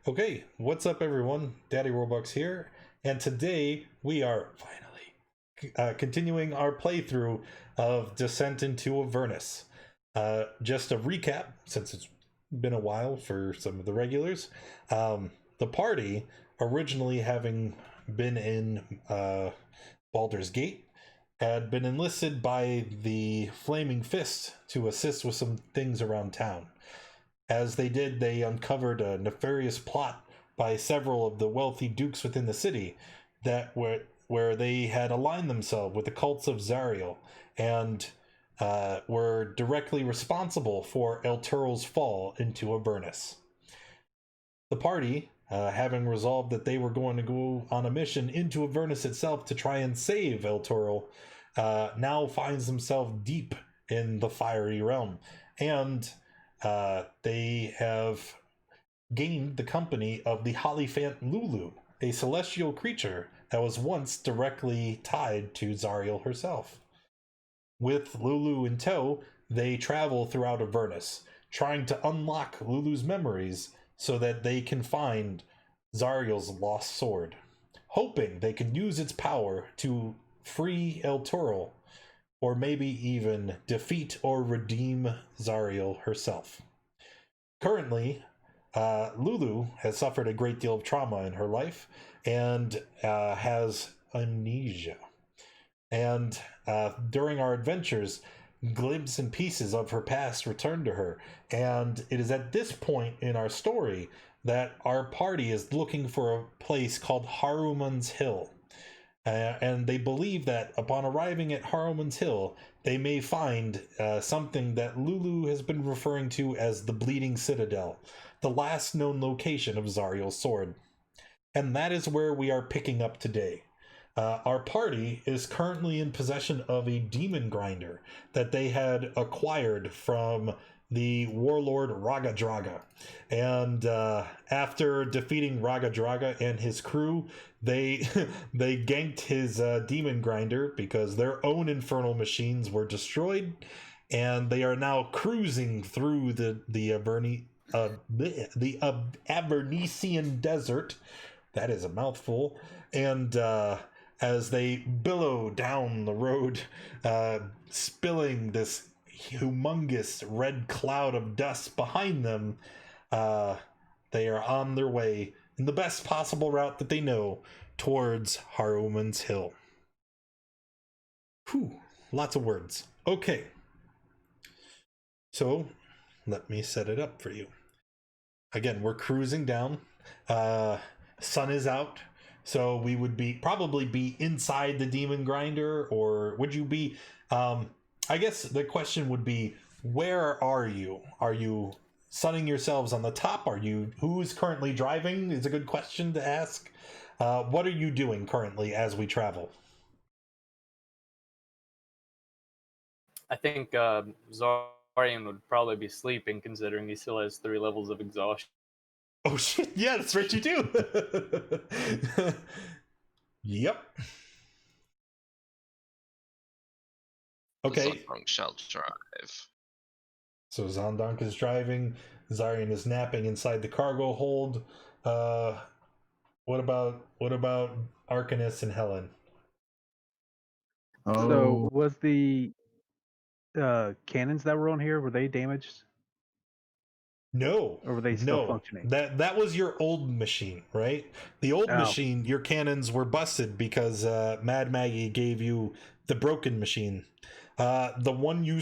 Okay, what's up, everyone? Daddy Robux here, and today we are finally continuing our playthrough of Descent into Avernus. Just a recap, since it's been a while for some of the regulars. The party, originally having been in Baldur's Gate, had been enlisted by the Flaming Fist to assist with some things around town. As they did, they uncovered a nefarious plot by several of the wealthy dukes within the city that where they had aligned themselves with the cults of Zariel and were directly responsible for El Turo's fall into Avernus. The party, having resolved that they were going to go on a mission into Avernus itself to try and save El Turo, now finds themselves deep in the fiery realm, and they have gained the company of the Hollyphant Lulu, a celestial creature that was once directly tied to Zariel herself. With Lulu in tow, they travel throughout Avernus, trying to unlock Lulu's memories so that they can find Zariel's lost sword, hoping they can use its power to free El Toro, or maybe even defeat or redeem Zariel herself. Currently, Lulu has suffered a great deal of trauma in her life and has amnesia. And during our adventures, glimpses and pieces of her past return to her. And it is at this point in our story that our party is looking for a place called Harumans Hill. And they believe that upon arriving at Harumans Hill, they may find something that Lulu has been referring to as the Bleeding Citadel, the last known location of Zariel's sword. And that is where we are picking up today. Our party is currently in possession of a demon grinder that they had acquired from the warlord Ragadraga. And after defeating Ragadraga and his crew, they they ganked his demon grinder because their own infernal machines were destroyed, and they are now cruising through the Avernesian desert. That is a mouthful. And as they billow down the road, spilling this humongous red cloud of dust behind them, they are on their way in the best possible route that they know towards Harumans Hill. Whew, lots of words. Okay. So, let me set it up for you. Again, we're cruising down. Sun is out. So we would probably be inside the demon grinder, or would you be I guess the question would be, where are you? Are you sunning yourselves on the top? Who's currently driving is a good question to ask. What are you doing currently as we travel? I think Zarian would probably be sleeping, considering he still has 3 levels of exhaustion. Oh shit, yeah, that's right, you do. Yep. Okay. Zondong shall drive. So Zondonk is driving, Zarian is napping inside the cargo hold. What about Arcanus and Helen? Oh. So was the cannons that were on here, were they damaged? No. Or were they still functioning? That was your old machine, right? The old Oh. machine, your cannons were busted because Mad Maggie gave you the broken machine. The one you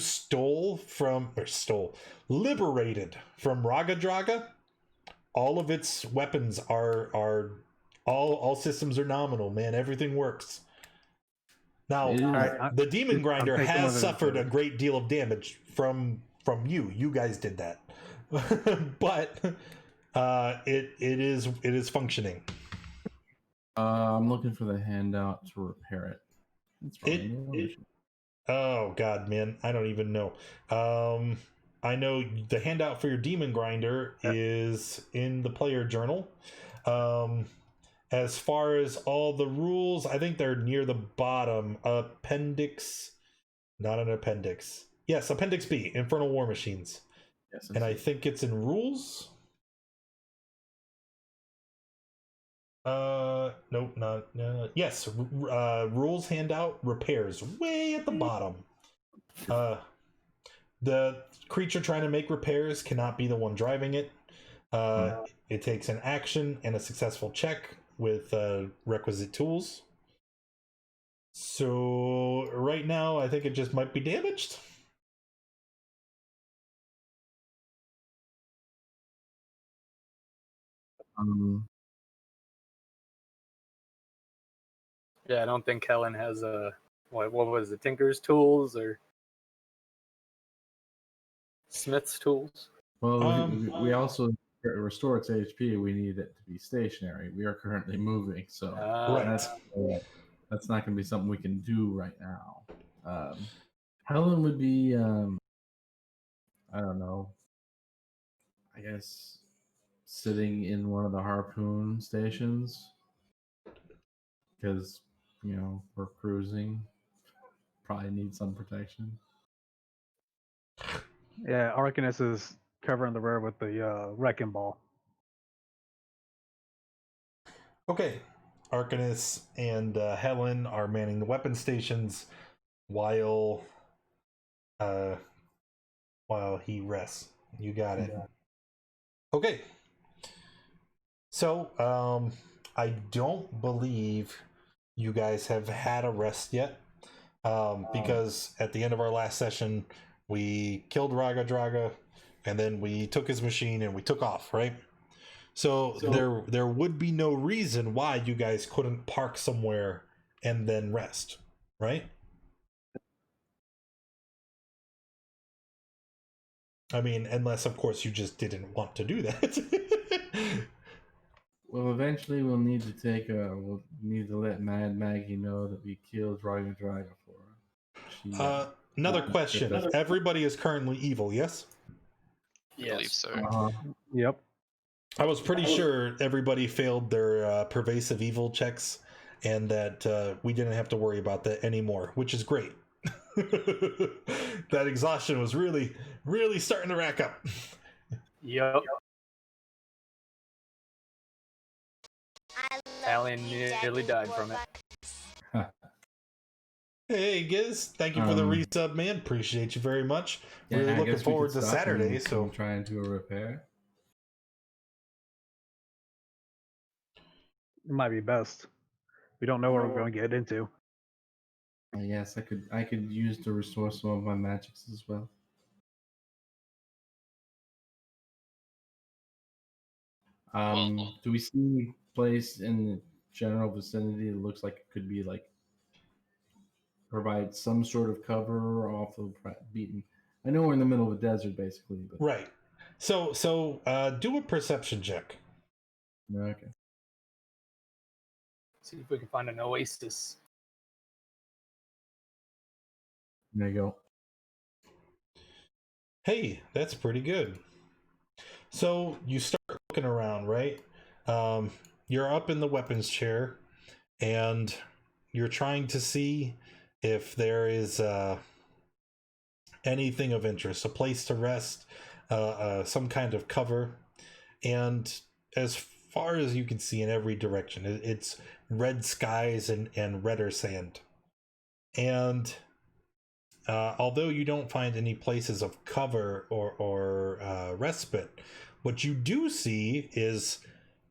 liberated from Ragadraga, all of its weapons are all systems are nominal, man. Everything works. Now, the demon grinder has suffered a great deal of damage from you. You guys did that. But it is functioning. I'm looking for the handout to repair it. It's fine. Oh god, man, I don't even know. I know the handout for your demon grinder is in the player journal. As far as all the rules, I think they're near the bottom. Appendix, not an appendix. Yes, Appendix B, Infernal War Machines. Yes, and I think it's in rules. Nope, not. Yes, rules handout repairs way at the bottom. The creature trying to make repairs cannot be the one driving it. It takes an action and a successful check with requisite tools. So right now, I think it just might be damaged. Yeah, I don't think Helen has a what was it, Tinker's tools or Smith's tools? Well, we also restore its HP. We need it to be stationary. We are currently moving, so that's not going to be something we can do right now. Helen would be, I don't know, I guess sitting in one of the harpoon stations because, we're cruising. Probably need some protection. Yeah, Arcanus is covering the rear with the wrecking ball. Okay, Arcanus and Helen are manning the weapon stations while he rests. You got it. Okay. So, I don't believe you guys have had a rest yet, because at the end of our last session, we killed Raga Draga, and then we took his machine and we took off, right? So there would be no reason why you guys couldn't park somewhere and then rest, right? I mean, unless of course you just didn't want to do that. Well, eventually we'll need to let Mad Maggie know that we killed Draga Draga for her. Another question. Everybody is currently evil, yes? I believe so. Yep. I was pretty sure everybody failed their pervasive evil checks and that we didn't have to worry about that anymore, which is great. That exhaustion was really, really starting to rack up. Yep. Alien nearly died from it. Hey Giz, thank you for the resub, man. Appreciate you very much. Really looking forward to Saturday. So trying to do a repair. It might be best. We don't know what we're going to get into. Yes, I could use to restore some of my magics as well. Do we see a place in the general vicinity that looks like it could be like provide some sort of cover off of beaten? I know we're in the middle of a desert, basically. But... Right. So do a perception check. Okay. See if we can find an oasis. There you go. Hey, that's pretty good. So you start looking around, right? You're up in the weapons chair, and you're trying to see if there is anything of interest, a place to rest, some kind of cover. And as far as you can see in every direction, it's red skies and redder sand. And although you don't find any places of cover or respite, what you do see is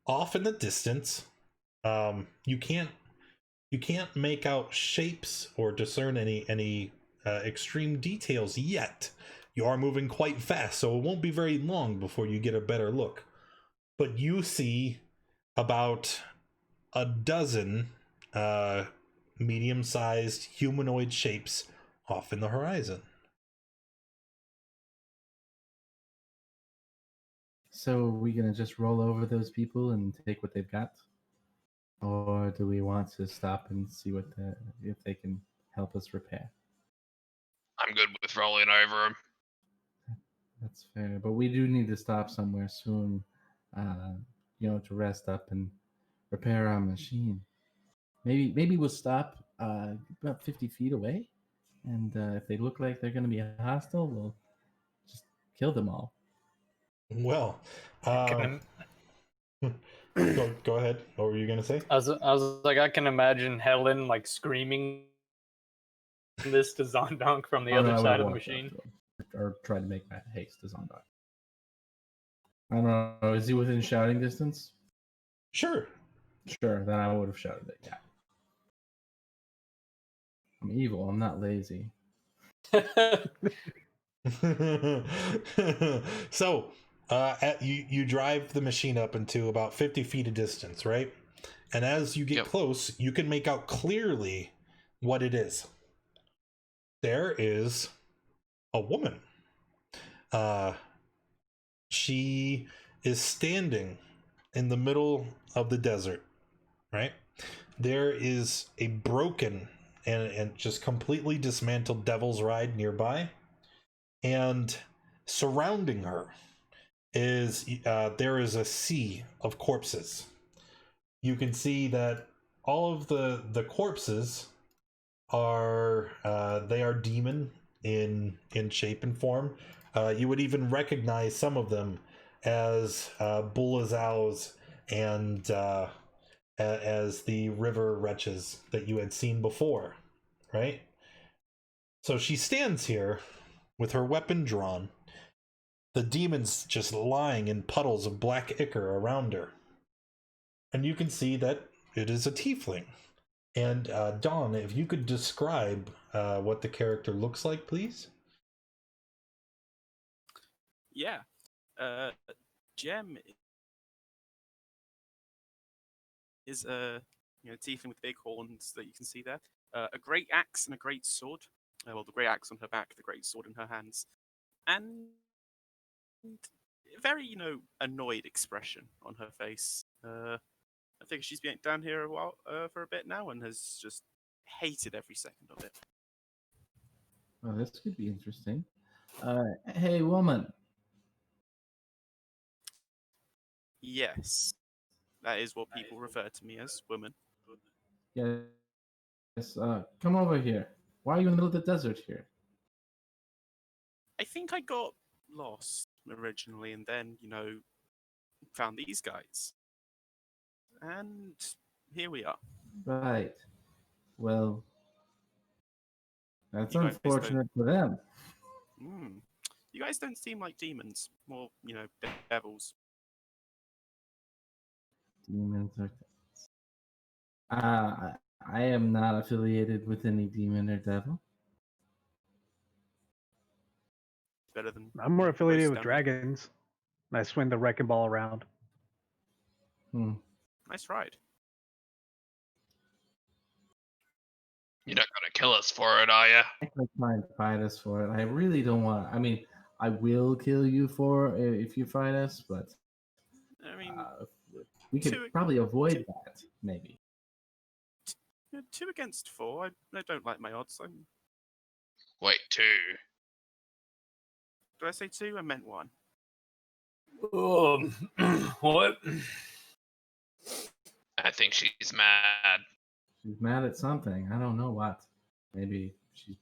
off in the distance. You can't make out shapes or discern any extreme details yet. You are moving quite fast, so it won't be very long before you get a better look. But you see about a dozen medium-sized humanoid shapes off in the horizon. So are we gonna just roll over those people and take what they've got, or do we want to stop and see if they can help us repair? I'm good with rolling over them. That's fair, but we do need to stop somewhere soon, to rest up and repair our machine. Maybe we'll stop about 50 feet away, and if they look like they're going to be hostile, we'll just kill them all. Well, Go ahead. What were you gonna say? I was like, I can imagine Helen like screaming this to Zondonk from the Oh, no, other I would've side of the walked up machine. to him, or tried to make that haste as on dog. I don't know. Is he within shouting distance? Sure. Sure, then I would have shouted it. Yeah. I'm evil. I'm not lazy. So, you drive the machine up into about 50 feet of distance, right? And as you get Yep. close, you can make out clearly what it is. There is a woman. She is standing in the middle of the desert, right? There is a broken and just completely dismantled Devil's Ride nearby, and surrounding her is there is a sea of corpses. You can see that all of the corpses are they are demon in shape and form. You would even recognize some of them as Bulazaos and as the river wretches that you had seen before, right? So she stands here with her weapon drawn, the demons just lying in puddles of black ichor around her. And you can see that it is a tiefling. And Dawn, if you could describe what the character looks like, please. Yeah. Gem is a tiefling with big horns that you can see there. A great axe and a great sword. Well, the great axe on her back, the great sword in her hands, and a very annoyed expression on her face. I think she's been down here a while for a bit now, and has just hated every second of it. Oh, this could be interesting. Hey, woman. Yes, that is what people refer to me as, woman. Yes. Come over here. Why are you in the middle of the desert here? I think I got lost originally, and then found these guys, and here we are. Right. Well, that's You guys unfortunate for them. You guys don't seem like demons, more devils. Demons are. I am not affiliated with any demon or devil. Better than I'm more affiliated most with down here. dragons. I swing the wrecking ball around. Nice ride. You're not gonna kill us for it, are you? I'm not trying to fight us for it. I really don't want. I mean, I will kill you for if you fight us, but I mean, we could probably avoid that. Maybe. 2 against 4. I don't like my odds. Wait, 2. Did I say 2? I meant 1. What? I think she's mad. She's mad at something. I don't know what. Maybe she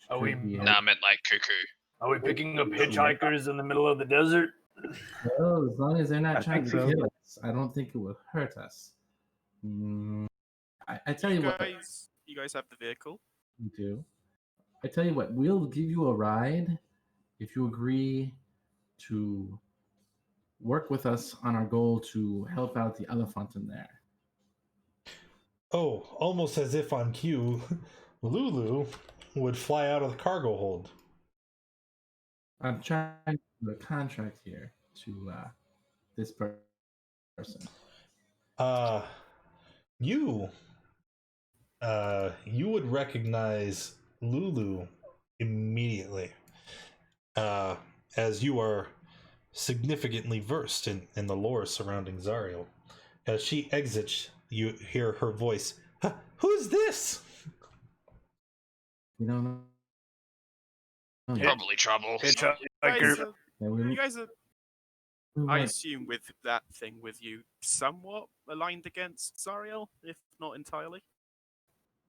Are we? could be. No, I meant like cuckoo. Are we picking up hitchhikers in the middle of the desert? Oh, as long as they're not I trying to think so. kill us, I don't think it will hurt us. I tell you what. You guys have the vehicle. We do. I tell you what. We'll give you a ride if you agree to work with us on our goal to help out the elephant in there. Oh, almost as if on cue, Lulu would fly out of the cargo hold. I'm trying to do a contract here to this person. You would recognize Lulu immediately, as you are significantly versed in the lore surrounding Zariel. As she exits, you hear her voice. Who's this? You don't know. Probably trouble. Hitchhiker. You guys are, I Right. assume, with that thing with you, somewhat aligned against Zariel, if not entirely.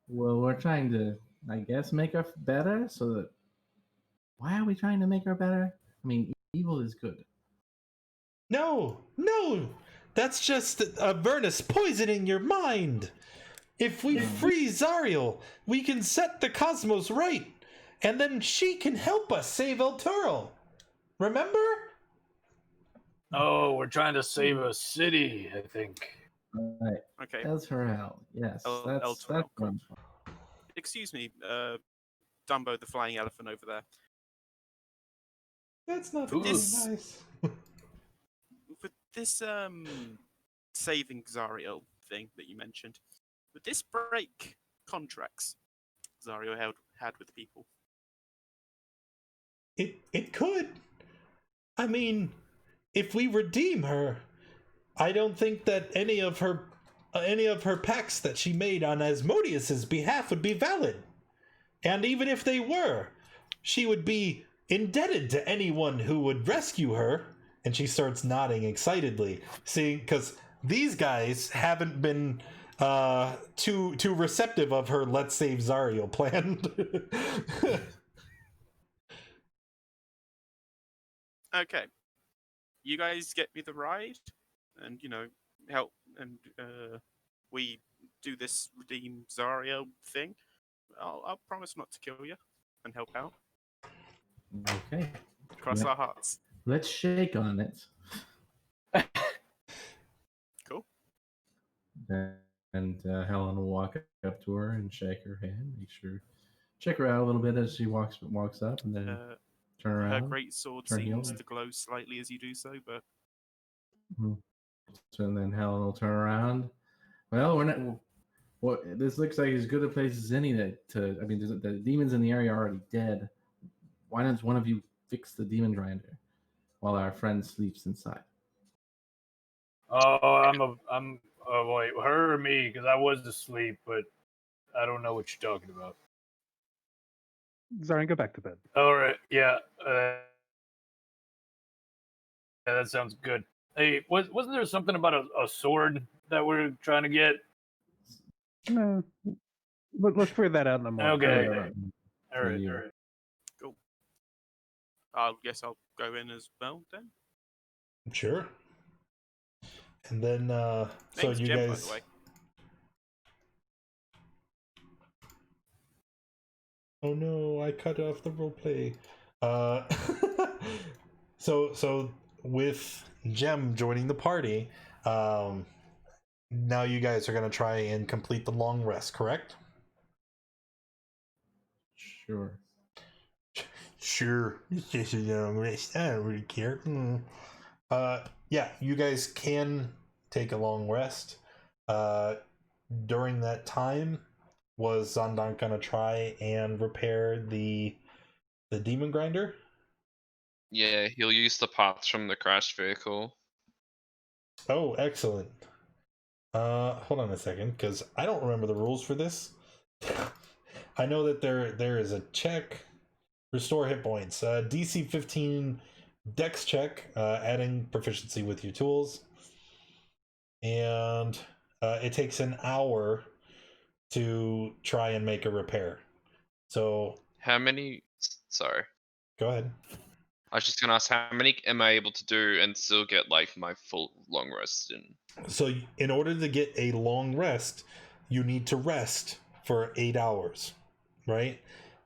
Well, we're trying to, I guess, make her better. So that. Why are we trying to make her better? I mean, evil is good. No, That's just Avernus poisoning your mind. If we free Zariel, we can set the cosmos right, and then she can help us save El Turo. Remember? Oh, we're trying to save a city, I think. Right. Okay. Ezreal. Yes, that's Tyrell, cool. one. Excuse me, Dumbo, the flying elephant over there. That's not Ooh. very nice. For this saving Zariel thing that you mentioned, would this break contracts Zariel had with people? It could. I mean, if we redeem her, I don't think that any of her pacts that she made on Asmodeus's behalf would be valid. And even if they were, she would be indebted to anyone who would rescue her. And she starts nodding excitedly, seeing because these guys haven't been too receptive of her "let's save Zariel" plan. Okay, you guys get me the ride, and help, and we do this redeem Zariel thing. I'll promise not to kill you and help out. Okay. Cross our hearts. Let's shake on it. Cool. And Helen will walk up to her and shake her hand, check her out a little bit as she walks up, and then turn around. Her great sword turn seems heels. to glow slightly as you do so, but So then Helen will turn around. Well, we're not. Well, this looks like as good a place as any I mean, the demons in the area are already dead. Why doesn't one of you fix the demon grinder while our friend sleeps inside? Oh, wait, her or me? Because I was asleep, but I don't know what you're talking about. Zarian, go back to bed. All right, yeah. Yeah, that sounds good. Hey, wasn't there something about a sword that we're trying to get? No, let's figure that out in the morning. Okay. Right. All right, you. all right. cool. I guess I'll go in as well then. Sure. And then, so Name's you Jem, by guys. the way. Oh no, I cut off the roleplay. So with Jem joining the party, now you guys are gonna try and complete the long rest, correct? Sure. Sure. It's just a long rest. I don't really care. Yeah, you guys can take a long rest. During that time, was Zondan gonna try and repair the demon grinder? Yeah, he'll use the parts from the crashed vehicle. Oh, excellent. Hold on a second, because I don't remember the rules for this. I know that there is a check, restore hit points, DC 15 Dex check, adding proficiency with your tools, and it takes an hour to try and make a repair. So How many? Sorry, go ahead. I was just gonna ask how many am I able to do and still get like my full long rest in? So in order to get a long rest, you need to rest for 8 hours, right?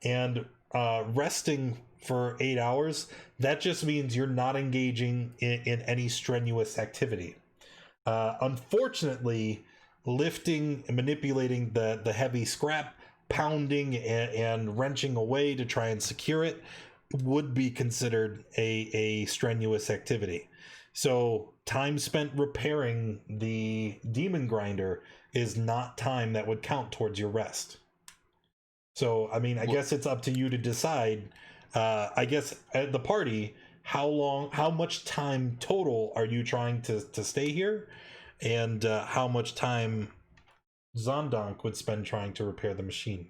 And resting for 8 hours, that just means you're not engaging in any strenuous activity. Unfortunately, lifting and manipulating the heavy scrap, pounding and wrenching away to try and secure it would be considered a strenuous activity. So time spent repairing the demon grinder is not time that would count towards your rest. So, I mean, I guess it's up to you to decide. I guess at the party, how much time total are you trying to stay here? And how much time Zondank would spend trying to repair the machine?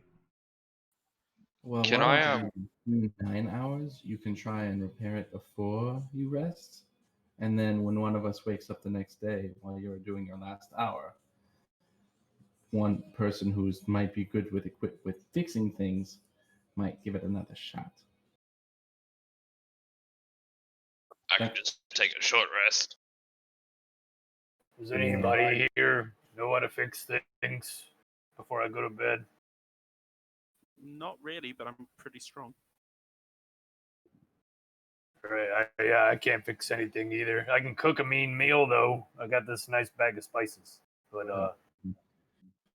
Well, Can why I, don't you do 9 hours? You can try and repair it before you rest. And then when one of us wakes up the next day while you're doing your last hour, one person who might be good with equipped with fixing things might give it another shot. I can just take a short rest. Does anybody here know how to fix things before I go to bed? Not really, but I'm pretty strong. Right, I can't fix anything either. I can cook a mean meal though. I got this nice bag of spices. But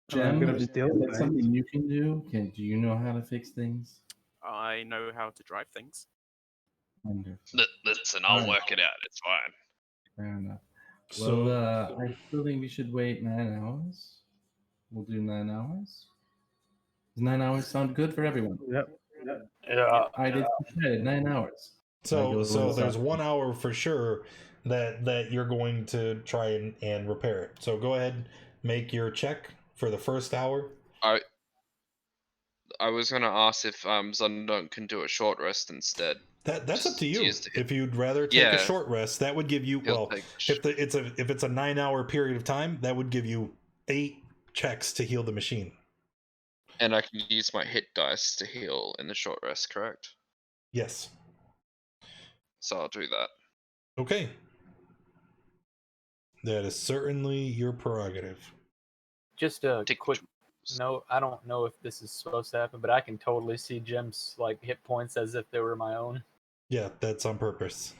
Jem, gonna is steal that it, something you can do? Do you know how to fix things? I know how to drive things. Wonderful. Listen, I'll Alright. work it out. It's fine. Fair enough. So Well, I still think we should wait 9 hours. We'll do 9 hours. Does 9 hours sound good for everyone? Yep. yeah, I did 9 hours. so Like, there's 1 hour for sure that you're going to try and repair it. So go ahead, make your check for the first hour. I was gonna ask if Zundunk can do a short rest instead. That's up Just to you. use the hit- If you'd rather take a Yeah. short rest, that would give you He'll well. take If it's a 9 hour period of time, that would give you 8 checks to heal the machine. And I can use my hit dice to heal in the short rest, correct? Yes. So I'll do that. Okay. That is certainly your prerogative. just a Take quick note. I don't know if this is supposed to happen, but I can totally see Jim's like hit points as if they were my own. Yeah, that's on purpose.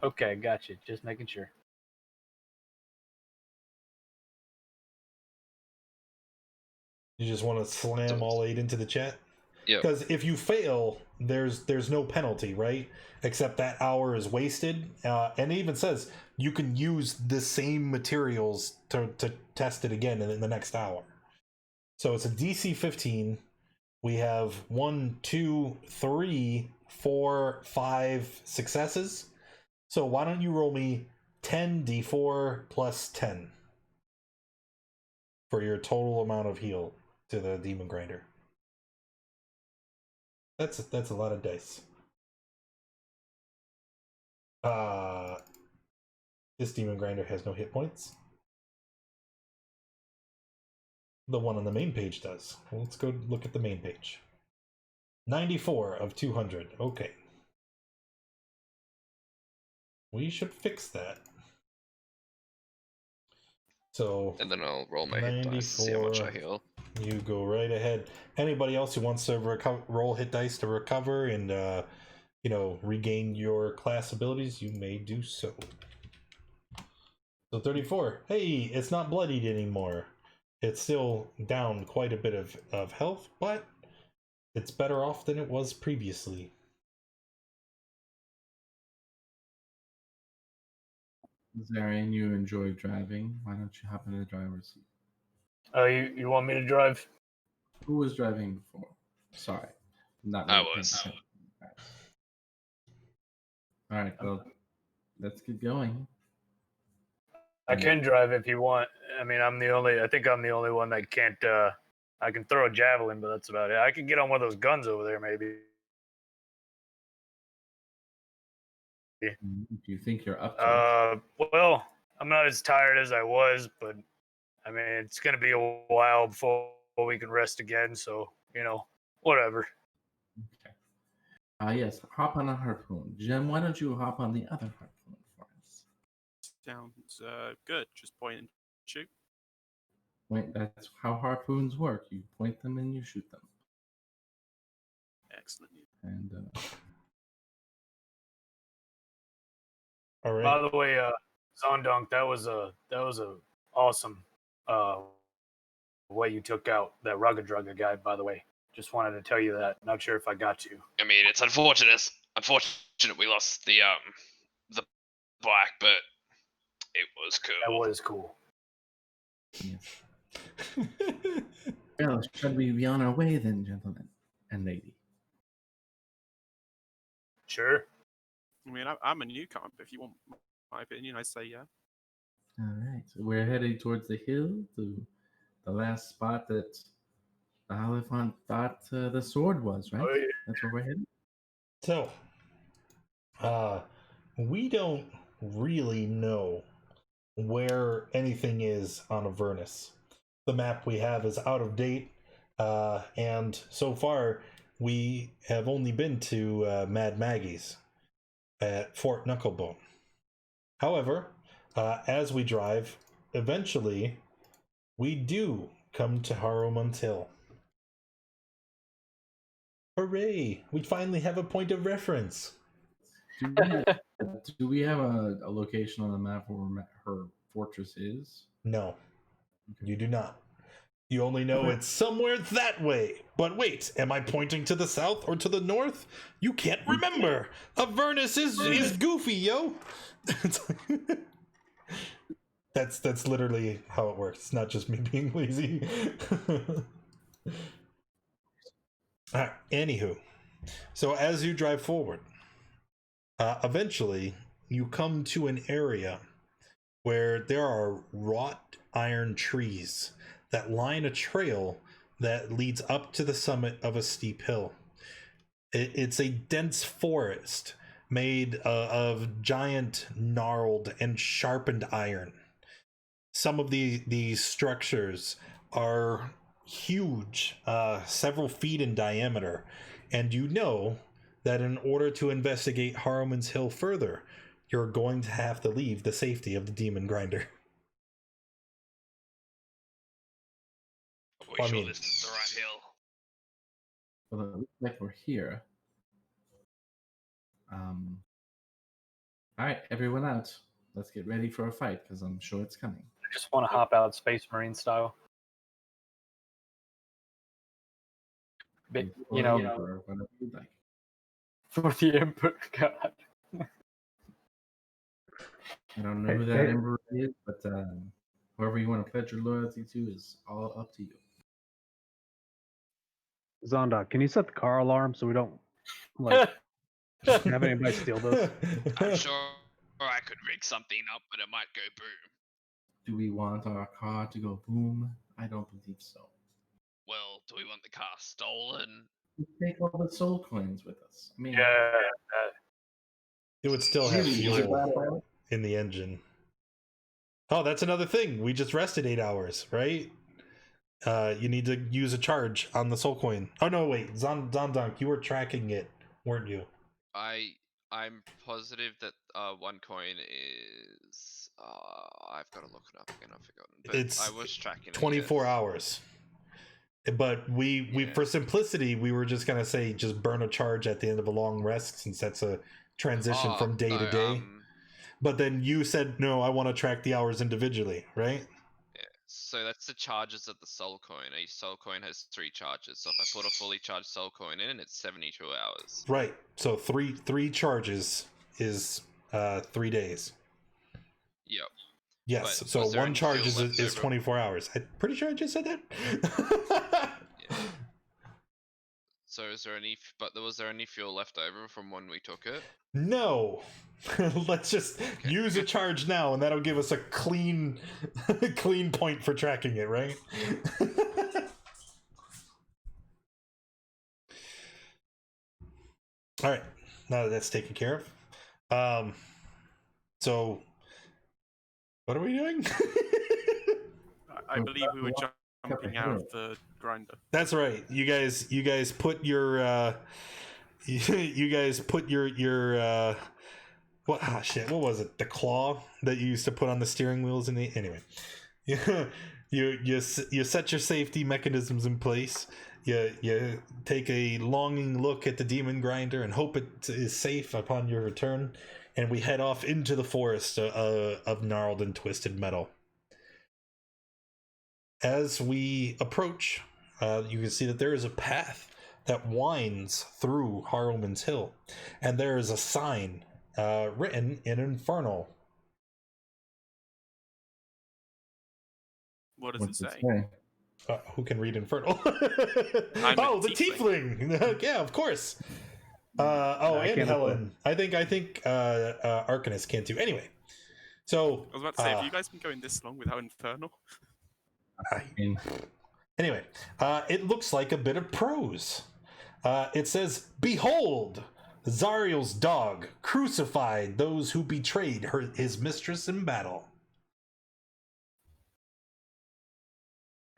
Okay, gotcha. Just making sure. You just want to slam all 8 into the chat? Yeah. Because if you fail, there's no penalty, right? Except that hour is wasted. And it even says you can use the same materials to test it again in the next hour. So it's a DC 15. We have 1, 2, 3, 4, 5 successes. So why don't you roll me 10 D4 plus 10 for your total amount of heal to the demon grinder. That's a lot of dice. This demon grinder has no hit points. The one on the main page does. Well, let's go look at the main page. 94 of 200. Okay. We should fix that. So, And then I'll roll my hit dice to see how much I heal. You go right ahead. Anybody else who wants to roll hit dice to recover and regain your class abilities, you may do so. So 34. Hey, it's not bloodied anymore. It's still down quite a bit of health, but it's better off than it was previously. Zarian, you enjoy driving. Why don't you hop in the driver's seat? You want me to drive? Who was driving before? Sorry. Not I really paying was. attention. All right, well, let's get going. I can drive if you want. I mean, I think I'm the only one that can't. I can throw a javelin, but that's about it. I can get on one of those guns over there, maybe. If you think you're up to it. Well, I'm not as tired as I was, but I mean, it's gonna be a while before we can rest again. So whatever. Okay. Yes, hop on a harpoon. Jem, why don't you hop on the other harpoon for us? Sounds good. Just point and shoot. That's how harpoons work. You point them and you shoot them. Excellent. And All right. By the way, Zondonk, that was a awesome way you took out that rugged drugger guy. By the way, just wanted to tell you that. Not sure if I got you. I mean, it's unfortunate we lost the black, but it was cool. That was cool. yes. Well, should we be on our way then, gentlemen and lady? Sure. I mean, I'm a newcomer, but if you want my opinion, I say yeah. All right. So we're heading towards the hill to the last spot that the Oliphant thought the sword was, right? Oh, yeah. That's where we're heading. So, we don't really know where anything is on Avernus. The map we have is out of date, and so far we have only been to Mad Maggie's at Fort Knucklebone. However, as we drive, eventually, we do come to Harumans Hill. Hooray! We finally have a point of reference. Do we have a location on the map where her fortress is? No, you do not. You only know it's somewhere that way. But wait, am I pointing to the south or to the north? You can't remember. Avernus is goofy, yo. That's literally how it works. It's not just me being lazy. Anywho, so as you drive forward, eventually you come to an area where there are wrought iron trees that line a trail that leads up to the summit of a steep hill. It's a dense forest made of giant gnarled and sharpened iron. Some of these structures are huge, several feet in diameter, and you know that in order to investigate Harumans Hill further, you're going to have to leave the safety of the Demon Grinder. Are we sure this is the right hill? Well, it looks like we're here. All right, everyone out. Let's get ready for a fight, because I'm sure it's coming. I just want to hop out Space Marine style. But, you know, whatever you'd like. for the input, God. I don't know who that emperor is, but whoever you want to pledge your loyalty to is all up to you. Zonda, can you set the car alarm so we don't like have anybody steal those? I'm sure I could rig something up, but it might go boom. Do we want our car to go boom? I don't believe so. Well, do we want the car stolen? We take all the soul coins with us. I mean, Yeah. It would still have really, fuel in the engine. Oh, that's another thing. We just rested 8 hours, right? You need to use a charge on the soul coin. Oh no, wait, Zondonk, you were tracking it, weren't you? I'm positive that one coin is. I've got to look it up again. I've forgotten. But I was tracking 24 it, yes. hours. But we for simplicity, we were just gonna say just burn a charge at the end of a long rest, since that's a transition from day to day. But then you said no, I want to track the hours individually, right? Yeah. So that's the charges of the soul coin. Each soul coin has 3 charges. So if I put a fully charged soul coin in, it's 72 hours. Right. So three charges is 3 days. Yep. Yes. But so one charge is 24 hours. I'm pretty sure I just said that. Yeah. So is there any? But was there any fuel left over from when we took it? No. Let's just use a charge now, and that'll give us a clean point for tracking it, right? All right. Now that that's taken care of. So what are we doing? I believe we were jumping out of the grinder. That's right. You guys put your you guys put your what shit, what was it? The claw that you used to put on the steering wheels in the anyway. You set your safety mechanisms in place. You take a longing look at the demon grinder and hope it is safe upon your return, and we head off into the forest of gnarled and twisted metal. As we approach, you can see that there is a path that winds through Harumans Hill, and there is a sign written in Infernal. What does it say? Who can read Infernal? I'm the tiefling. Yeah, of course. And Helen. I think Arcanist can too. Anyway, so I was about to say, have you guys been going this long without Infernal? Anyway, it looks like a bit of prose. It says, "Behold, Zariel's dog crucified those who betrayed his mistress in battle."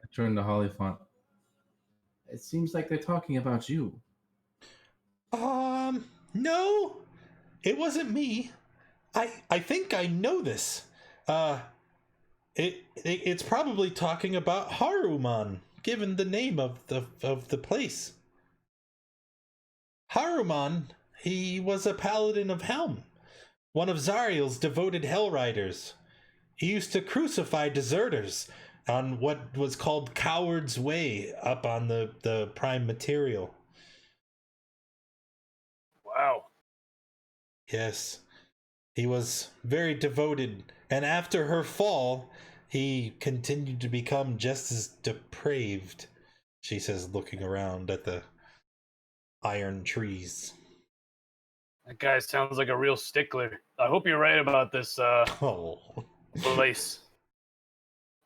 I turned to Hollyfont. It seems like they're talking about you. No, it wasn't me. I think I know this. It's probably talking about Haruman, given the name of the place. Haruman, he was a paladin of Helm, one of Zariel's devoted hell riders. He used to crucify deserters on what was called Coward's Way up on the prime material. Wow. Yes, he was very devoted, and after her fall, he continued to become just as depraved, she says, looking around at the iron trees. That guy sounds like a real stickler. I hope you're right about this Oh. place.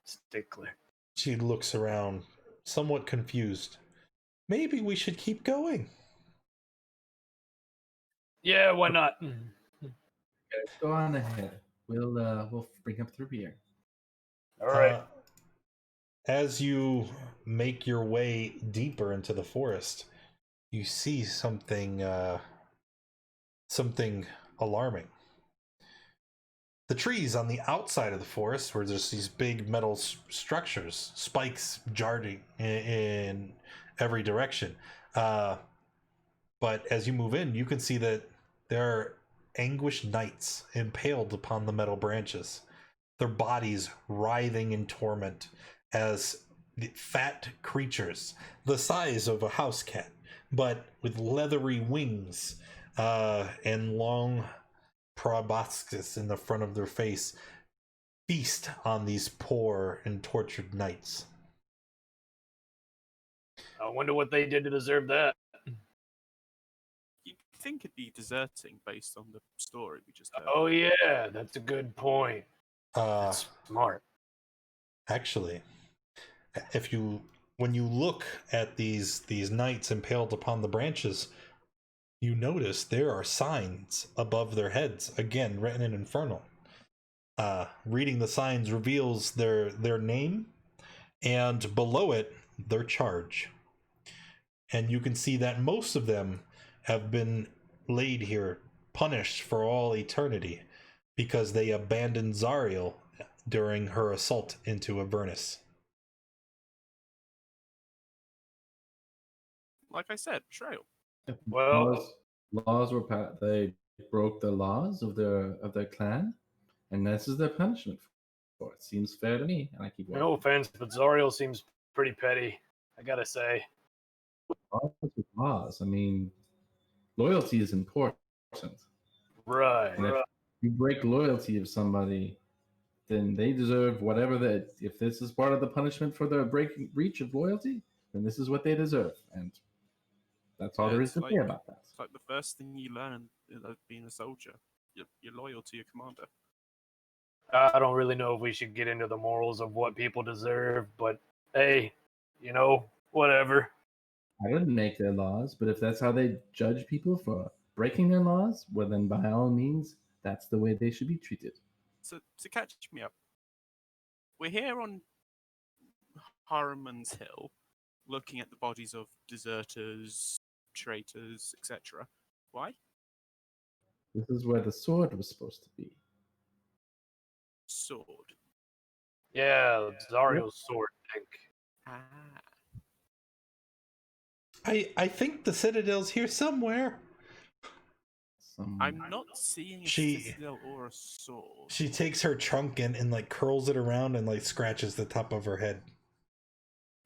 Stickler. She looks around, somewhat confused. Maybe we should keep going. Yeah, why not? Go on ahead. We'll bring him through here. All right. As you make your way deeper into the forest, you see something alarming. The trees on the outside of the forest were just these big metal structures, spikes jarring in every direction. But as you move in, you can see that there are anguished knights impaled upon the metal branches, their bodies writhing in torment as fat creatures, the size of a house cat, but with leathery wings and long proboscis in the front of their face, feast on these poor and tortured knights. I wonder what they did to deserve that. You'd think it'd be deserting based on the story we just heard. Oh yeah, that's a good point. That's smart. Actually, when you look at these knights impaled upon the branches, you notice there are signs above their heads, again written in Infernal. Reading the signs reveals their name, and below it their charge. And you can see that most of them have been laid here, punished for all eternity, because they abandoned Zariel during her assault into Avernus. Like I said, betrayal. Well, laws were they broke the laws of their clan, and this is their punishment for it. Seems fair to me, and I keep walking. No offense, but Zariel seems pretty petty, I gotta say. Laws. I mean, loyalty is important. Right. And if you break loyalty of somebody, then they deserve whatever that. If this is part of the punishment for the breach of loyalty, then this is what they deserve, and that's all there is to say about that. It's like the first thing you learn being a soldier. You're loyal to your commander. I don't really know if we should get into the morals of what people deserve, but hey, whatever. I didn't make their laws, but if that's how they judge people for breaking their laws, well, then by all means, that's the way they should be treated. So to catch me up, we're here on Harumans Hill, looking at the bodies of deserters, traitors, etc. Why? This is where the sword was supposed to be. Sword. Yeah, Zariel's sword, I think. Ah. I think the Citadel's here somewhere. I'm not seeing a citadel or a sword. She takes her trunk and like curls it around and like scratches the top of her head.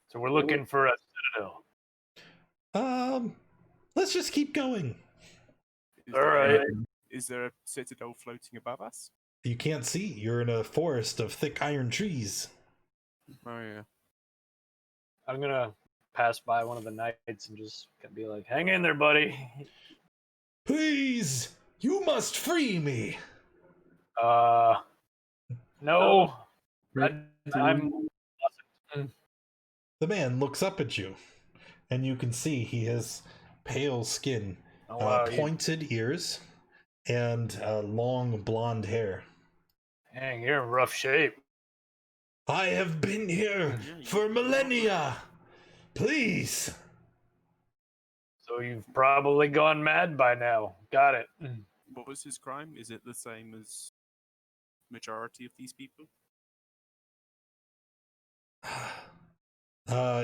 So we're looking for a citadel. Let's just keep going. All right. Is there a citadel floating above us? You can't see. You're in a forest of thick iron trees. Oh yeah. I'm gonna pass by one of the knights and just be like, "Hang in there, buddy." Please, you must free me. No. I'm. The man looks up at you, and you can see he has pale skin, pointed ears, and long blonde hair. Dang, you're in rough shape. I have been here for millennia. Please. So you've probably gone mad by now. Got it. What was his crime? Is it the same as majority of these people?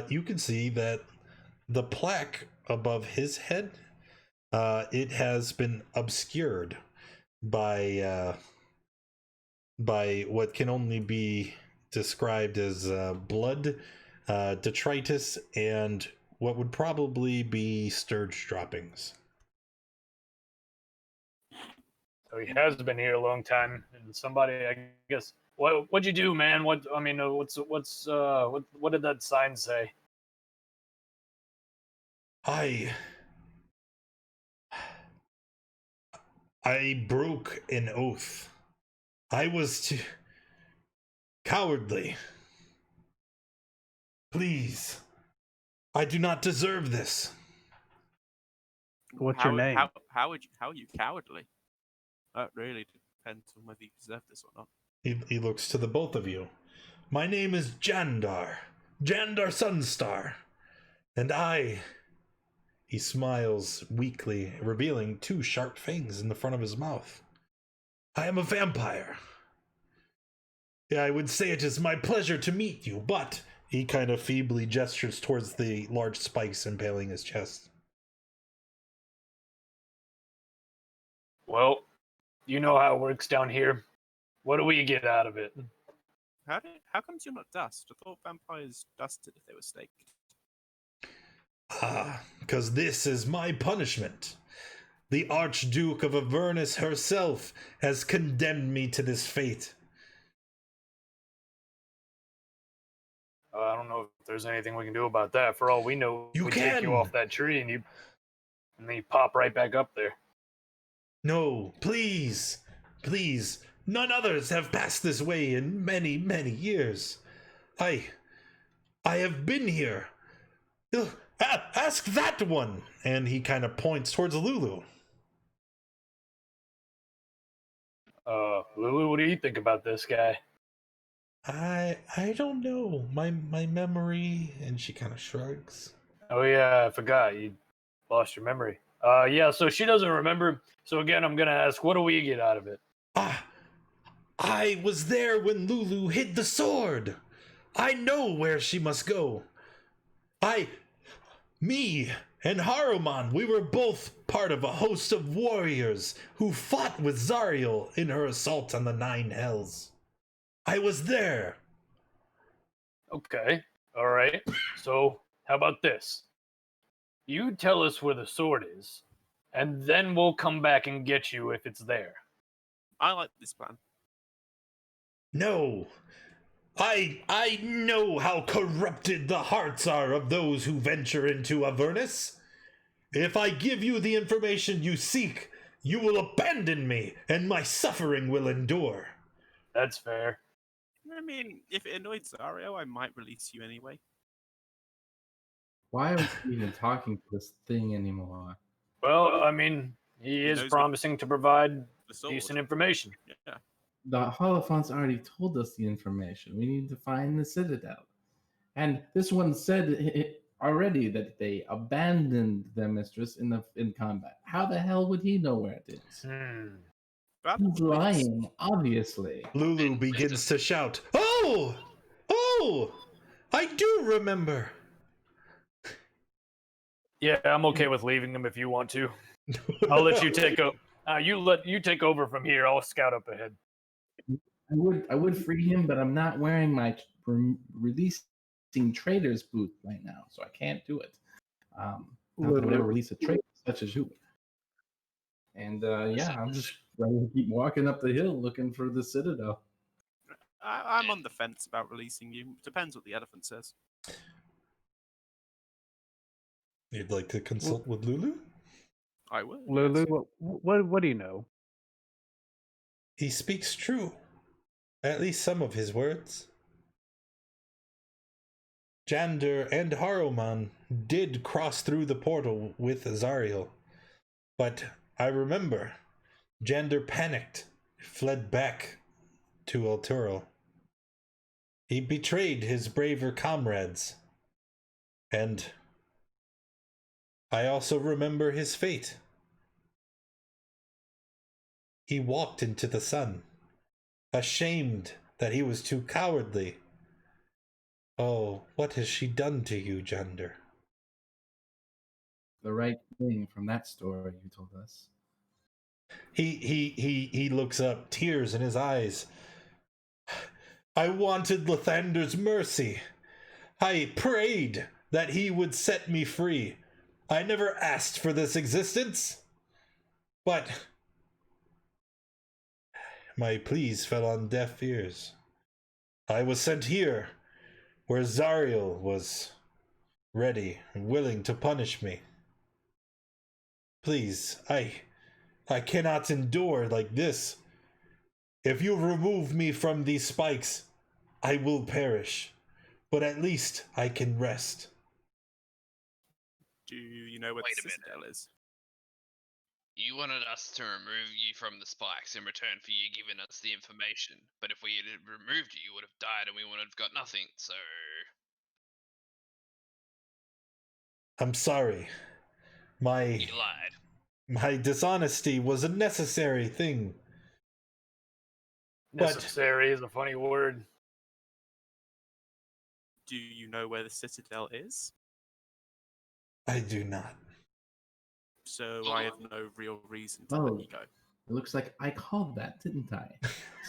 You can see that the plaque above his head, it has been obscured by what can only be described as blood, detritus, and what would probably be sturge droppings. So he has been here a long time, and somebody, I guess, what'd you do, man? What did that sign say? I broke an oath. I was too cowardly. Please, I do not deserve this. What's your name? How are you cowardly? That really depends on whether you deserve this or not. He looks to the both of you. My name is Jandar Sunstar, and he smiles weakly, revealing 2 sharp fangs in the front of his mouth. I am a vampire. Yeah, I would say it is my pleasure to meet you, but he kind of feebly gestures towards the large spikes impaling his chest. Well, you know how it works down here. What do we get out of it? How comes you're not dust? I thought vampires dusted if they were staked. Because this is my punishment. The Archduke of Avernus herself has condemned me to this fate. I don't know if there's anything we can do about that. For all we know, we take you off that tree and then you pop right back up there. No, please, please. None others have passed this way in many, many years. I have been here. Ask that one. And he kind of points towards Lulu. Lulu, what do you think about this guy? I don't know. My memory, and she kind of shrugs. Oh yeah, I forgot. You lost your memory. Yeah, so she doesn't remember. So again, I'm gonna ask, what do we get out of it? I was there when Lulu hid the sword. I know where she must go. Me and Haruman, we were both part of a host of warriors who fought with Zariel in her assault on the 9 Hells. I was there. Okay, all right. So how about this? You tell us where the sword is, and then we'll come back and get you if it's there. I like this plan. No. I know how corrupted the hearts are of those who venture into Avernus. If I give you the information you seek, you will abandon me, and my suffering will endure. That's fair. I mean, if it annoyed Zario, I might release you anyway. Why are we even talking to this thing anymore? Well, I mean, he is promising to provide decent information. Yeah. The Holophants already told us the information. We need to find the Citadel. And this one said already that they abandoned their mistress in combat. How the hell would he know where it is? He's lying, obviously. Lulu begins to shout, Oh! I do remember. Yeah, I'm okay with leaving him if you want to. I'll let you take over. You take over from here. I'll scout up ahead. I would free him, but I'm not wearing my releasing traders booth right now, so I can't do it. I would ever release a trade such as you. And I'm just ready to keep walking up the hill looking for the Citadel. I'm on the fence about releasing you. Depends what the elephant says. You'd like to consult with Lulu? I would. Lulu, yes. what do you know? He speaks true. At least some of his words. Jander and Haruman did cross through the portal with Zariel. But I remember Jander panicked, fled back to El Toro. He betrayed his braver comrades. And I also remember his fate. He walked into the sun, ashamed that he was too cowardly. Oh, what has she done to you, Jander? The right thing from that story you told us. He looks up, tears in his eyes. I wanted Lathander's mercy. I prayed that he would set me free. I never asked for this existence. But my pleas fell on deaf ears. I was sent here, where Zariel was ready and willing to punish me. Please, I cannot endure like this. If you remove me from these spikes, I will perish. But at least I can rest. Do you know where Wait the a citadel is? You wanted us to remove you from the spikes in return for you giving us the information, but if we had removed you, you would have died and we would have got nothing, so... I'm sorry. You lied. My dishonesty was a necessary thing. Necessary is a funny word. Do you know where the citadel is? I do not. So I have no real reason to let you go. It looks like I called that, didn't I?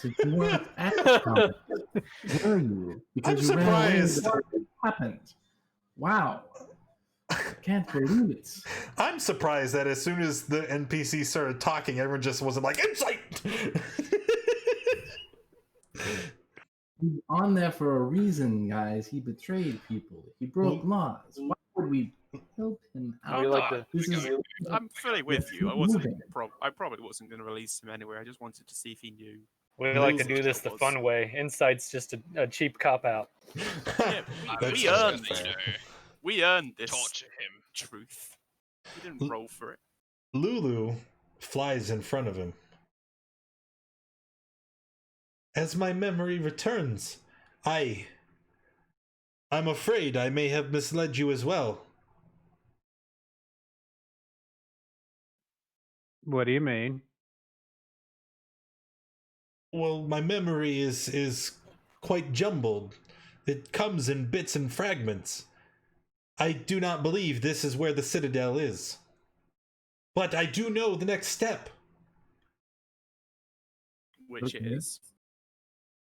So you weren't at the conference, were you? Because I'm you surprised. ran away when it happened. Wow. I can't believe it. I'm surprised that as soon as the NPC started talking, everyone just wasn't like, insight! He's on there for a reason, guys. He betrayed people. He broke laws. Why would we help him out? I'm fully with you. I probably wasn't going to release him anyway. I just wanted to see if he knew. We like to do this the fun way. Insight's just a cheap cop out. Yeah, we earned this. We earned this. Torture him. Truth. We didn't roll for it. Lulu flies in front of him. As my memory returns, I'm afraid I may have misled you as well. What do you mean? Well, my memory is quite jumbled. It comes in bits and fragments. I do not believe this is where the Citadel is. But I do know the next step. Which is?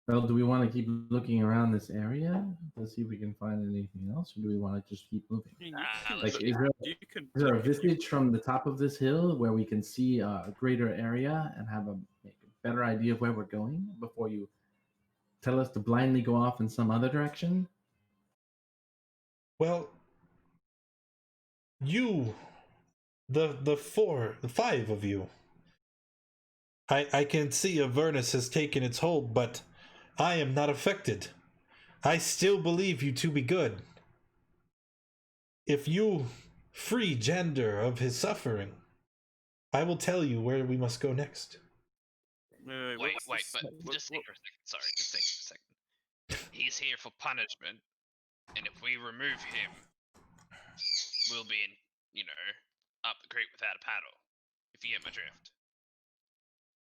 Well, do we want to keep looking around this area to see if we can find anything else, or do we want to just keep moving? Like, is there a visage from the top of this hill where we can see a greater area and have a better idea of where we're going before you tell us to blindly go off in some other direction? Well, you, the five of you, I can see Avernus has taken its hold, but I am not affected. I still believe you to be good. If you free Jander of his suffering, I will tell you where we must go next. Wait, but just think for a second. Sorry, just think for a second. He's here for punishment, and if we remove him, we'll be in, up the creek without a paddle. If you get my drift.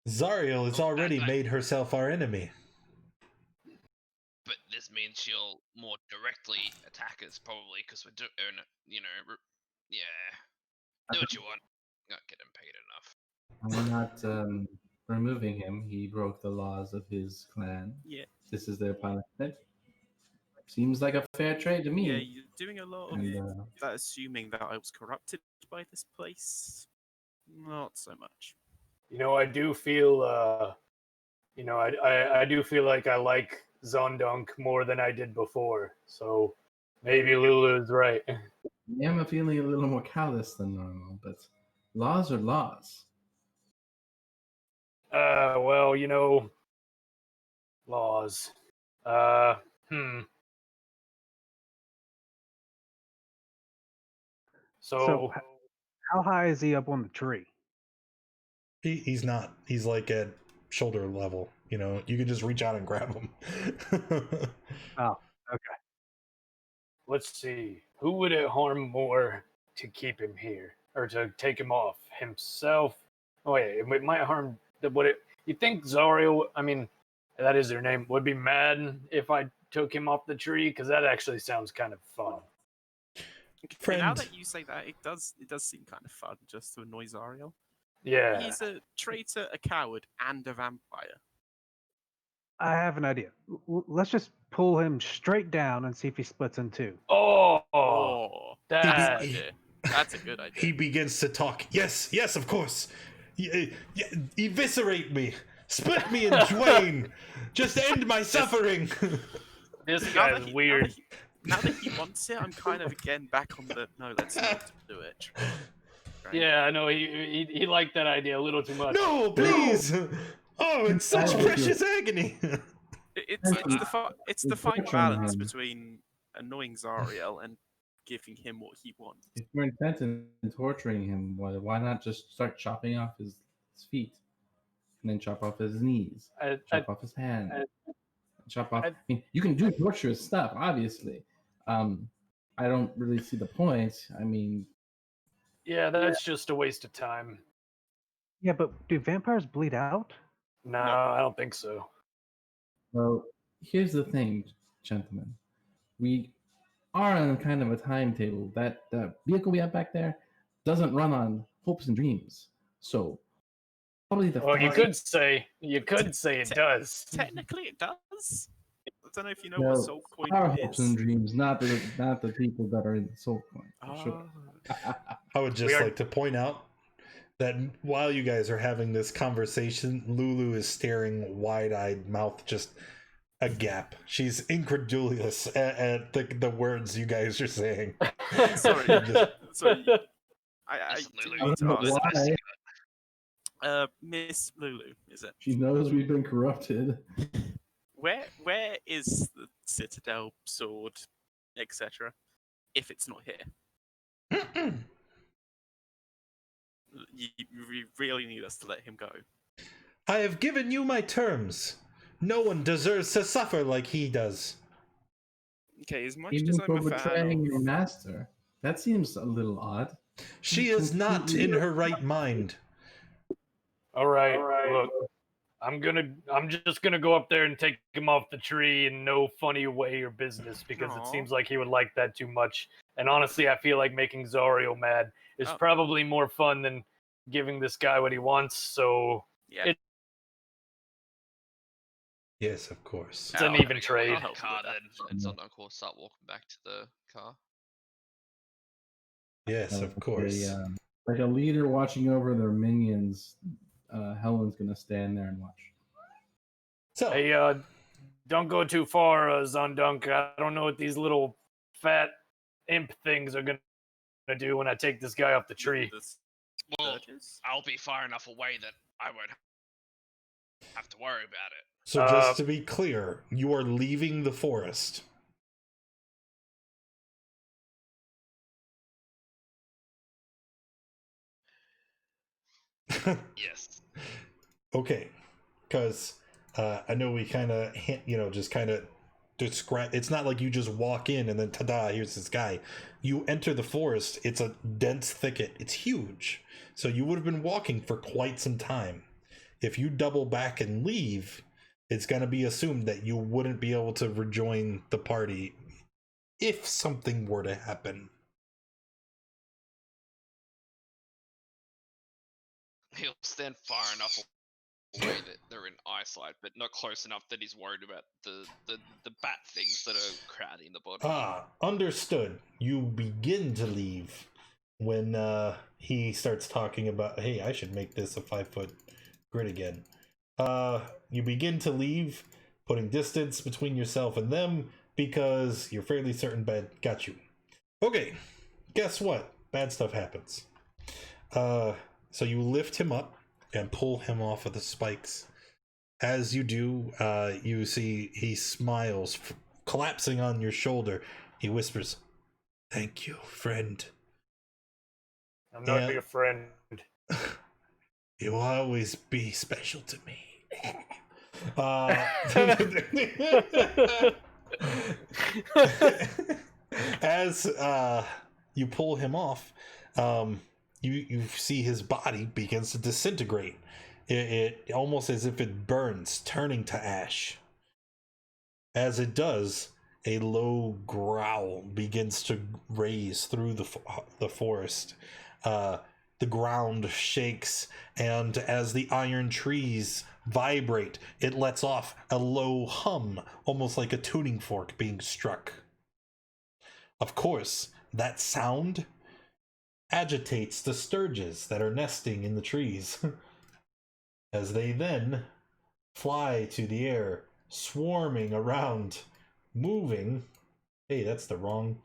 Zariel has already made herself our enemy. But this means she'll more directly attack us, probably, because we're doing, yeah. Do what you want. Not getting paid enough. I'm not removing him. He broke the laws of his clan. Yeah. This is their punishment. Seems like a fair trade to me. Yeah, you're doing a lot of that, assuming that I was corrupted by this place. Not so much. I do feel, I do feel like I like Zondunk more than I did before. So maybe Lulu's right. I am feeling a little more callous than normal, but laws are laws. Well, laws. So how high is he up on the tree? He's not. He's like at shoulder level. You can just reach out and grab him. Oh, okay. Let's see. Who would it harm more to keep him here or to take him off? Himself? Oh yeah, it might harm. You think Zariel? I mean, that is their name. Would be mad if I took him off the tree? Because that actually sounds kind of fun. Okay, now Friend. that you say that, it does seem kind of fun just to annoy Zariel. Yeah. He's a traitor, a coward, and a vampire. I have an idea. Let's just pull him straight down and see if he splits in two. Oh, that's an that. idea. That's a good idea. He begins to talk. Yes, of course. Eviscerate me. Split me in twain. Just end my suffering. This Now guy's that he- weird. Now that he wants it, I'm kind of again back on the no. Let's not do it. Right. Yeah, I know he liked that idea a little too much. No, please. Oh, it's such precious agony. It's the fine torturing balance him. between annoying Zariel and giving him what he wants. If you're intent in torturing him, why not just start chopping off his feet, and then chop off his knees, chop off his hands, chop off. I mean, you can do torturous stuff, obviously. I don't really see the point. I mean, Yeah, that's just a waste of time. Yeah, but do vampires bleed out? No, I don't think so. well, here's the thing, gentlemen. We are on kind of a timetable. That vehicle we have back there doesn't run on hopes and dreams. So probably the Well, you fastest- could say it does. Technically, it does. I don't know if you know No, what Soul Coin our hopes and is. dreams, not the people that are in the soul coin. For sure. I would just We are- like to point out that while you guys are having this conversation, Lulu is staring wide-eyed, mouth just agape. She's incredulous at the words you guys are saying. Sorry. Just- Sorry. I Listen, do Lulu, need to I don't know ask. why. Miss Lulu, is it? She knows we've been corrupted. Where is the citadel, sword, etc.? If it's not here, you really need us to let him go. I have given you my terms. No one deserves to suffer like he does. Okay, as much Even as for I'm a fan betraying of, your master. That seems a little odd. She is not in her right mind. All right, look. I'm just gonna go up there and take him off the tree in no funny way or business because it Aw. seems like he would like that too much. And honestly, I feel like making Zariel mad is Oh. probably more fun than giving this guy what he wants. So yeah, it- Yes, of course. It's an I'll- even trade. I'll help you car with that. then, and Zondok will start walking back to the car. Yes, of course. Like a leader watching over their minions, Helen's gonna stand there and watch. So, Hey, don't go too far, Zondunk. I don't know what these little fat imp things are gonna do when I take this guy off the tree. The Well, Sturges? I'll be far enough away that I won't have to worry about it. so just to be clear, you are leaving the forest. Yes. Okay, because I know we kind of just kind of describe. It's not like you just walk in and then ta-da, here's this guy. You enter the forest. It's a dense thicket. It's huge, so you would have been walking for quite some time. If you double back and leave, it's going to be assumed that you wouldn't be able to rejoin the party if something were to happen. He'll stand far enough away that they're in eyesight, but not close enough that he's worried about the bat things that are crowding the body. Understood. You begin to leave when he starts talking about, hey, I should make this a 5-foot grid again. You begin to leave, putting distance between yourself and them because you're fairly certain bad got you. Okay, guess what? Bad stuff happens. So you lift him up and pull him off of the spikes. As you do, you see he smiles, collapsing on your shoulder. He whispers, "Thank you, friend. I'm not Yeah. your friend. You will always be special to me." As you pull him off, you see his body begins to disintegrate. It almost as if it burns, turning to ash. As it does, a low growl begins to raise through the forest. The ground shakes, and as the iron trees vibrate, it lets off a low hum, almost like a tuning fork being struck. Of course, that sound agitates the sturges that are nesting in the trees, as they then fly to the air, swarming around, moving. Hey, that's the wrong.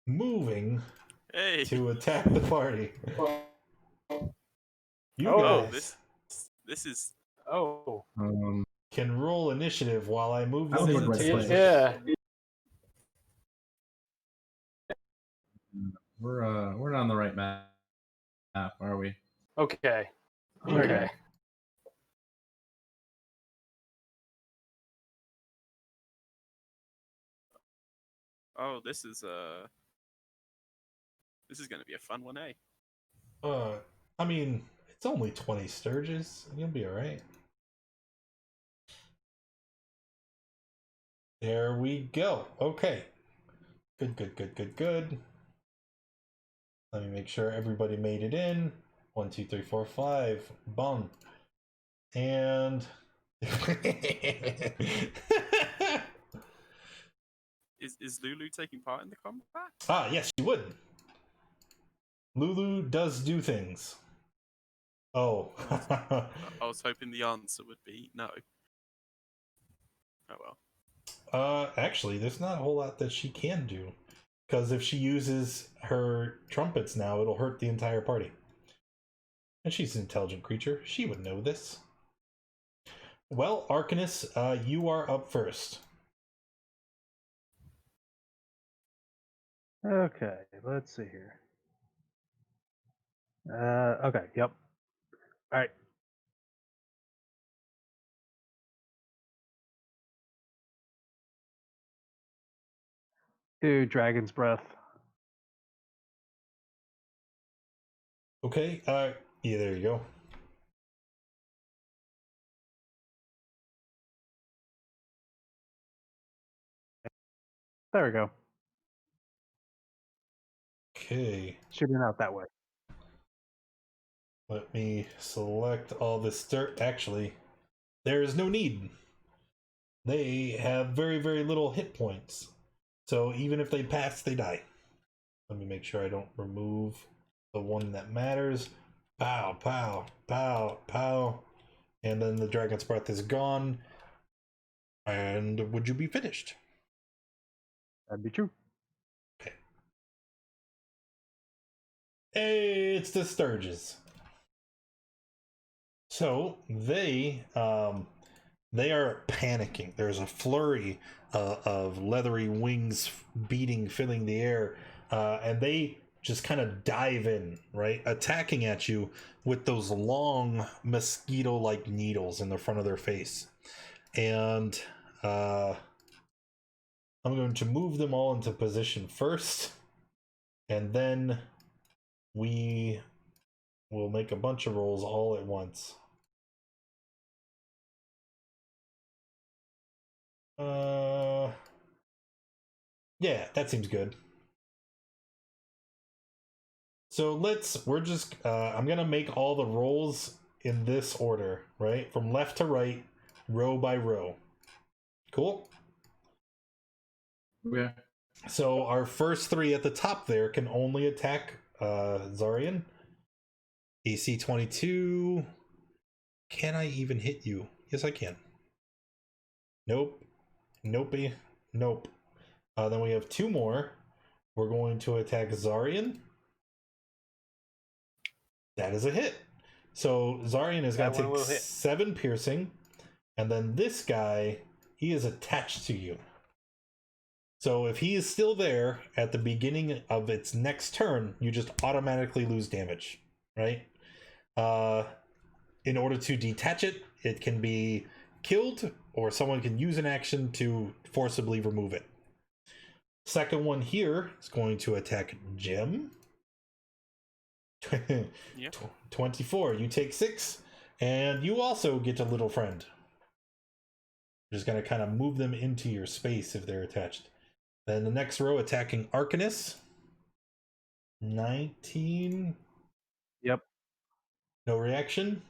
Moving to attack the party. You guys this is can roll initiative while I move I them don't into think position. Yeah. We're not on the right map, are we? Okay. Okay. Oh, this is going to be a fun one, eh? I mean, it's only 20 sturges. You'll be alright. There we go. Okay. Good. Let me make sure everybody made it in. 1, 2, 3, 4, 5. Boom. And Is Lulu taking part in the combat? yes, she would. Lulu does do things. Oh. I was hoping the answer would be no. Oh well. Actually, there's not a whole lot that she can do. Because if she uses her trumpets now, it'll hurt the entire party. And she's an intelligent creature. She would know this. Well, Arcanus, you are up first. Okay, let's see here. Okay, yep. All right. Do Dragon's Breath. Okay, yeah, there you go. There we go. Okay. Shooting out that way. Let me select all this dirt. Actually, there is no need. They have very, very little hit points. So even if they pass, they die. Let me make sure I don't remove the one that matters. Pow, pow, pow, pow. And then the Dragon's Breath is gone. And would you be finished? That'd be true. Okay. Hey, it's the Sturges. So they are panicking. There's a flurry of leathery wings beating, filling the air, and they just kind of dive in, right, attacking at you with those long mosquito-like needles in the front of their face. And I'm going to move them all into position first, and then we will make a bunch of rolls all at once. Yeah, that seems good. So I'm gonna make all the rolls in this order, right? From left to right, row by row. Cool? Yeah. So our first three at the top there can only attack Zarian. AC 22. Can I even hit you? Yes, I can. Nope. Nopey. Nope. Then we have two more. We're going to attack Zarian. That is a hit. So Zarian is going to take 7 piercing. And then this guy, he is attached to you. So if he is still there at the beginning of its next turn, you just automatically lose damage, right? In order to detach it, it can be killed, or someone can use an action to forcibly remove it. Second one here is going to attack Jim. Yeah. 24. You take 6, and you also get a little friend. Just going to kind of move them into your space if they're attached. Then the next row attacking Arcanus. 19. Yep. No reaction.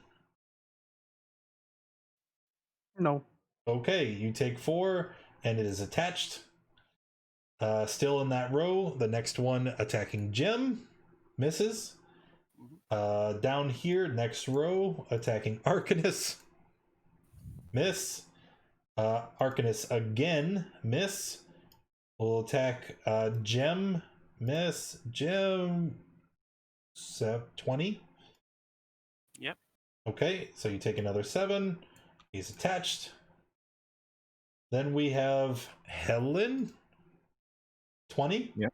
No. Okay, you take 4, and it is attached. Still in that row, the next one attacking Gem. Misses. Down here, next row, attacking Arcanus. Miss. Arcanus again. Miss. We'll attack Gem. Miss. Gem. 20. Yep. Okay, so you take another 7. He's attached. Then we have Helen. 20. Yep.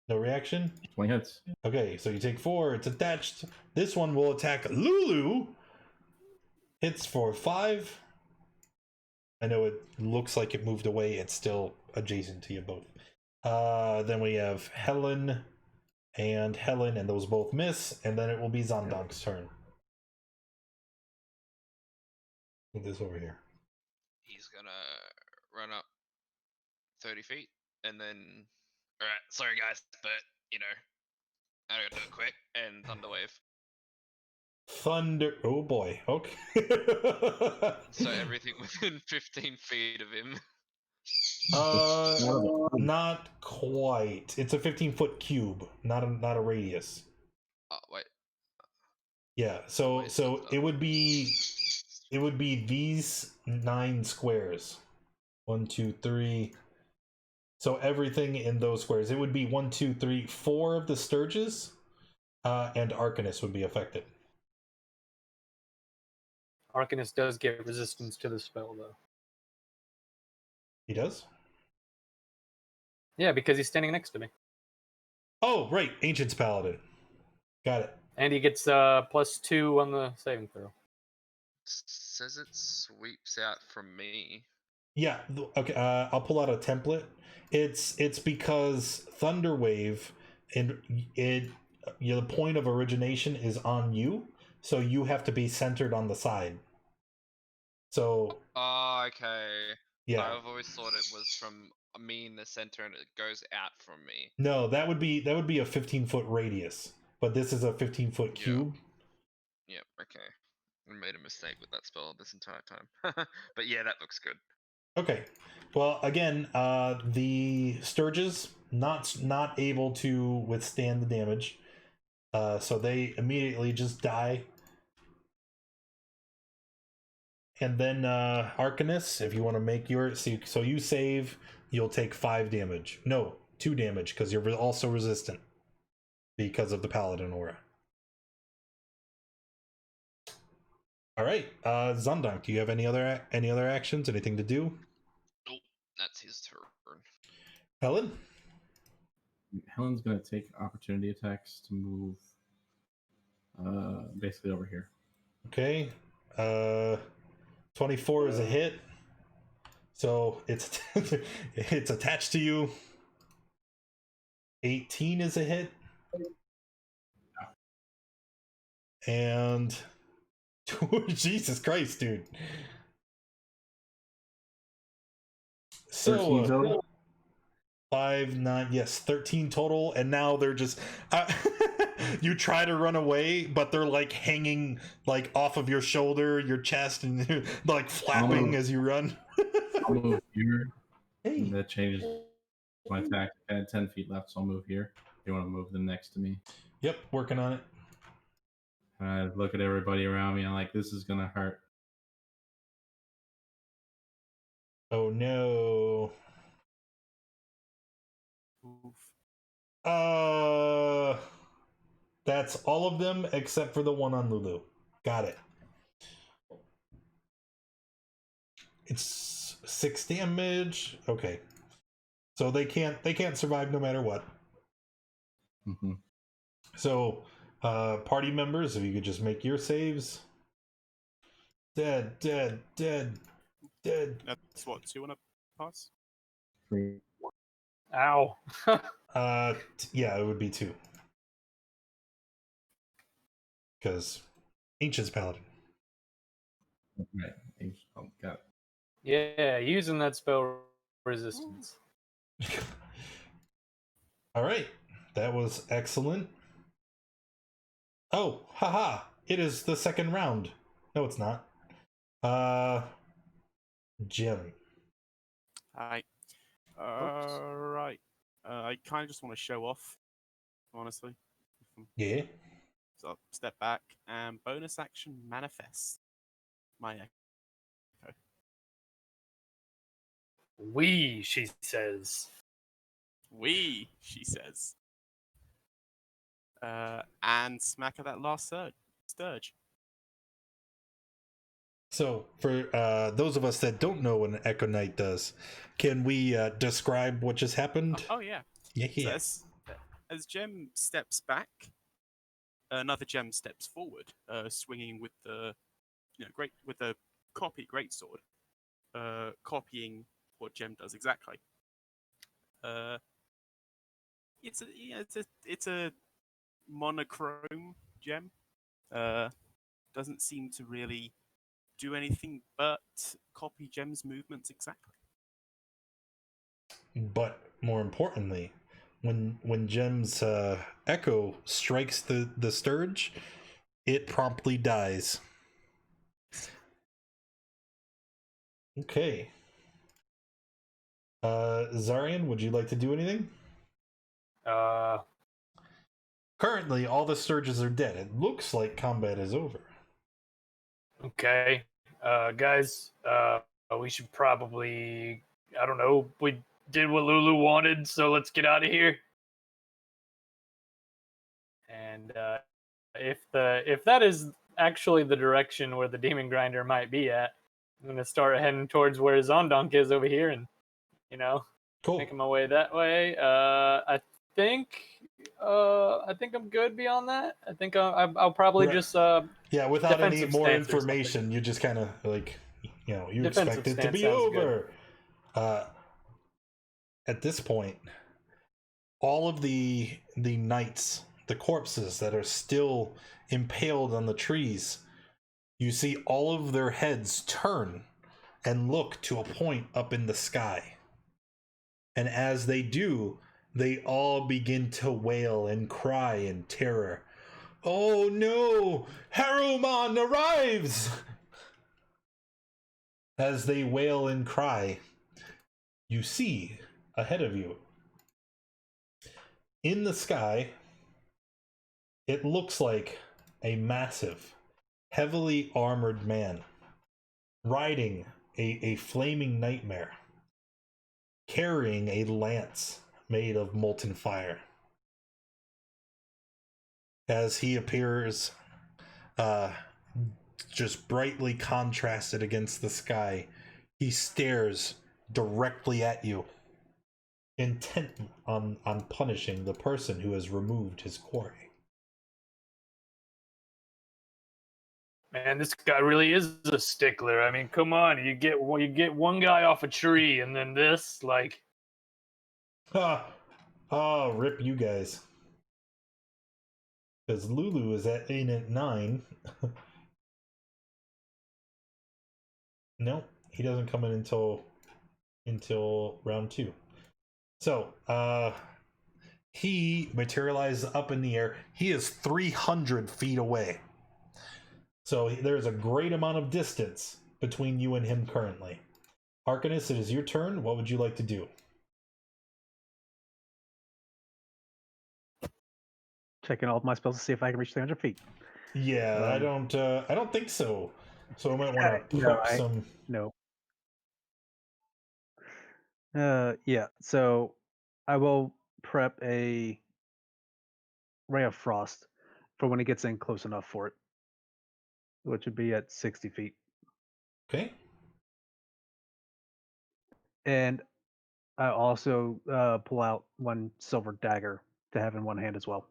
No reaction. 20 hits. Okay, so you take 4. It's attached. This one will attack Lulu. Hits for 5. I know it looks like it moved away. It's still adjacent to you both. Then we have Helen, and those both miss. And then it will be Zondonk's turn. Put this over here. He's gonna run up 30 feet and then. Alright, sorry guys, but you know, I gotta do it quick and Thunderwave. Thunder. Oh boy. Okay. So everything within 15 feet of him. Not quite. It's a 15-foot cube, not a radius. Oh wait. Yeah. So it would be these 9 squares. 1, 2, 3. So everything in those squares. It would be 1, 2, 3, 4 of the Sturges, and Arcanus would be affected. Arcanus does get resistance to the spell, though. He does? Yeah, because he's standing next to me. Oh, right. Ancient's Paladin. Got it. And he gets +2 on the saving throw. Says it sweeps out from me. Yeah. Okay. I'll pull out a template. It's because Thunderwave and the point of origination is on you, so you have to be centered on the side. So. Oh, okay. Yeah. I've always thought it was from me in the center and it goes out from me. No, that would be a 15-foot radius, but this is a 15-foot cube. Yep. Okay. I made a mistake with that spell this entire time. But yeah, that looks good. Okay. Well, again, the Sturges not able to withstand the damage, so they immediately just die. And then Arcanus, if you want to make your so you save, you'll take 5 damage. No, 2 damage because you're also resistant because of the Paladin aura. All right, Zondonk, do you have any other actions? Anything to do? Nope, that's his turn. Helen? Helen's going to take opportunity attacks to move basically over here. Okay. 24 is a hit. So it's it's attached to you. 18 is a hit. And Jesus Christ, dude. So 5, 9, yes, 13 total, and now they're just you try to run away, but they're like hanging like off of your shoulder, your chest, and they're like flapping as you run. I'll move here. Hey. And that changes my attack. I had 10 feet left, so I'll move here. You want to move them next to me? Yep, working on it. I look at everybody around me. I'm like, this is gonna hurt. Oh no. That's all of them except for the one on Lulu. Got it. It's 6 damage. Okay. So they can't survive no matter what. Mm-hmm. So party members, if you could just make your saves. Dead. That's what, 2 on a pass? 3. Ow. Yeah, it would be 2. Because Ancient's Paladin. Right. Oh, got it. Yeah, using that spell resistance. All right, that was excellent. Oh, haha! It is the second round. No, it's not. Jim. Right. Right. I kind of just want to show off, honestly. Yeah. So I'll step back and bonus action manifest my echo. We, she says. We, she says. And smack at that last sturge. So, for those of us that don't know what an Echo Knight does, can we describe what just happened? Oh yeah. Yeah. So as Gem steps back, another Gem steps forward, swinging with the greatsword, copying what Gem does exactly. It's a monochrome Gem. Doesn't seem to really do anything but copy Gem's movements exactly. But more importantly, when Gem's echo strikes the sturge, it promptly dies. Okay. Zarian, would you like to do anything? Currently, all the sturges are dead. It looks like combat is over. Okay. Guys, we should probably, I don't know, we did what Lulu wanted, so let's get out of here. And if that is actually the direction where the demon grinder might be at, I'm gonna start heading towards where Zondonk is over here, and Cool. making my way that way. I think I'm good beyond that. I think I'll probably Right. just without any defensive more stance or information, you just kind of like, you Defensive expect it to stance be sounds over. At this point, all of the knights, the corpses that are still impaled on the trees, you see all of their heads turn and look to a point up in the sky. And as they do, they all begin to wail and cry in terror. Oh no! Haruman arrives! As they wail and cry, you see ahead of you, in the sky, it looks like a massive, heavily armored man riding a flaming nightmare, carrying a lance made of molten fire. As he appears just brightly contrasted against the sky, he stares directly at you, intent on punishing the person who has removed his quarry. Man, this guy really is a stickler. I mean, come on, you get one guy off a tree, and then this, like, Oh, rip you guys. Because Lulu is in at 9. No, he doesn't come in until round 2. So, he materializes up in the air. He is 300 feet away. So there's a great amount of distance between you and him currently. Arcanus, it is your turn. What would you like to do? Checking all of my spells to see if I can reach 300 feet. Yeah, I don't think so. So I might want to prep some. No. Yeah. So I will prep a ray of frost for when it gets in close enough for it, which would be at 60 feet. Okay. And I also pull out one silver dagger to have in one hand as well.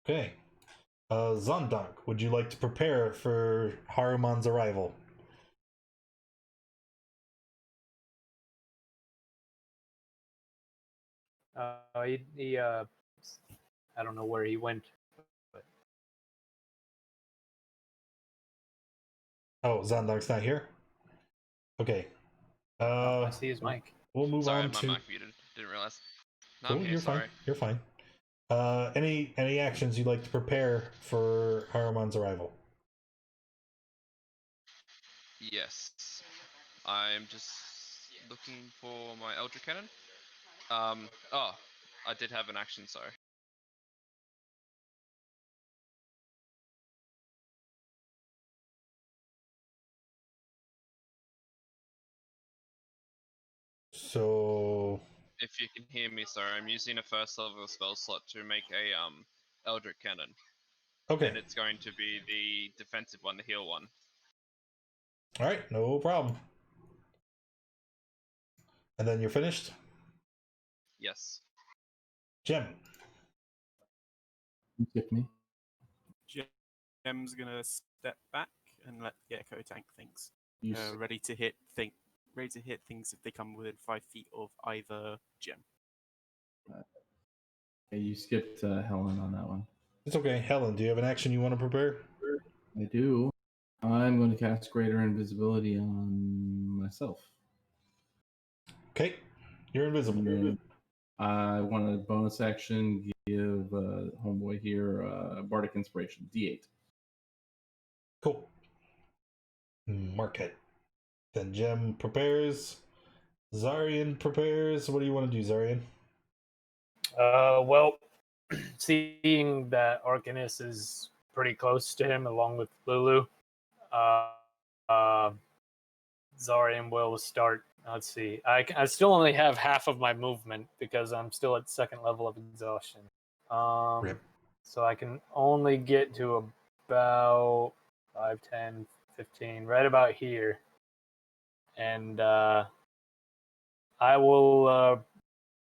Okay. Zondonk, would you like to prepare for Haruman's arrival? he I don't know where he went. But... Oh, Zondonk's not here? Okay. I see his mic. We'll move Sorry, on my to. mic muted. Didn't realize. No, Cool, I'm here. you're Sorry. fine. You're fine. Any actions you'd like to prepare for Haruman's arrival? Yes. I'm just looking for my Eldritch Cannon. Oh, I did have an action, sorry. So. If you can hear me, sorry, I'm using a first level spell slot to make a Eldritch Cannon. Okay. And it's going to be the defensive one, the heal one. All right, no problem. And then you're finished? Yes. Gem. You skip me. Gem's gonna step back and let the Gecko tank things. You Ready to hit things if they come within 5 feet of either Gem. okay, you skipped Helen on that one. It's okay. Helen, do you have an action you want to prepare? I do. I'm going to cast Greater Invisibility on myself. Okay. You're invisible. And I want a bonus action, give homeboy here Bardic Inspiration, D8. Cool. Mark it. Then Gem prepares. Zarian prepares. What do you want to do, Zarian? Well, seeing that Arcanus is pretty close to him, along with Lulu, Zarian will start. Let's see. I still only have half of my movement because I'm still at second level of exhaustion. Rip. So I can only get to about 5, 10, 15, right about here. And I will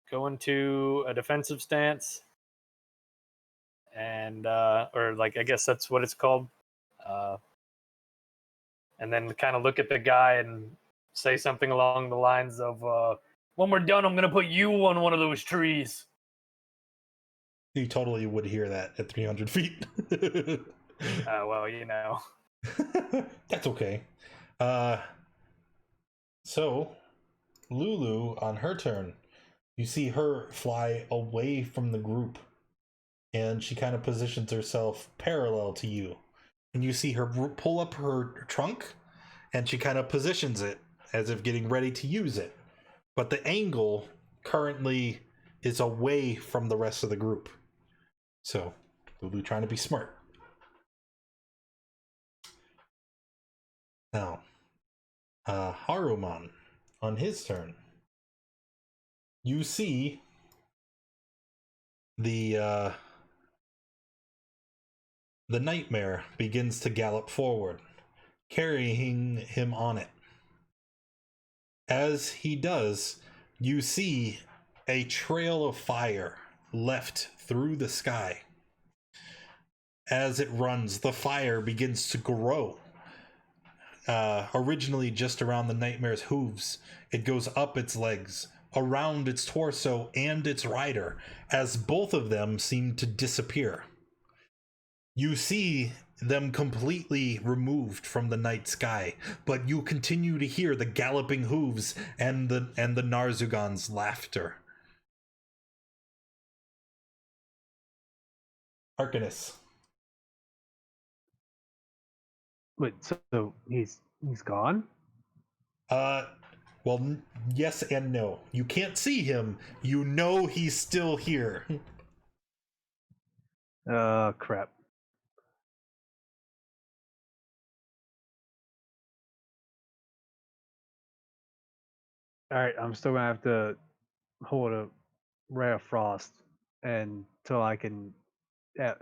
go into a defensive stance. And, or like, I guess that's what it's called. And then kind of look at the guy and say something along the lines of, when we're done, I'm going to put you on one of those trees. You totally would hear that at 300 feet. Well, you know. That's okay. So, Lulu, on her turn, you see her fly away from the group. And she kind of positions herself parallel to you. And you see her pull up her trunk, and she kind of positions it as if getting ready to use it. But the angle currently is away from the rest of the group. So, Lulu trying to be smart. Now, Haruman, on his turn, you see the nightmare begins to gallop forward, carrying him on it. As he does, you see a trail of fire left through the sky. As it runs, the fire begins to grow. Originally just around the nightmare's hooves, it goes up its legs, around its torso and its rider, as both of them seem to disappear. You see them completely removed from the night sky, but you continue to hear the galloping hooves and the Narzugon's laughter. Arcanus. Wait, so he's gone? Well, yes and no. You can't see him. You know he's still here. Crap. All right, I'm still gonna have to hold a ray of frost until I can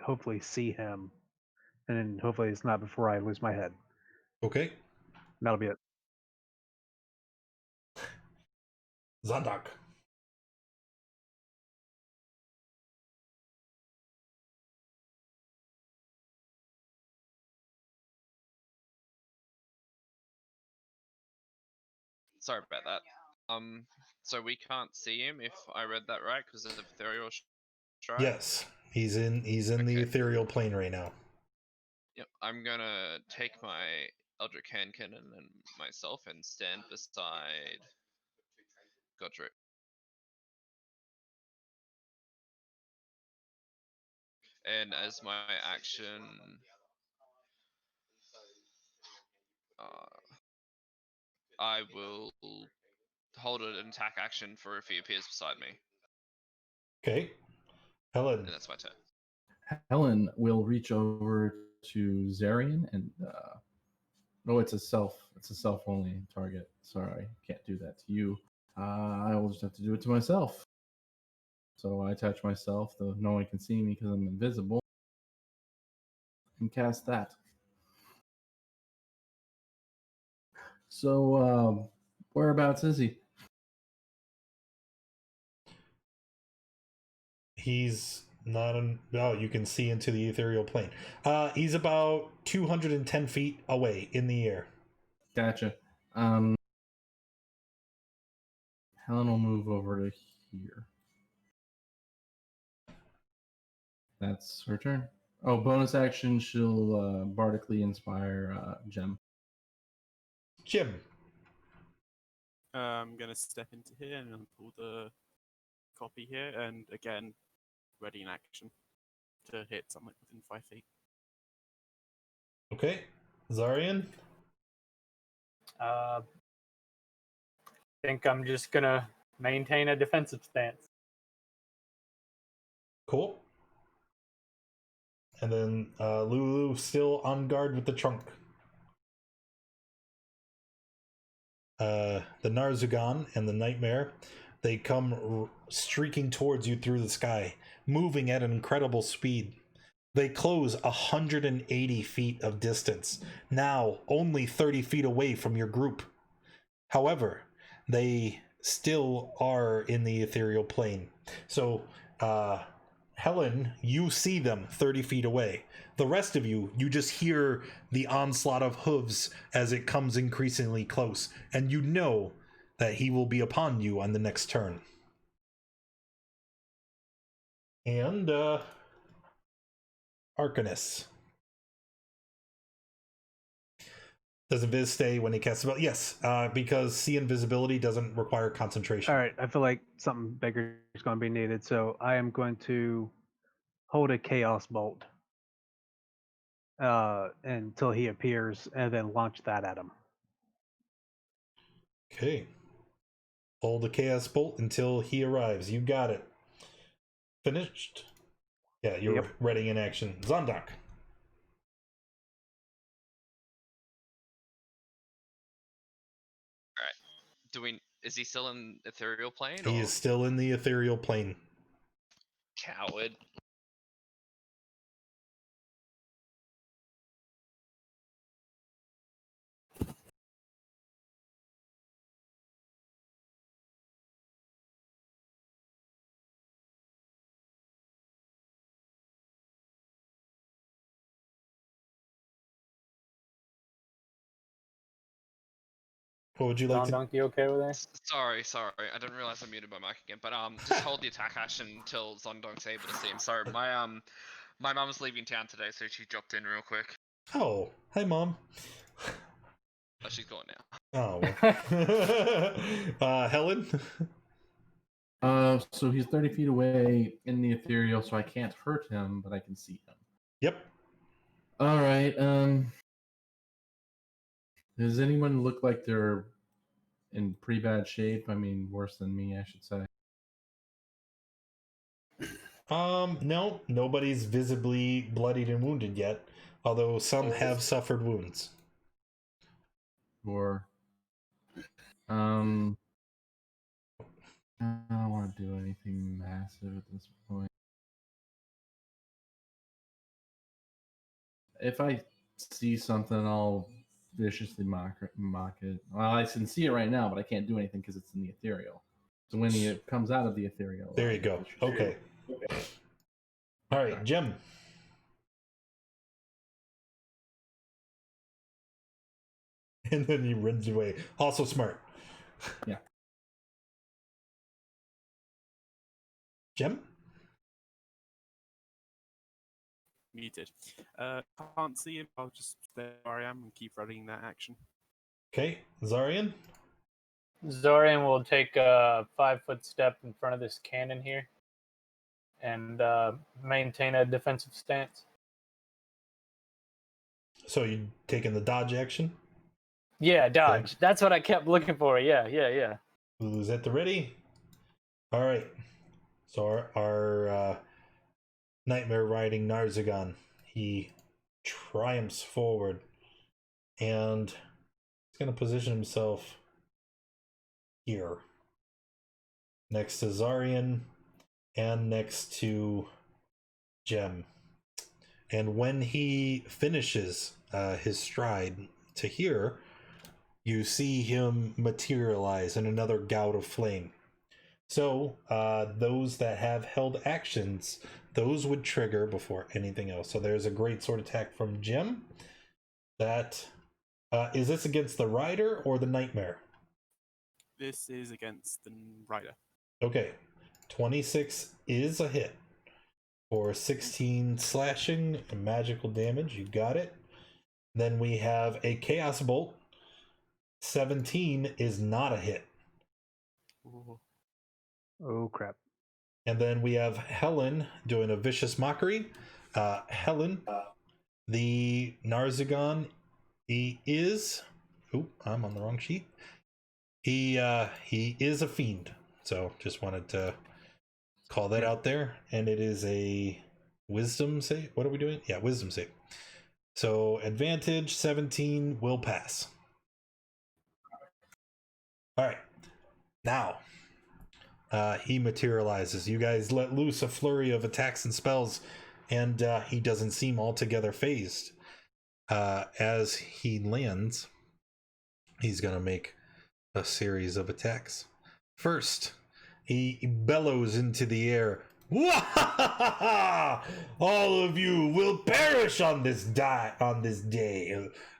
hopefully see him, and then hopefully it's not before I lose my head. Okay. That'll be it. Zandak. Sorry about that. So we can't see him if I read that right because of the ethereal strike? Yes, he's in the Okay. ethereal plane right now. Yep, I'm gonna take my Eldrick Hand Cannon and myself and stand beside Godric. And as my action, I will hold an attack action for if he appears beside me. Okay. Helen. And that's my turn. Helen will reach over to Zarian and it's a self only target. Sorry, can't do that to you. I will just have to do it to myself. So I touch myself, though no one can see me because I'm invisible, and cast that. So whereabouts is he? He's not on. Oh, you can see into the ethereal plane. He's about 210 feet away in the air. Gotcha. Helen will move over to here. That's her turn. Oh, bonus action, she'll bardically inspire Gem. Jim. I'm gonna step into here and pull the copy here, and again, ready in action to hit something within 5 feet. Okay. Zarian. Think I'm just gonna maintain a defensive stance. Cool. And then Lulu still on guard with the trunk. The Narzugan and the Nightmare, they come streaking towards you through the sky, moving at an incredible speed. They close 180 feet of distance, now only 30 feet away from your group. However, they still are in the ethereal plane. So, Helen, you see them 30 feet away. The rest of you just hear the onslaught of hooves as it comes increasingly close, and you know that he will be upon you on the next turn. And, Arcanus. Does Invis stay when he casts a spell? Yes, because see invisibility doesn't require concentration. All right, I feel like something bigger is going to be needed, so I am going to hold a Chaos Bolt until he appears, and then launch that at him. Okay. Hold the Chaos Bolt until he arrives. You got it. Finished? Yeah, you're ready in action. Zondok. Is he still in ethereal plane? He is still in the ethereal plane. Coward. What would you like to... Donkey okay with that? Sorry. I didn't realize I muted my mic again. But just hold the attack action until Zondonk's able to see him. Sorry, my mom's leaving town today, so she dropped in real quick. Oh, hi, Mom. Oh, she's gone now. Oh. Helen? So he's 30 feet away in the ethereal, so I can't hurt him, but I can see him. Yep. All right. Does anyone look like they're in pretty bad shape? I mean, worse than me, I should say. No, nobody's visibly bloodied and wounded yet, although some have suffered wounds. Or, I don't want to do anything massive at this point. If I see something, I'll viciously mock it. Well, I can see it right now, but I can't do anything because it's in the ethereal. So when it comes out of the ethereal... There you go. Okay. All right, Jim. And then he runs away. Also smart. Yeah. Jim? muted. Can't see him. I'll just stay where I am and keep running that action. Okay, Zarian. Zorian will take a 5-foot step in front of this cannon here and maintain a defensive stance. So you taking the dodge action? Yeah, dodge. Okay. That's what I kept looking for. Yeah. Lulu's at the ready. All right. So our nightmare riding Narzagon, he triumphs forward and he's going to position himself here next to Zarian and next to Gem. And when he finishes his stride to here, you see him materialize in another gout of flame. So those that have held actions, those would trigger before anything else. So there's a great sword attack from Gem. That is this against the rider or the nightmare? This is against the rider. Okay, 26 is a hit for 16 slashing and magical damage. You got it. Then we have a Chaos Bolt. 17 is not a hit. Ooh. Oh crap. And then we have Helen doing a Vicious Mockery. Helen, the Narzagon, he is... Oop, I'm on the wrong sheet. He is a fiend. So just wanted to call that out there. And it is a wisdom save. What are we doing? Yeah, wisdom save. So advantage 17 will pass. All right. Now, he materializes. You guys let loose a flurry of attacks and spells, and he doesn't seem altogether phased. As he lands, he's going to make a series of attacks. First, he bellows into the air. All of you will perish on this day.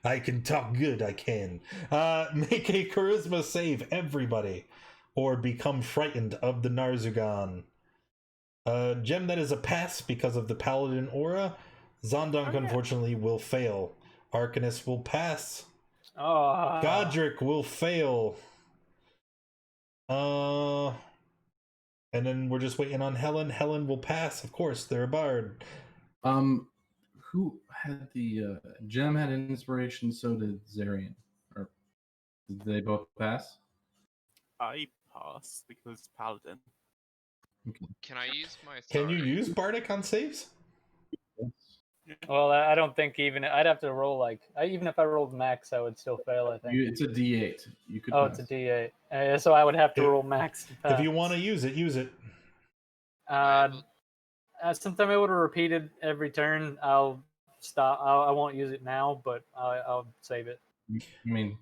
I can talk good, I can. Make a charisma save, everybody, or become frightened of the Narzagon. Gem, that is a pass because of the paladin aura. Zondunk, unfortunately, will fail. Arcanus will pass. Godric will fail. And then we're just waiting on Helen. Helen will pass, of course. They're a bard. Who had the Gem had an inspiration? So did Zarian. Or did they both pass? I pass because Paladin. Okay. Can I use my? Can you use bardic on saves? Well, I don't think even I'd have to roll even if I rolled max, I would still fail. I think It's a D8. You could. Oh, pass. it's a D8. So I would have to roll max. To pass. If you want to use it, use it. Since I'm able to repeat it every turn, I'll stop. I won't use it now, but I'll save it. I mean,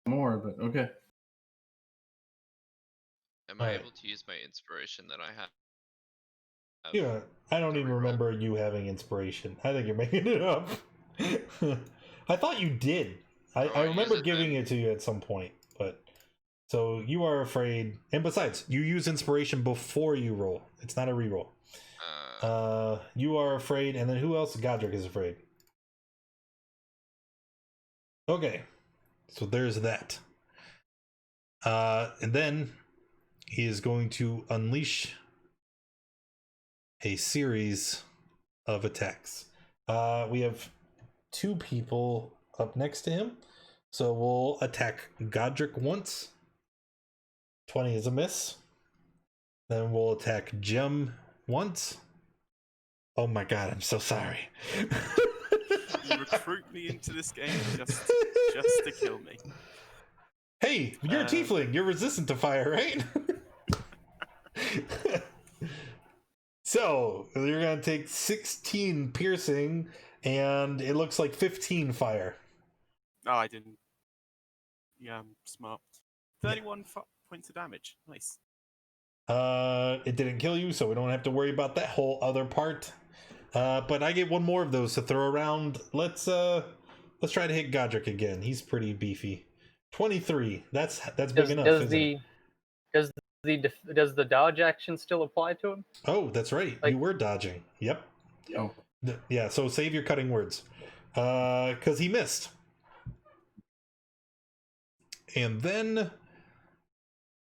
more, but okay. Am I able to use my inspiration that I have? Yeah, I don't even remember you having inspiration. I think you're making it up. I thought you did. I remember giving it to you at some point, but so you are afraid. And besides, you use inspiration before you roll. It's not a reroll. You are afraid, and then who else? Godric is afraid. Okay, so there's that. And then he is going to unleash a series of attacks. We have two people up next to him, so we'll attack Godric once. 20 is a miss. Then we'll attack Gem once. Oh my god, I'm so sorry. You recruit me into this game just to kill me. Hey, you're a tiefling. You're resistant to fire, right? So, you're going to take 16 piercing, and it looks like 15 fire. Oh, I didn't. Yeah, I'm smart. 31 points of damage. Nice. It didn't kill you, so we don't have to worry about that whole other part. But I get one more of those to throw around. Let's try to hit Godric again. He's pretty beefy. 23. That's big enough. Does the dodge action still apply to him? Oh, that's right. You were dodging. Yep. Oh. Yeah, so save your cutting words. Because he missed. And then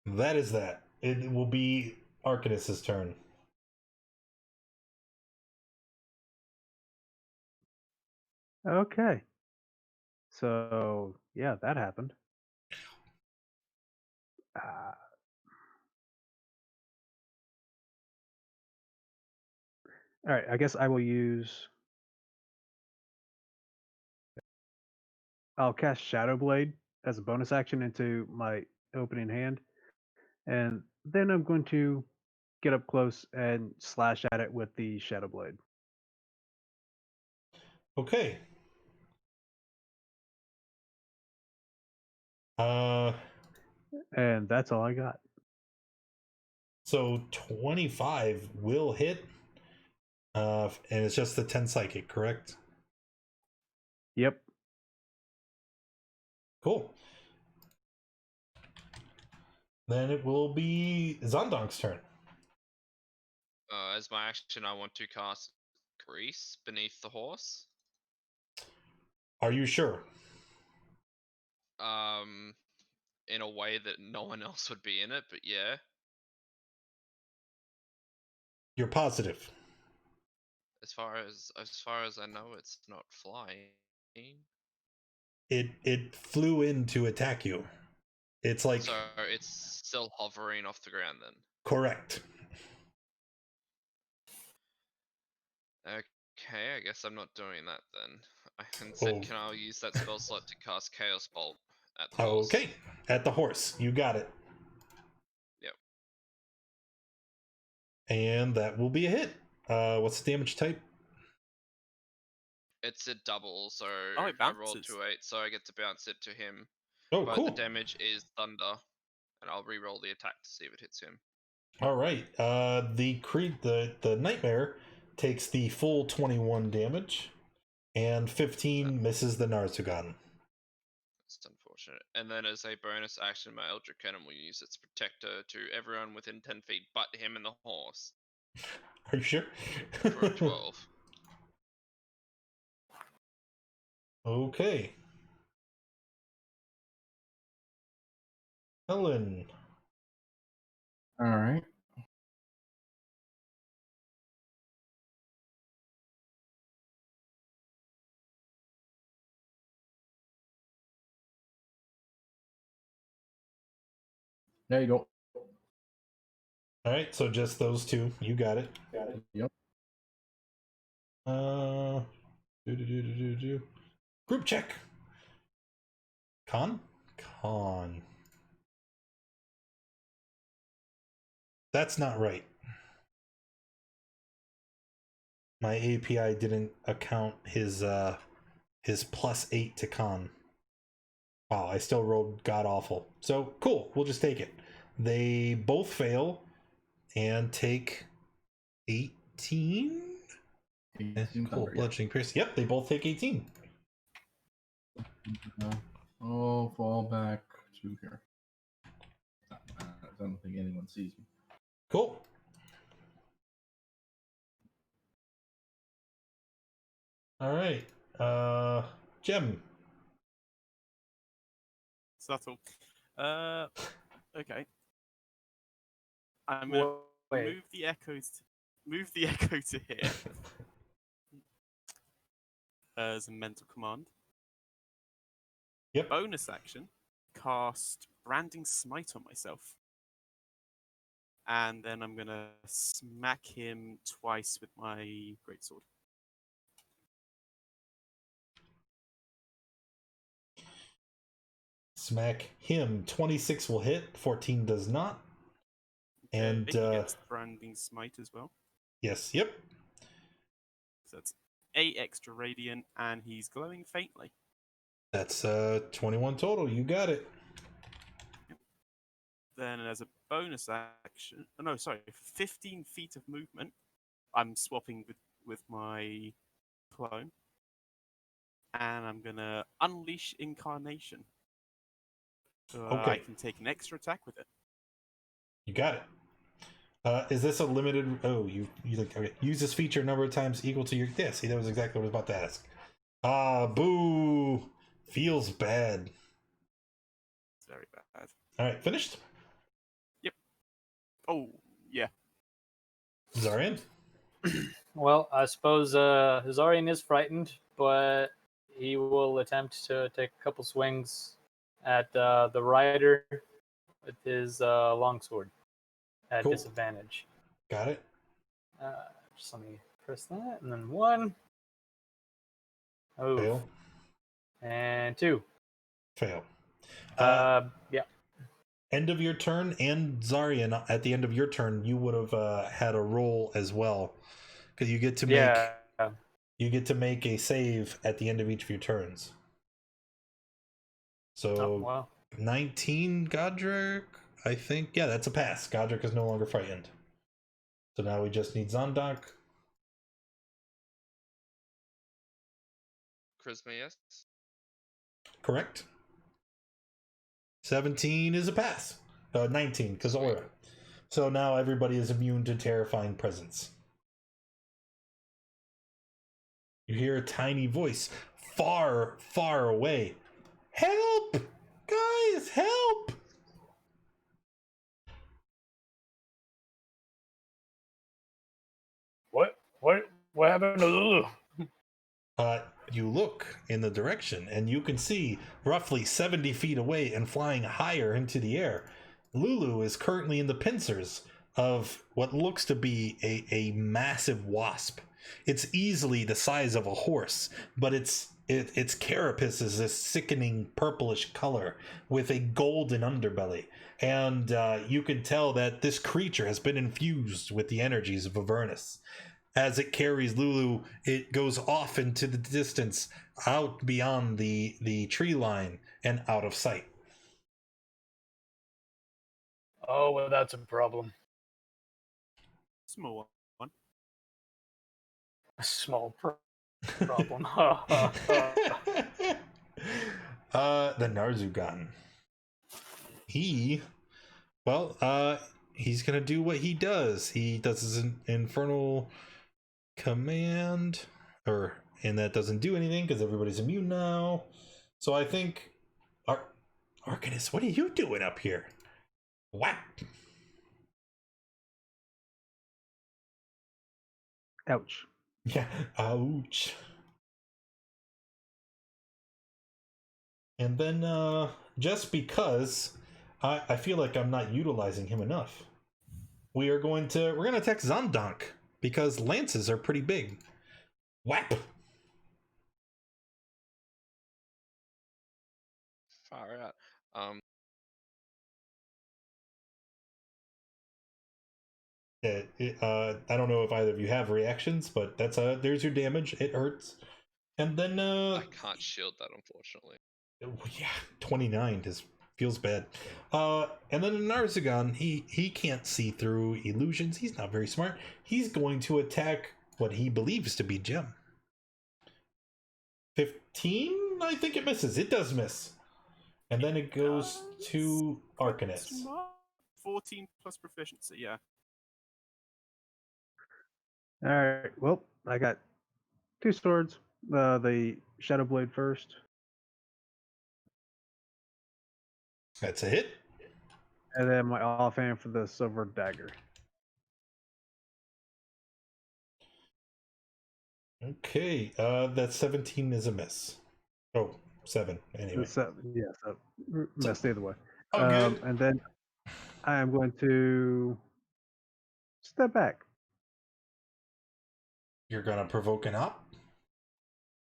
that is that. It will be Arcanus's turn. Okay. So yeah, that happened. Uh, all right, I guess I will use. I'll cast Shadow Blade as a bonus action into my opening hand, and then I'm going to get up close and slash at it with the Shadow Blade. Okay. And that's all I got. So 25 will hit. And it's just the 10 psychic, correct? Yep. Cool. Then it will be Zondonk's turn. As my action, I want to cast Grease beneath the horse. Are you sure? In a way that no one else would be in it, but yeah. You're positive. As far as I know, it's not flying. It flew in to attack you. It's like So it's still hovering off the ground then. correct. Okay, I guess I'm not doing that then. Instead, can I use that spell slot to cast Chaos Bolt at the horse? Okay, at the horse. You got it. Yep. And that will be a hit. What's the damage type? It's a double, so Oh, it I rolled bounces. 2-8, so I get to bounce it to him. Oh, But cool. the damage is thunder, and I'll re-roll the attack to see if it hits him. All right. The nightmare takes the full 21 damage, and 15 misses the Narzugan. That's unfortunate. And then as a bonus action, my Eldritch Cannon will use its protector to everyone within 10 feet but him and the horse. Are you sure? For a 12. Okay. Helen. All right. There you go. All right, so just those two. You got it. Yep. Group check. Con. That's not right. My API didn't account his +8 to con. Wow, I still rolled god awful. So cool, we'll just take it. They both fail and take 18. 18 Cool, thunder, bludgeoning pierce. Yep, they both take 18. I'll fall back to here. I don't think anyone sees me. Cool. All right. Gem. Subtle. Okay. I'm gonna move the echo to here as a mental command. Yep. Bonus action, cast Branding Smite on myself. And then I'm gonna smack him twice with my greatsword. Smack him. 26 will hit. 14 does not. And he gets Branding Smite as well. yes, yep. So that's 8 extra radiant, and he's glowing faintly. That's 21 total. You got it. Then as a bonus action, 15 feet of movement, I'm swapping with my clone. And I'm going to Unleash Incarnation. So Okay. I can take an extra attack with it. You got it. Is this a limited? Oh, you like okay. Use this feature a number of times equal to your. Yeah, see, that was exactly what I was about to ask. Boo! Feels bad. It's very bad. All right, finished. Yep. Oh, yeah. Zarian. Well, I suppose Zarian is frightened, but he will attempt to take a couple swings at the rider with his longsword at Cool. disadvantage. Got it. Just let me press that, and then 1. Oh, Fail. and 2. Fail. Yeah. End of your turn, and Zarian, at the end of your turn, you would have had a roll as well, because you get to make a save at the end of each of your turns. So Oh, wow. 19, Godric, I think. Yeah, that's a pass. Godric is no longer frightened. So now we just need Zondak. Charisma, yes. Correct. 17 is a pass. 19, because Aura. So now everybody is immune to terrifying presence. You hear a tiny voice far, far away. Help! Guys, help! What happened to Lulu? You look in the direction and you can see roughly 70 feet away and flying higher into the air. Lulu is currently in the pincers of what looks to be a massive wasp. It's easily the size of a horse, but its carapace is this sickening purplish color with a golden underbelly. And you can tell that this creature has been infused with the energies of Avernus. As it carries Lulu, it goes off into the distance, out beyond the tree line and out of sight. Oh, well, that's a problem. Small one. A small problem. The Narzugan. He's gonna do what he does. He does his infernal command, and that doesn't do anything because everybody's immune now. So I think, Arcanus, what are you doing up here? Whack! Ouch. Yeah, ouch. And then, just because I feel like I'm not utilizing him enough, we're gonna attack Zondank because lances are pretty big. Whap! Far out. I don't know if either of you have reactions, but there's your damage. It hurts. And then I can't shield that, unfortunately. yeah, 29 feels bad. And then Narzagon, he can't see through illusions. He's not very smart. He's going to attack what he believes to be Gem. 15, I think it misses. It does miss. And then it goes to Arcanus. 14 plus proficiency, yeah. All right. Well, I got 2 swords. The Shadow Blade first, That's a hit. and then my offhand for the Silver Dagger. Okay, that 17 is a miss. Oh, 7, anyway. So messed either way. Oh, good. And then I am going to step back. You're gonna provoke an op?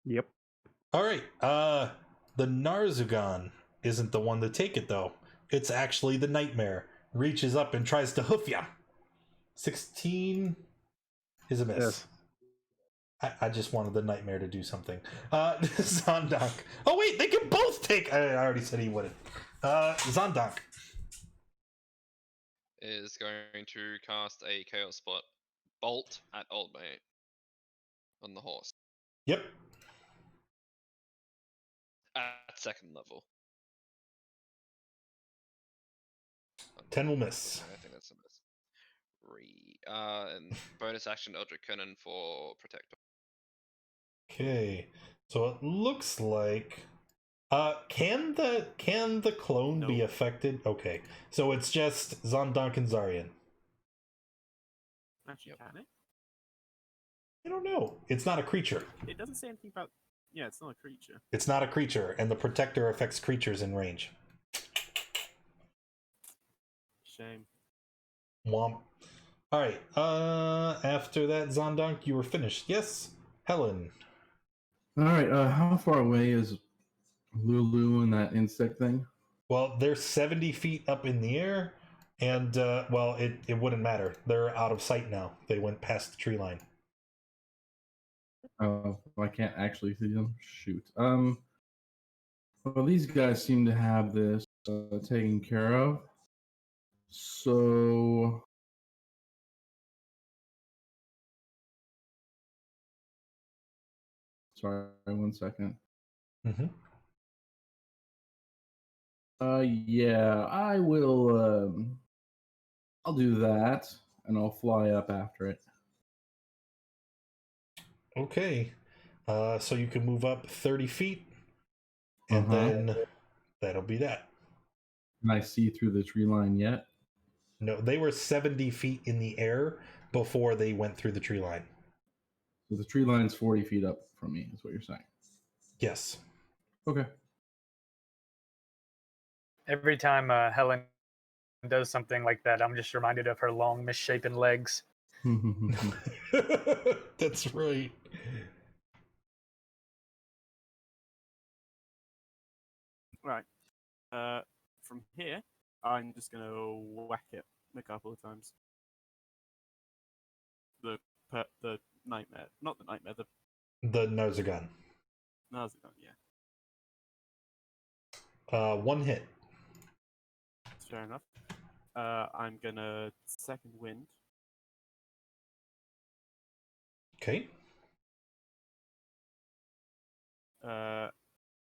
Yep. Alright, the Narzugan isn't the one to take it, though. It's actually the Nightmare. Reaches up and tries to hoof ya. 16 is a miss. Yes. I just wanted the Nightmare to do something. Zondak. Oh, wait, they can both take... I already said he wouldn't. Zondak. Is going to cast a Chaos Spot Bolt at Old Mate on the horse. Yep. At second level. 10 will miss. I think that's a miss. and bonus action Eldritch Cannon for Protector. Okay, so it looks like can the clone be No. affected? Okay, so it's just Zondonk and Zarian. Actually, Yep. can it? I don't know. It's not a creature. It doesn't say anything about. Yeah, it's not a creature. It's not a creature, and the protector affects creatures in range. Shame. Womp. All right. After that, Zondonk, you were finished. Yes, Helen. All right. How far away is Lulu and that insect thing? Well, they're 70 feet up in the air, and well, it wouldn't matter. They're out of sight now. They went past the tree line. Oh, I can't actually see them. Shoot. Well, these guys seem to have this taken care of. So, sorry, 1 second. Mm-hmm. Yeah, I will. I'll do that, and I'll fly up after it. Okay. So you can move up 30 feet, and then that'll be that. Can I see through the tree line yet? No, they were 70 feet in the air before they went through the tree line. So the tree line's 40 feet up from me, is what you're saying. Yes. Okay. Every time Helen does something like that, I'm just reminded of her long, misshapen legs. That's right. Right. From here, I'm just gonna whack it a couple of times. The nightmare, not the nightmare. The Narzagon. Nazagon, yeah. 1 hit. That's fair enough. I'm gonna second wind. Okay.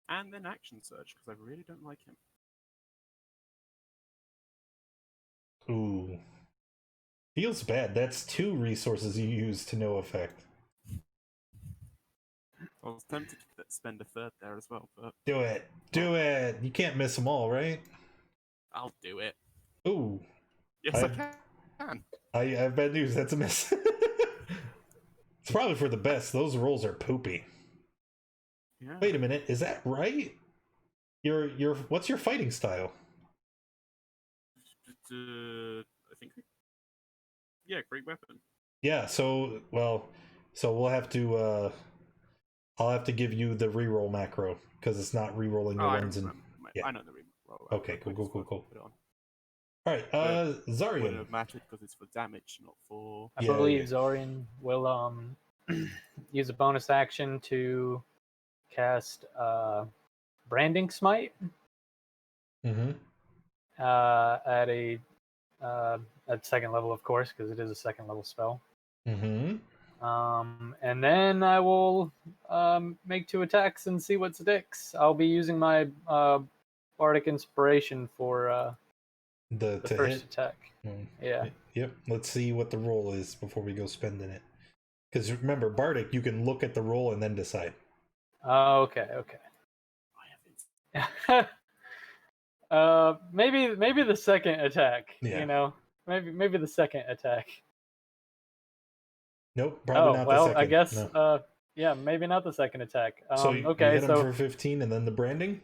And then action surge because I really don't like him. Ooh. Feels bad. That's 2 resources you use to no effect. I was tempted to spend a third there as well, but Do it. Do it. You can't miss them all, right? I'll do it. Ooh. Yes, I can. I have bad news. That's a miss. It's probably for the best. Those rolls are poopy. Yeah. Wait a minute. Is that right? Your what's your fighting style? I think. Yeah, great weapon. Yeah. So we'll have to. I'll have to give you the reroll macro because it's not rerolling the ones and. Yeah. I know the reroll. Okay. Cool. Put it on. All right. Zarian. Would have mattered because it's for damage, not for. I believe Zorian will use a bonus action to cast Branding Smite. Mm-hmm. At second level, of course, because it is a second level spell. Mm-hmm. And then I will make 2 attacks and see what sticks. I'll be using my Bardic Inspiration for the first hit? attack. Yeah. Yep. Let's see what the roll is before we go spending it. Because remember, Bardic, you can look at the roll and then decide. Okay. Maybe the second attack. Yeah. You know, maybe the second attack. Nope, probably not the second. I guess. No. Yeah, maybe not the second attack. So you hit him for 15, and then the branding.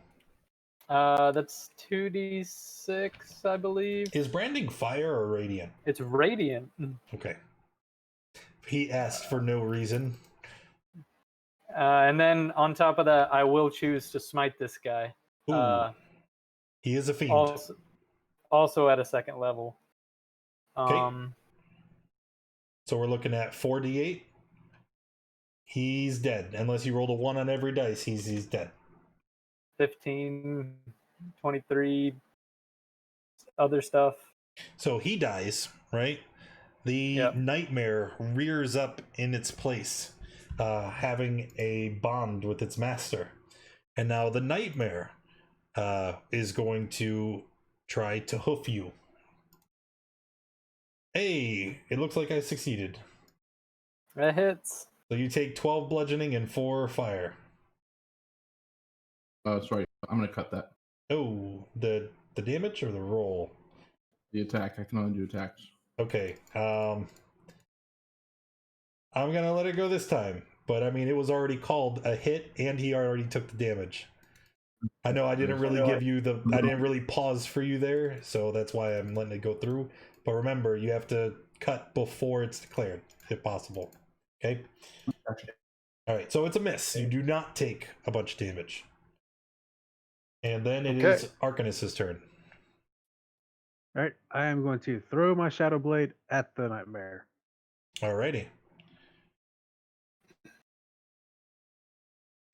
That's 2d6, I believe. Is branding fire or radiant? It's radiant. Okay. He asked for no reason. And then on top of that, I will choose to smite this guy. Ooh. He is a fiend. Also at a second level. Okay. So we're looking at 4d8. He's dead. Unless you rolled a 1 on every dice, he's dead. 15, 23, other stuff. So he dies, right? The nightmare rears up in its place, having a bond with its master. And now the nightmare is going to try to hoof you. Hey, it looks like I succeeded. That hits. So you take 12 bludgeoning and 4 fire. Sorry, I'm gonna cut that. Oh, the damage or the roll? The attack. I can only do attacks. Okay. I'm gonna let it go this time. But I mean, it was already called a hit, and he already took the damage. I know I didn't really give you the. I didn't really pause for you there, so that's why I'm letting it go through. But remember, you have to cut before it's declared, if possible. Okay. Gotcha. All right. So it's a miss. You do not take a bunch of damage. And then it is Arcanus's turn. All right, I am going to throw my Shadow Blade at the Nightmare. Alrighty.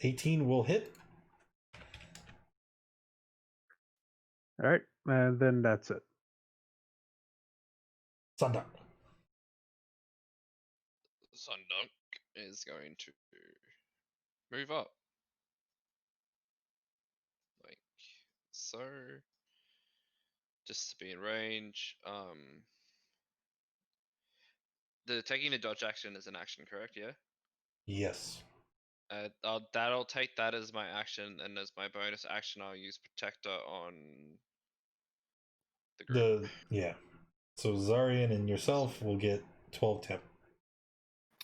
18 will hit. All right, and then that's it. Sundunk. Sundunk is going to move up. Like so. Just to be in range. Taking a dodge action is an action, correct? Yeah? Yes. That'll take that as my action, and as my bonus action, I'll use Protector on the group. Yeah. So Zarian and yourself will get 12 temp.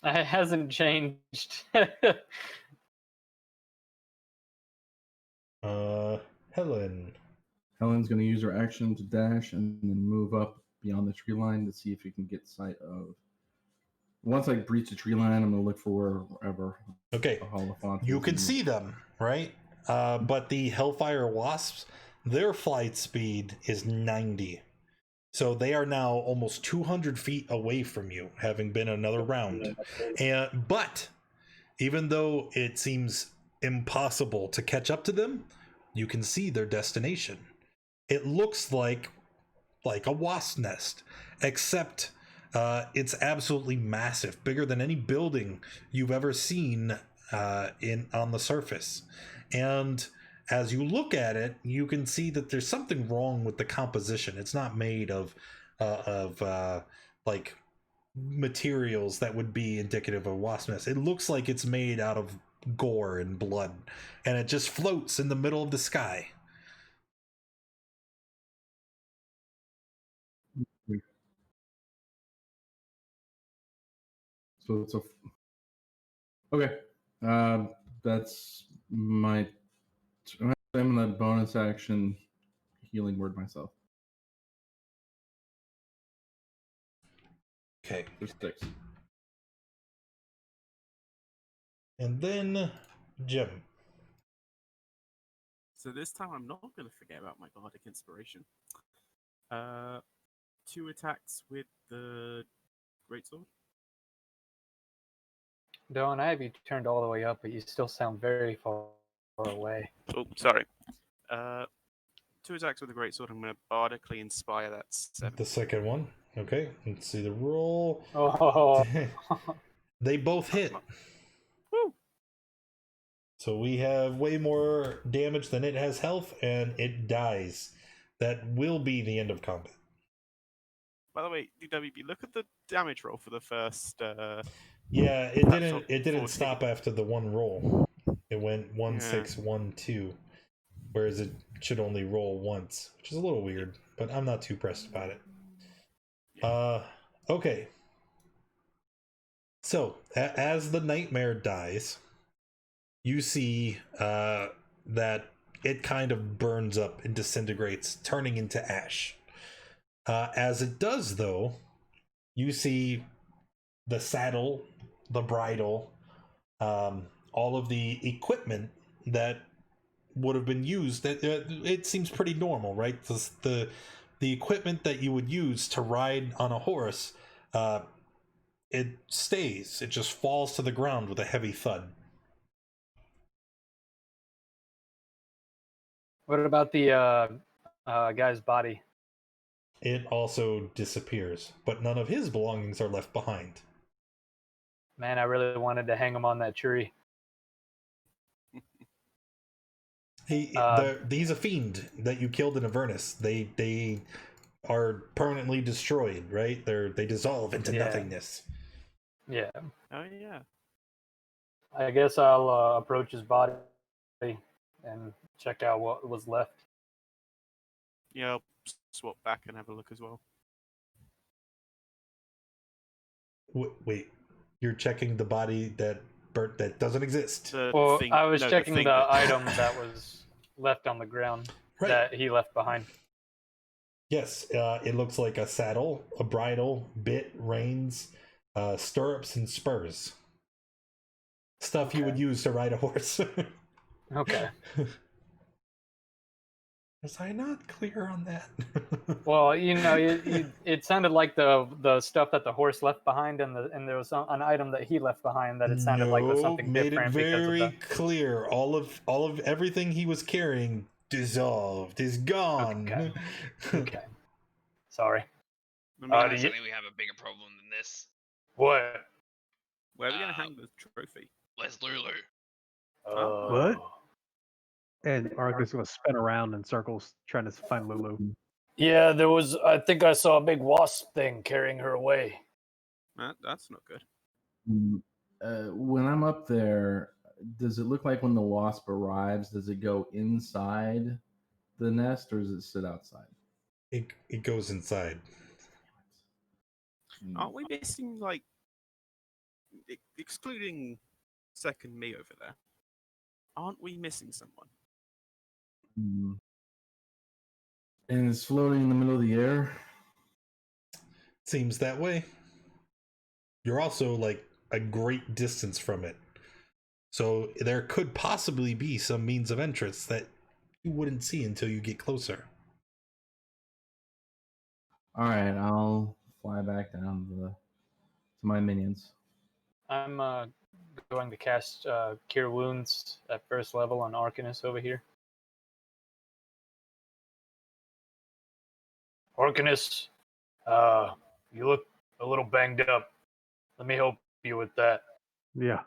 It hasn't changed. Helen. Helen's going to use her action to dash and then move up beyond the tree line to see if you can get sight of. Once I breach the tree line, I'm going to look for wherever. Okay. You can see them, right? But the Hellfire Wasps, their flight speed is 90. So they are now almost 200 feet away from you, having been another round. But even though it seems impossible to catch up to them, you can see their destination. It looks like a wasp nest, except it's absolutely massive, bigger than any building you've ever seen on the surface. And as you look at it, you can see that there's something wrong with the composition. It's not made of like materials that would be indicative of a wasp nest. It looks like it's made out of gore and blood, and it just floats in the middle of the sky. So it's okay. That's my. I'm gonna bonus action healing word myself. Okay. For 6. And then Jim. So this time I'm not going to forget about my bardic inspiration. 2 attacks with the greatsword. Don, I have you turned all the way up, but you still sound very far away. Oh, sorry. 2 attacks with the greatsword. I'm going to bardically inspire that 7. The second one. Okay, let's see the roll. Oh, They both hit. Woo! So we have way more damage than it has health, and it dies. That will be the end of combat. By the way, DWB, look at the damage roll for the first. Yeah, it didn't 14. stop after the one roll. It went 1, 6, 1, 2, whereas it should only roll once, which is a little weird, but I'm not too pressed about it. Okay. So as the nightmare dies, you see that it kind of burns up and disintegrates, turning into ash. As it does, though, you see the saddle, the bridle, all of the equipment that would have been used. It seems pretty normal, right? The equipment that you would use to ride on a horse, it stays. It just falls to the ground with a heavy thud. what about the guy's body? It also disappears, but none of his belongings are left behind. Man, I really wanted to hang him on that tree. He's a fiend that you killed in Avernus. They are permanently destroyed, right? They dissolve into Yeah. nothingness. Yeah. Oh yeah. I guess I'll approach his body and check out what was left. Yeah, I'll swap back and have a look as well. Wait, you're checking the body that doesn't exist. Well, I was no, checking thing the that- item that was left on the ground Right. that he left behind. Yes, it looks like a saddle, a bridle, bit, reins, stirrups, and spurs. Stuff you would use to ride a horse. Okay. Was I not clear on that? Well, you know, it sounded like the stuff that the horse left behind, and there was an item that he left behind that it sounded like was something made different it because of very the. clear. All of everything he was carrying dissolved, is gone. Okay. Okay. Sorry. I mean, do I you- think we have a bigger problem than this. What? where are we going to hang the trophy? Where's Lulu? What? And Argus gonna spin around in circles trying to find Lulu. Yeah, there was. I think I saw a big wasp thing carrying her away. That's not good. When I'm up there, does it look like when the wasp arrives, does it go inside the nest or does it sit outside? It goes inside. Aren't we missing, like, excluding second me over there? Aren't we missing someone? Mm. And it's floating in the middle of the air. Seems that way. You're also like a great distance from it. So there could possibly be some means of entrance that you wouldn't see until you get closer. All right, I'll fly back down to my minions. I'm going to cast Cure Wounds at first level on Arcanus over here. Arcanus, you look a little banged up. Let me help you with that. Yeah.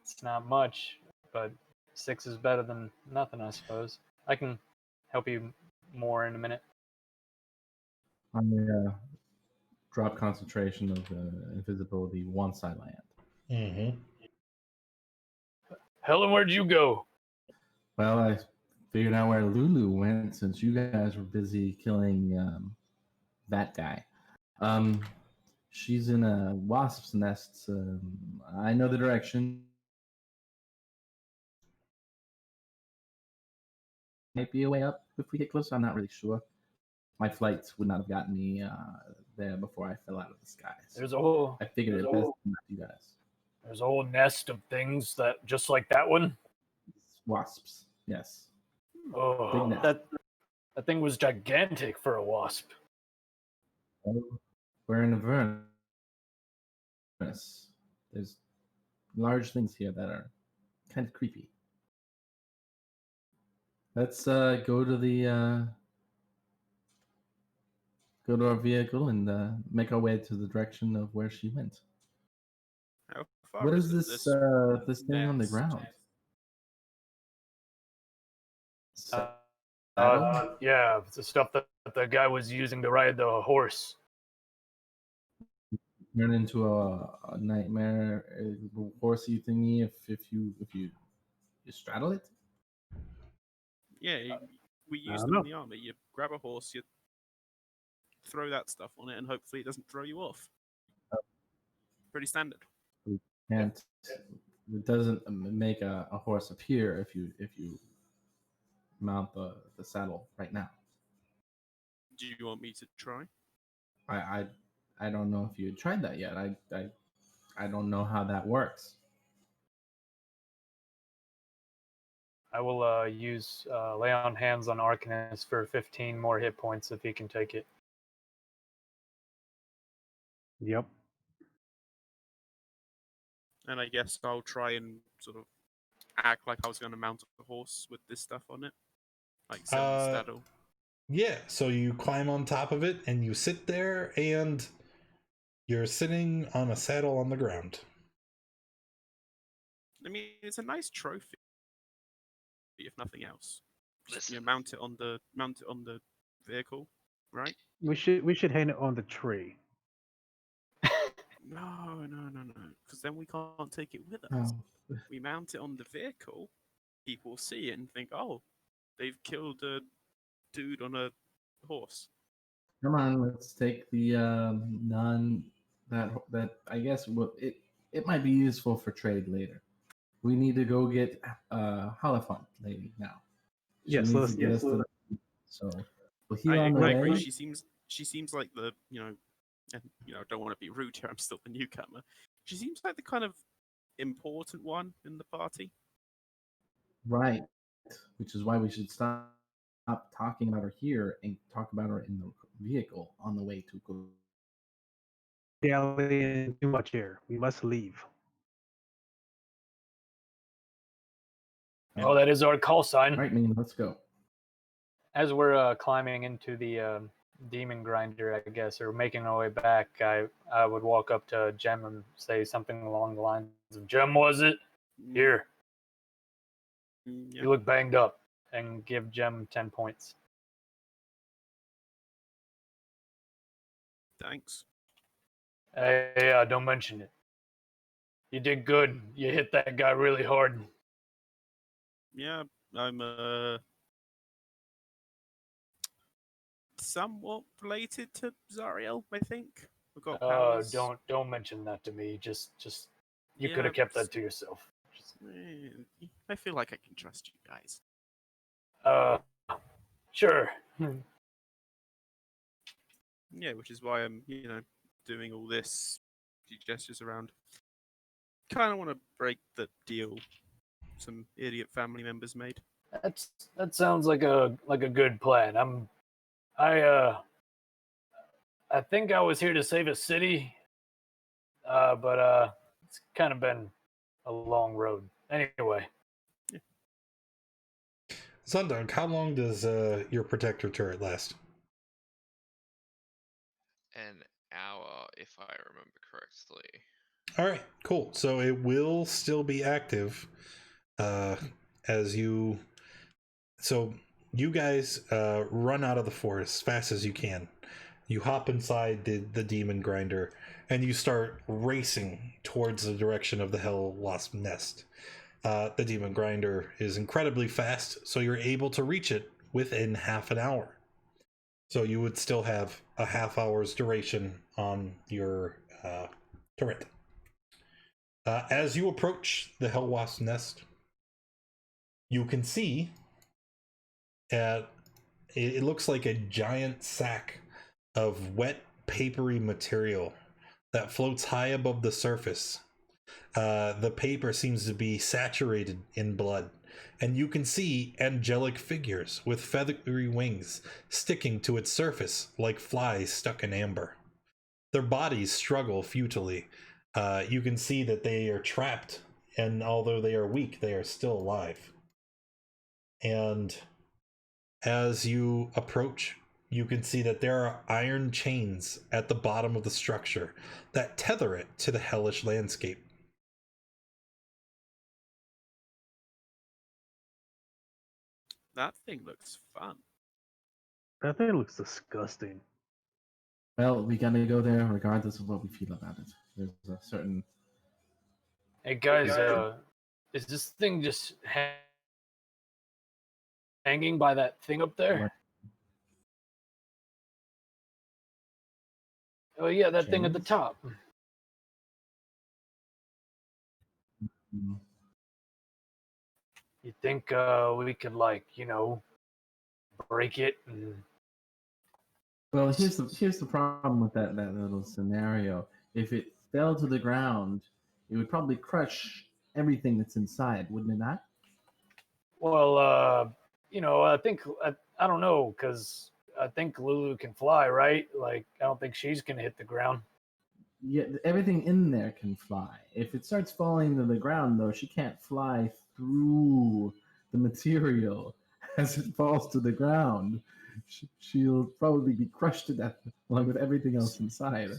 It's not much, but 6 is better than nothing, I suppose. I can help you more in a minute. I drop concentration of invisibility once I land. Mm-hmm. Helen, where'd you go? Well, I figured out where Lulu went since you guys were busy killing that guy. She's in a wasp's nest. I know the direction. Might be a way up if we get closer. I'm not really sure. My flights would not have gotten me there before I fell out of the skies. There's a whole I figured it best to not do guys. there's a whole nest of things that just like that one. Wasps, yes. Oh, Big nest. that thing was gigantic for a wasp. We're in Avernus. There's large things here that are kind of creepy. Let's go to our vehicle and make our way to the direction of where she went. How far What is it, this this thing on the nest? ground? Uh, Saddle? yeah, it's the stuff that the guy was using to ride the horse. Turn into a nightmare horsey thingy if you straddle it. Yeah, we use don't them in know. the army. You grab a horse, you throw that stuff on it, and hopefully it doesn't throw you off. Pretty standard. And it doesn't make a horse appear if you mount the saddle right now. Do you want me to try? I don't know if you had tried that yet. I don't know how that works. I will use lay on hands on Arcanus for 15 more hit points if he can take it. Yep. And I guess I'll try and sort of act like I was going to mount a horse with this stuff on it, like saddle. Yeah, so you climb on top of it and you sit there and you're sitting on a saddle on the ground. I mean, it's a nice trophy, if nothing else. Listen. mount it on the vehicle, right? We should hang it on the tree. No, because then we can't take it with us. Oh, We mount it on the vehicle, people will see it and think, oh, they've killed a dude on a horse. come on, let's take the non that I guess it might be useful for trade later. We need to go get Halifant lady now. She Yes, needs to get us to the so we'll heal I on the agree. way. She seems like the and don't want to be rude here. I'm still the newcomer. She seems like the kind of important one in the party. Right. Which is why we should stop talking about her here and talk about her in the vehicle on the way to go. Dally, too much here. We must leave. Oh, that is our call sign. All right, man, let's go. As we're climbing into the demon grinder, I guess, or making our way back, I would walk up to Jem and say something along the lines of, "Jem, was it? Here, Yeah. you look banged up," and give Jem 10 points. Thanks. Hey, don't mention it. You did good. You hit that guy really hard. Yeah, I'm somewhat related to Zariel, I think. We've got powers. Don't mention that to me. Just you Yeah, could have kept that to yourself. I feel like I can trust you guys. Sure. Yeah, which is why I'm, doing all this gestures around. Kind of want to break the deal some idiot family members made. That sounds like a good plan. I think I was here to save a city, but it's kind of been a long road. Anyway. Zundunk, how long does your protector turret last? An hour, if I remember correctly. All right, cool. So it will still be active as you. So you guys run out of the forest as fast as you can. You hop inside the demon grinder and you start racing towards the direction of the hell wasp nest. The demon grinder is incredibly fast, so you're able to reach it within half an hour. So you would still have a half hour's duration on your turret. As you approach the hell wasp nest, you can see it looks like a giant sack of wet, papery material that floats high above the surface. The paper seems to be saturated in blood, and you can see angelic figures with feathery wings sticking to its surface like flies stuck in amber. Their bodies struggle futilely. You can see that they are trapped, and although they are weak, they are still alive. And as you approach, you can see that there are iron chains at the bottom of the structure that tether it to the hellish landscape. That thing looks fun. That thing looks disgusting. Well, we gotta go there regardless of what we feel about it. There's a certain. Hey guys, is this thing just hanging by that thing up there? What? Oh yeah, that thing at the Chains? top. Mm, You think we could break it and Well, here's the problem with that little scenario. If it fell to the ground, it would probably crush everything that's inside, wouldn't it not? well, I think I don't know, because I think Lulu can fly, right? Like, I don't think she's gonna hit the ground. Yeah, everything in there can fly. If it starts falling to the ground, though, she can't fly through the material as it falls to the ground. She'll probably be crushed to death along with everything else inside.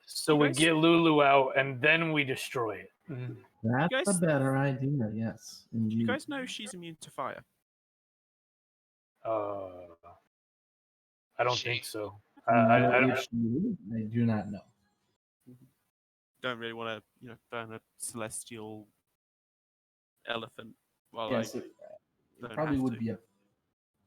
So You we guys- get Lulu out and then we destroy it. That's You a guys- better idea, yes. Do you Indeed. guys know she's immune to fire? I don't She- think so. No, I if she would, I do not know. Don't really want to, burn a celestial elephant while Yes, I it don't probably have would to. be a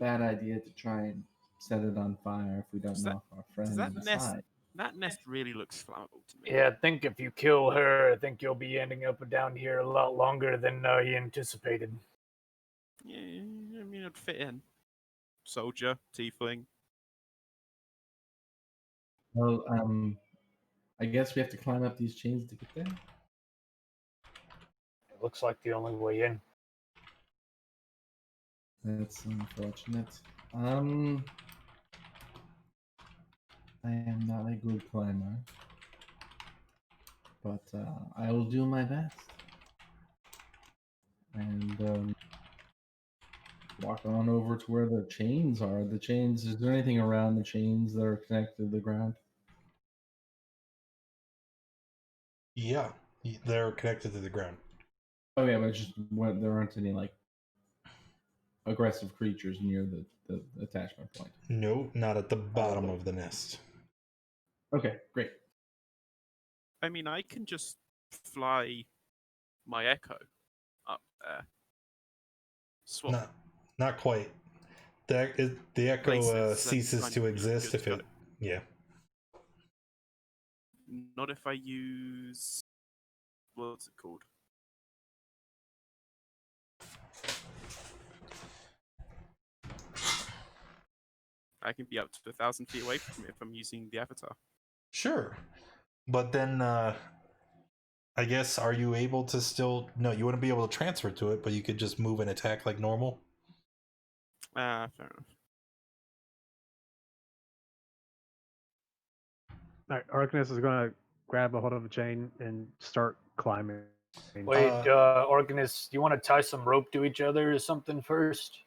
bad idea to try and set it on fire if we don't Does know if our friend that nest- inside. That nest really looks flammable to me. Yeah, I think if you kill her, I think you'll be ending up down here a lot longer than you anticipated. Yeah, I mean, it'd fit in. Soldier, tiefling. Well, I guess we have to climb up these chains to get there. It looks like the only way in. That's unfortunate. I am not a good climber, but I will do my best. And walk on over to where the chains are. The chains, is there anything around the chains that are connected to the ground? Yeah, they're connected to the ground. Oh yeah, but it's just there aren't any like aggressive creatures near the attachment point. No, not at the bottom of the nest. Okay, great. I mean, I can just fly my echo up there. Swap Not quite. The echo places, ceases kind to of exist good if to it. go. Yeah. Not if I use. What's it called? I can be up to 1,000 feet away from it if I'm using the avatar. Sure. But then, I guess, are you able to still... No, you wouldn't be able to transfer to it, but you could just move and attack like normal? Fair enough. All right, Arcanus is going to grab a hold of a chain and start climbing. Wait, Organist, you want to tie some rope to each other or something first?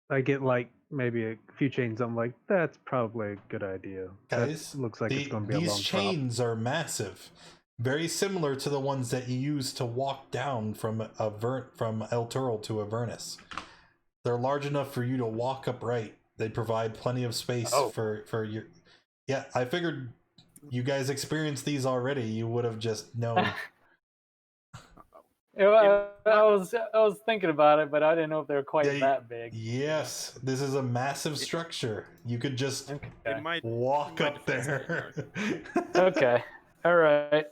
I get like maybe a few chains. I'm like, that's probably a good idea. Guys, that looks like it's going to be a these long chains are massive. Very similar to the ones that you use to walk down from El Turl to Avernus. They're large enough for you to walk upright. They provide plenty of space for your... Yeah, I figured you guys experienced these already. You would have just known. I was thinking about it, but I didn't know if they were quite that big. Yes, this is a massive structure. You could just walk up there. Okay, all right.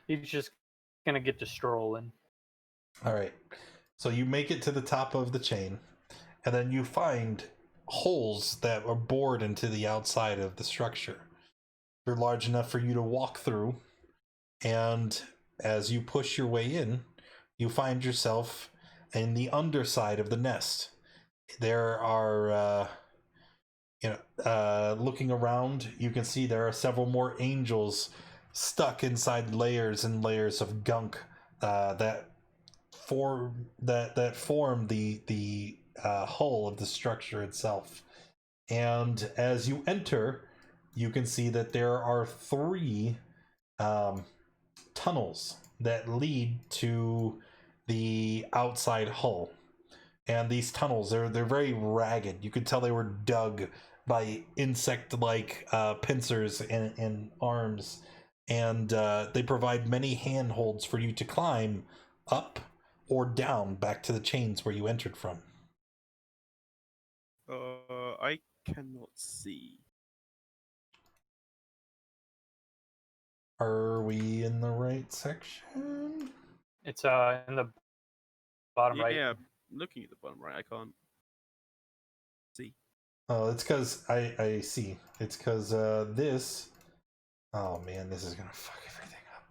He's just gonna get to strolling. All right, so you make it to the top of the chain, and then you find holes that are bored into the outside of the structure. They're large enough for you to walk through, and as you push your way in, you find yourself in the underside of the nest. There are, looking around, you can see there are several more angels stuck inside layers and layers of gunk that form the hull of the structure itself. And as you enter, you can see that there are 3 tunnels that lead to the outside hull. And these tunnels, they're very ragged. You could tell they were dug by insect-like pincers and arms. And they provide many handholds for you to climb up or down back to the chains where you entered from. I cannot see. Are we in the right section? It's in the bottom right. Yeah, looking at the bottom right, I can't see. Oh, it's because I see. It's because this... Oh man, this is gonna fuck everything up.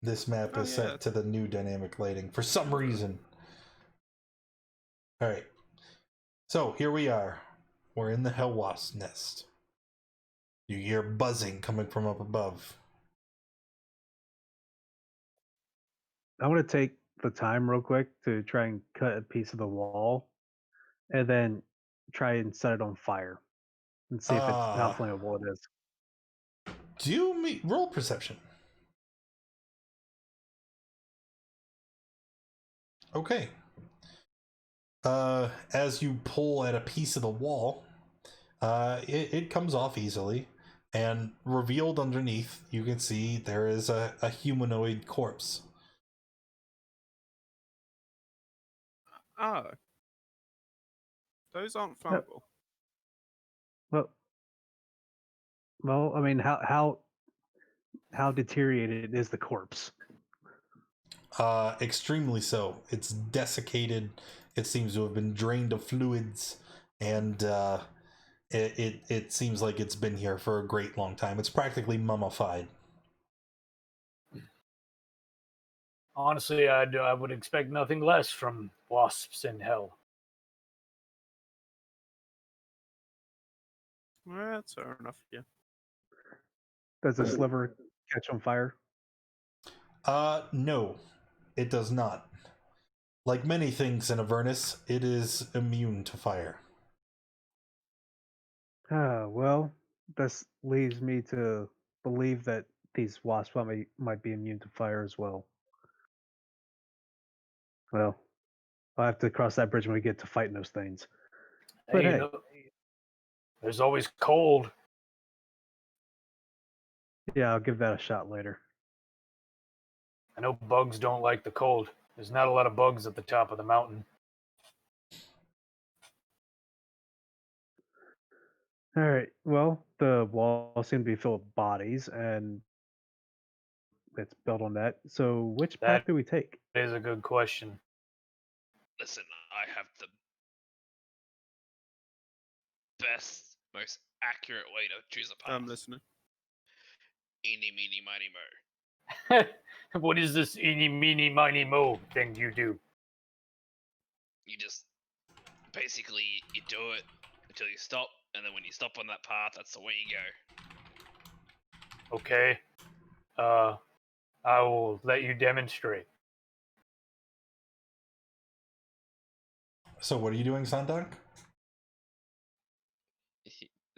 This map is set to the new dynamic lighting for some reason. Alright. So, here we are. We're in the Hell Wasp nest. You hear buzzing coming from up above. I want to take the time real quick to try and cut a piece of the wall and then try and set it on fire and see if how flammable it is. roll perception. Okay. As you pull at a piece of the wall, it comes off easily, and revealed underneath, you can see there is a humanoid corpse. Oh. Those aren't flammable. Well, I mean, how deteriorated is the corpse? Extremely so. It's desiccated. It seems to have been drained of fluids, and it seems like it's been here for a great long time. It's practically mummified. Honestly, I would expect nothing less from wasps in hell. Well, that's fair enough, yeah. Does the sliver catch on fire? No, it does not. Like many things in Avernus, it is immune to fire. Well, this leads me to believe that these wasps might be immune to fire as well. Well, I'll have to cross that bridge when we get to fighting those things. But hey, there's always cold. Yeah, I'll give that a shot later. I know bugs don't like the cold. There's not a lot of bugs at the top of the mountain. All right. Well, the walls seem to be full of bodies, and it's built on that. So, which path do we take? That is a good question. Listen, I have the best, most accurate way to choose a path. I'm listening. Eeny, meeny, miny, mo. What is this eeny, meeny, miny, mo thing you do? You just basically you do it until you stop, and then when you stop on that path, that's the way you go. Okay. I will let you demonstrate. So what are you doing, Sandunk?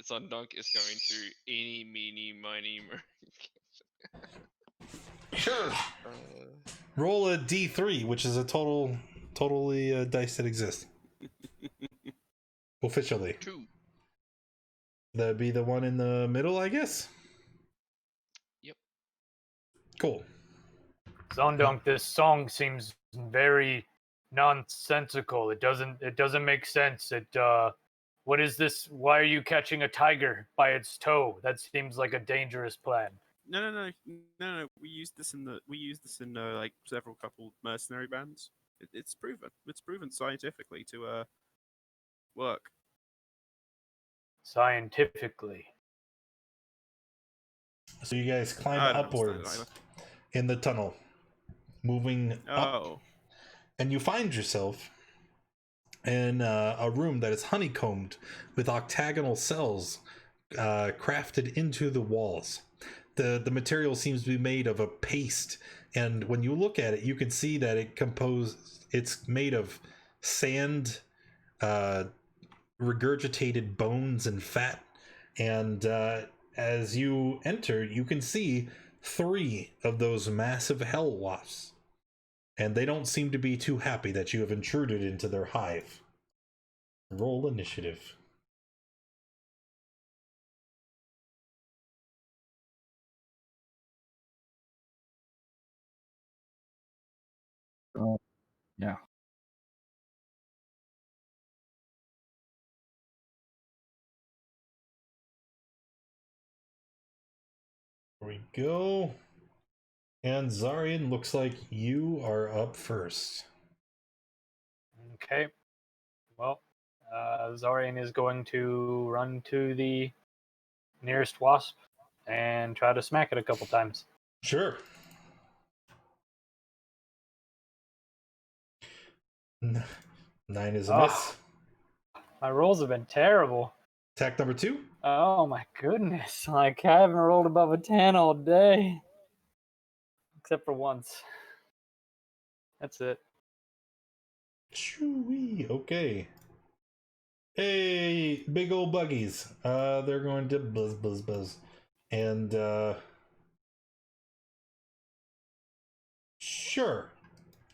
Sundunk is going through eeny, meeny, miny, mo. Sure. Roll a D3, which is a totally dice that exists. Officially. 2. That'd be the one in the middle, I guess? Yep. Cool. Zondunk, this song seems very nonsensical. It doesn't make sense. What is this? Why are you catching a tiger by its toe? That seems like a dangerous plan. No. We used this in like several couple mercenary bands. It's proven. It's proven scientifically to work. Scientifically. So you guys climb upwards in the tunnel, moving up, and you find yourself in a room that is honeycombed with octagonal cells crafted into the walls. The material seems to be made of a paste, and when you look at it, you can see that it's made of sand, regurgitated bones and fat, and as you enter, you can see 3 of those massive hell wasps, and they don't seem to be too happy that you have intruded into their hive. Roll initiative. Yeah. Here we go. And Zarian, looks like you are up first. Okay. Well, Zarian is going to run to the nearest wasp and try to smack it a couple times. Sure. 9 is a miss. My rolls have been terrible. Attack number 2. Oh my goodness. Like, I haven't rolled above a 10 all day. Except for once. That's it. Chewy. Okay. Hey, big old buggies. They're going to buzz. And sure,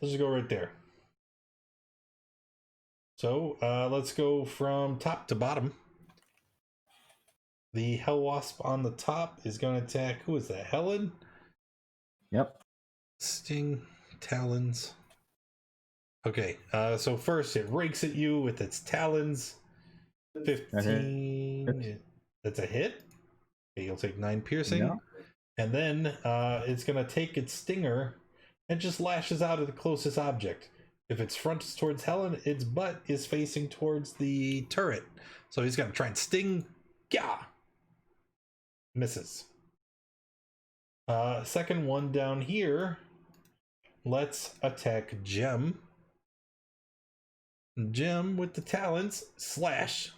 let's just go right there. So let's go from top to bottom. The Hell Wasp on the top is going to attack. Who is that? Helen? Yep. Sting, talons. Okay, so first it rakes at you with its talons. 15. That's a hit. Okay, you'll take 9 piercing. Yeah. And then it's going to take its stinger and just lashes out at the closest object. If its front is towards Helen, its butt is facing towards the turret. So he's going to try and sting. Yeah. Misses. Second one down here. Let's attack Gem. Gem with the talons. Slash.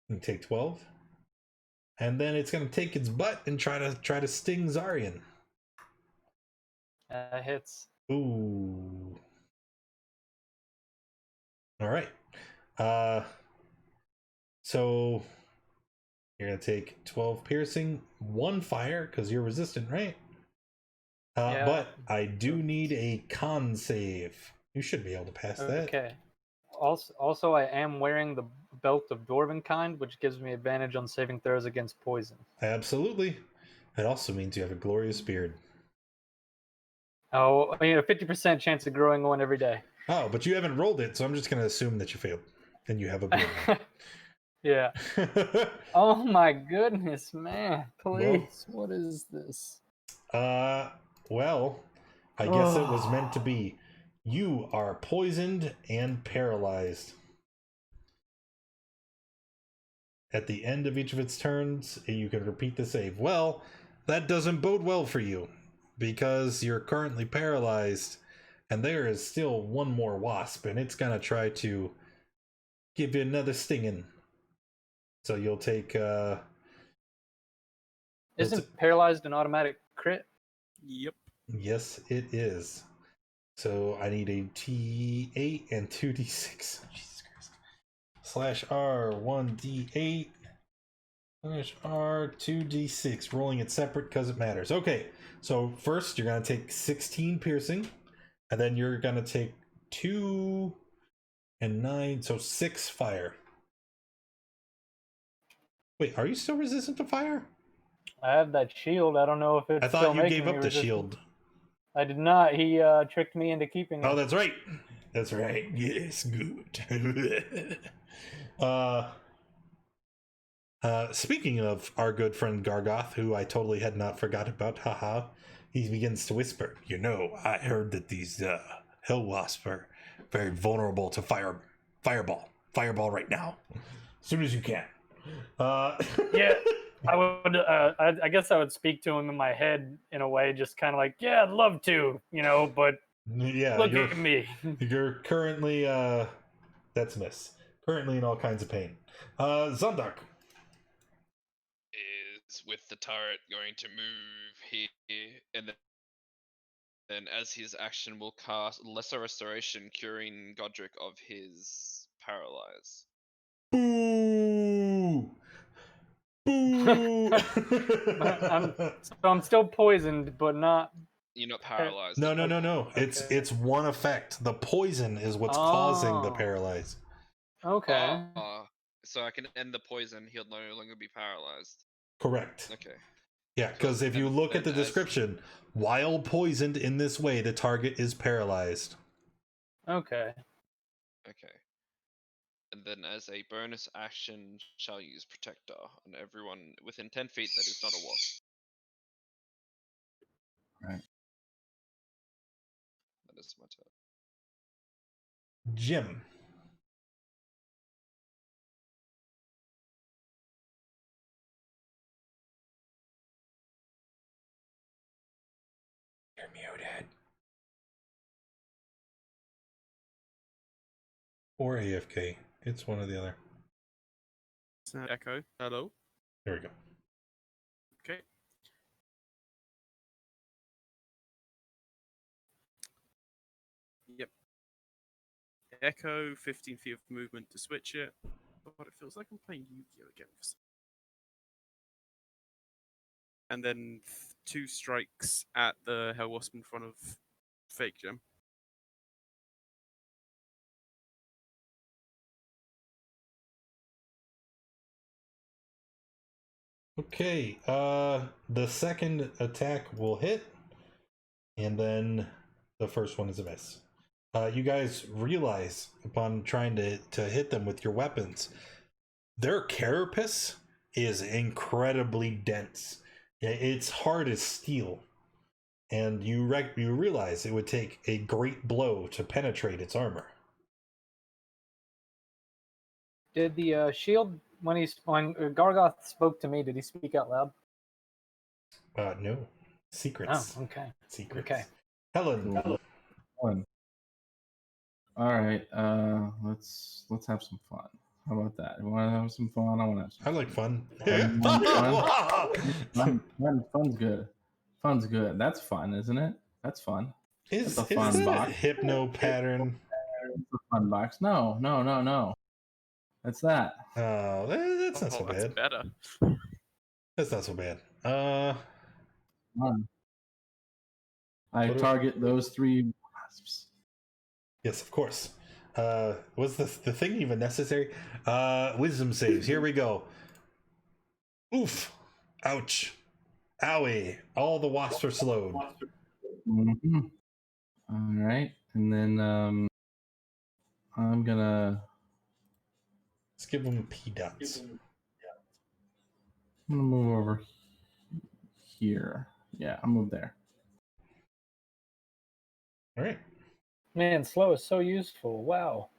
And take 12. And then it's going to take its butt and try to sting Zarian. Hits. Ooh. All right. So you're going to take 12 piercing, 1 fire, because you're resistant, right? Yeah. But I do need a con save. You should be able to pass that. Okay. Also, I am wearing the belt of Dwarven kind, which gives me advantage on saving throws against poison. Absolutely. It also means you have a glorious beard. Oh, I mean, a 50% chance of growing one every day. Oh, but you haven't rolled it, so I'm just going to assume that you failed. And you have a beard. Yeah. Oh my goodness, man. Please, what is this? Well, I guess it was meant to be. You are poisoned and paralyzed. At the end of each of its turns, you can repeat the save. Well, that doesn't bode well for you, because you're currently paralyzed, and there is still one more wasp, and it's gonna try to give you another stinging. So you'll take Isn't paralyzed an automatic crit? Yep. Yes, it is. So I need a T8 and 2d6. Jesus Christ. Slash R 1d8. Slash R 2d6. Rolling it separate because it matters. Okay, so first you're going to take 16 piercing. And then you're going to take 2 and 9. So 6 fire. Wait, are you still resistant to fire? I have that shield. I don't know if it's I still thought you making gave me up the resistant. shield. I did not. He tricked me into keeping it. Oh, that's right. That's right. Yes, good. Speaking of our good friend Gargoth, who I totally had not forgot about, haha, he begins to whisper, "You know, I heard that these hell wasps are very vulnerable to fireball right now. As soon as you can." Yeah, I would. I guess I would speak to him in my head in a way, just kind of like, yeah, I'd love to, but yeah, look at me. You're currently that's a miss. Currently in all kinds of pain. Zundark is with the turret going to move here, and then as his action will cast Lesser Restoration, curing Godric of his paralyze. Boo! Boo! I'm still poisoned, but not. You're not paralyzed. No. Okay. It's one effect. The poison is what's causing the paralyze. Okay. So I can end the poison. He'll no longer be paralyzed. Correct. Okay. Yeah, because if you look at the description, while poisoned in this way, the target is paralyzed. Okay. Okay. And then as a bonus action, shall use Protector on everyone within 10 feet that is not a wasp. Right. That is my turn. Jim. You're muted. Or AFK. It's one or the other. Echo. Hello. There we go. Okay. Yep. Echo, 15 feet of movement to switch it. But it feels like I'm playing Yu-Gi-Oh again. and then 2 strikes at the Hell Wasp in front of Fake Gem. Okay, the second attack will hit, and then the first one is a miss. You guys realize upon trying to hit them with your weapons, their carapace is incredibly dense. It's hard as steel, and you realize it would take a great blow to penetrate its armor. Did the shield when Gargoth spoke to me? Did he speak out loud? No, secrets. Oh, okay. Secrets. Okay. Helen. Fun. All right, let's have some fun. How about that? You want to have some fun? I want to have some I like fun. Fun's good. Fun's good. That's fun, isn't it? That's fun. Is a fun that box. hypno pattern? It's a fun box. No. That's that. Oh, that's not so That's bad. better. That's not so bad. Fun. I target those 3 wasps. Yes, of course. Was the thing even necessary? Wisdom saves. Here we go. Oof. Ouch. Owie. All the wasps are slowed. Mm-hmm. All right, and then I'm gonna. Let's give them P dots. I'm gonna move over here. Yeah, I'll move there. All right. Man, slow is so useful. Wow.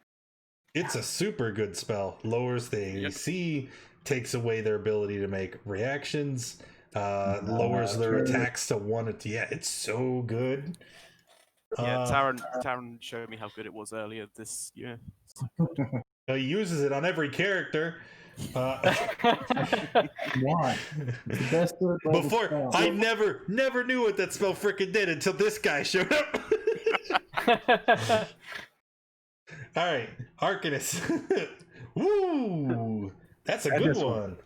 It's a super good spell. Lowers the AC, takes away their ability to make reactions, lowers their attacks to 1. Yeah, it's so good. Yeah, Taran showed me how good it was earlier this year. He uses it on every character. Why? The best Before, I never knew what that spell frickin' did until this guy showed up. All right, Arcanus. Woo! That's a good one.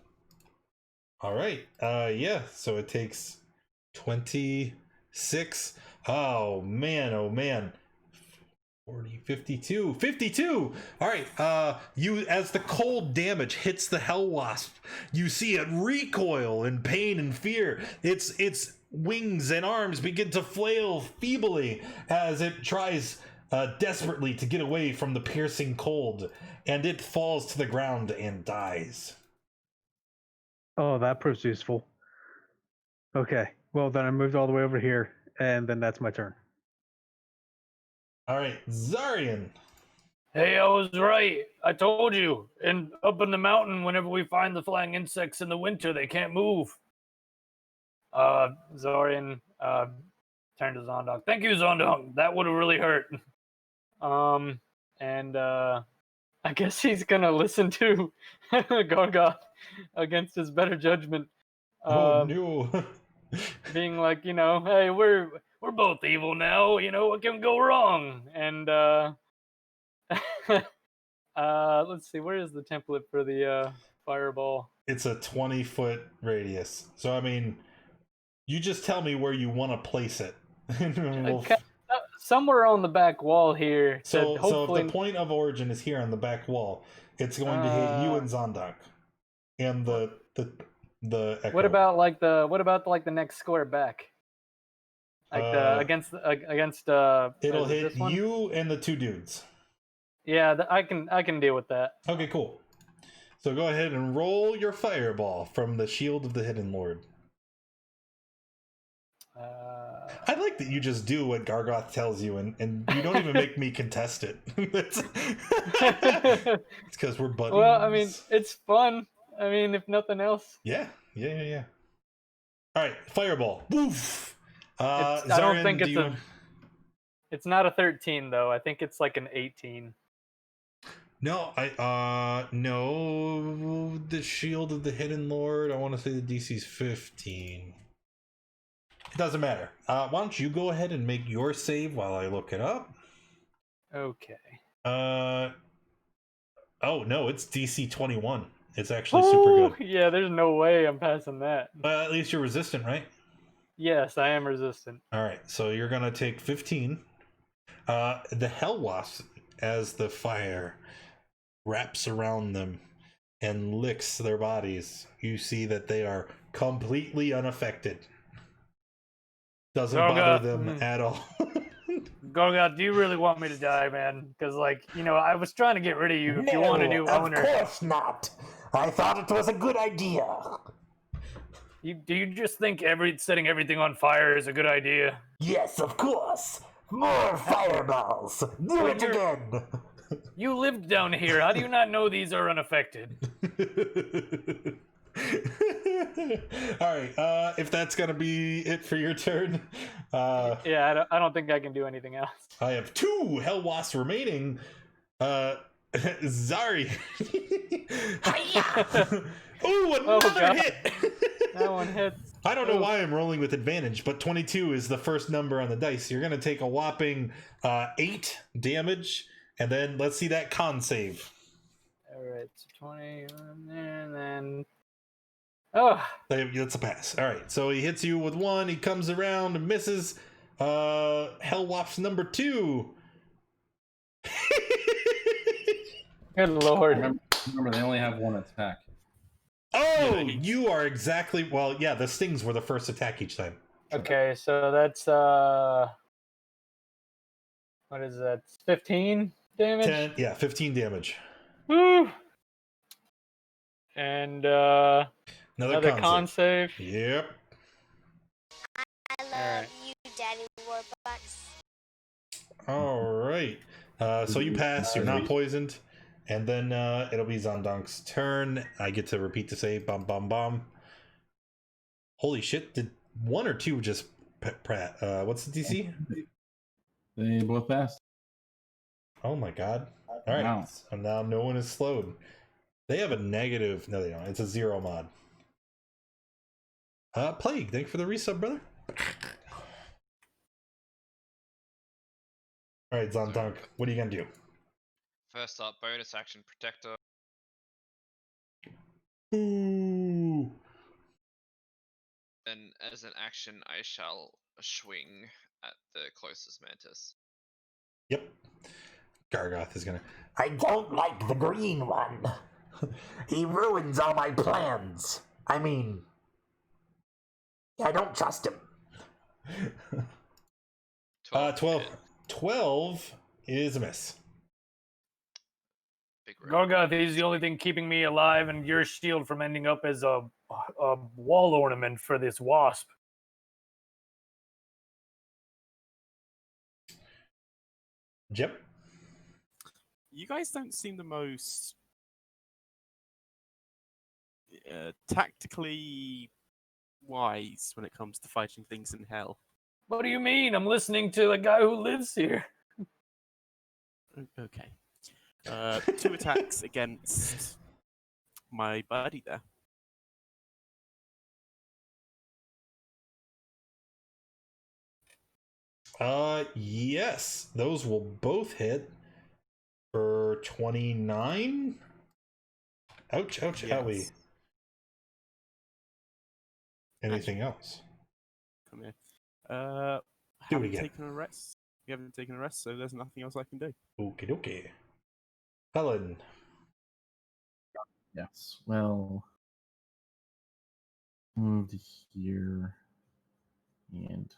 All right. Yeah, so it takes 26. Oh man. 40, 52. All right. You, as the cold damage hits the Hell Wasp, you see it recoil in pain and fear. Its wings and arms begin to flail feebly as it tries desperately to get away from the piercing cold, and it falls to the ground and dies. Oh, that proves useful. Okay, well then I moved all the way over here, and then that's my turn. All right, Zarian. Hey, I was right. I told you. And up in the mountain, whenever we find the flying insects in the winter, they can't move. Zorian turned to Zondok. Thank you, Zondok. That would have really hurt. I guess he's gonna listen to Gargoth against his better judgment. Oh no. Being like, hey, we're both evil now. What can go wrong? And let's see, where is the template for the fireball? It's a 20-foot radius. So I mean, you just tell me where you want to place it. Somewhere on the back wall here. So if the point of origin is here on the back wall, it's going to hit you and Zondok, and the echo. What about the next square back? Against it'll hit you and the 2 dudes. Yeah, I can deal with that. Okay, cool. So go ahead and roll your fireball from the Shield of the Hidden Lord. I like that you just do what Gargoth tells you, and you don't even make me contest it. It's because we're buddies. Well, I mean, it's fun. I mean, if nothing else. Yeah. All right, fireball. Woof. I don't think it's not a 13 though. I think it's like an 18. No, no, the Shield of the Hidden Lord. I want to say the DC's 15. It doesn't matter. Why don't you go ahead and make your save while I look it up? Okay. Oh no, it's DC 21, It's actually super good. Yeah, there's no way I'm passing that. But at least you're resistant, right? Yes, I am resistant. All right, so you're gonna take 15. The Hell Wasp, as the fire wraps around them and licks their bodies, you see that they are completely unaffected. Doesn't bother them at all. Gorga, do you really want me to die, man? Because, I was trying to get rid of you if you want a new owner. Of course not. I thought it was a good idea. Do you just think setting everything on fire is a good idea? Yes, of course. More fireballs. Do it again. You lived down here. How do you not know these are unaffected? All right, if that's gonna be it for your turn, yeah, I don't think I can do anything else. I have 2 Hell Wasps remaining. Zari. Ooh, another hit. That one hits. I don't know why I'm rolling with advantage, but 22 is the first number on the dice. You're gonna take a whopping 8 damage, and then let's see that con save. All right, so 20, and then. Oh, that's a pass. All right, so he hits you with 1. He comes around and misses. Hell Wasp number 2. Good lord! Remember, they only have 1 attack. Oh, you are exactly. Well, yeah, the stings were the first attack each time. Okay, so that's what is that? 15 damage. 10, yeah, 15 damage. Woo! And another con save. Yep. I love you, Daddy Warbucks. All right. So you pass. You're not poisoned. And then it'll be Zondonk's turn. I get to repeat the save. Bum, bum, bum. Holy shit. Did 1 or 2 just... what's the DC? They both passed. Oh my god. All right. Wow. So now no one is slowed. They have a negative... No, they don't. It's a 0 mod. Plague, thank you for the resub, brother. All right, Zondonk, what are you going to do? First up, bonus action protector. Ooh. And as an action, I shall swing at the closest mantis. Yep. Gargoth is gonna... I don't like the green one. He ruins all my plans. I mean, I don't trust him. 12. 12 is a miss. Gorgoth, he's the only thing keeping me alive, and your shield from ending up as a wall ornament for this wasp. Yep. You guys don't seem the most tactically wise when it comes to fighting things in hell. What do you mean? I'm listening to the guy who lives here. Okay. 2 attacks against my buddy there. Yes. Those will both hit for 29. Ouch, ouch, Yes. owie. Anything else? Come here. Do it Haven't again. taken a rest. We haven't taken a rest, so there's nothing else I can do. Okie dokie. Helen. Yes. Well, move to here, and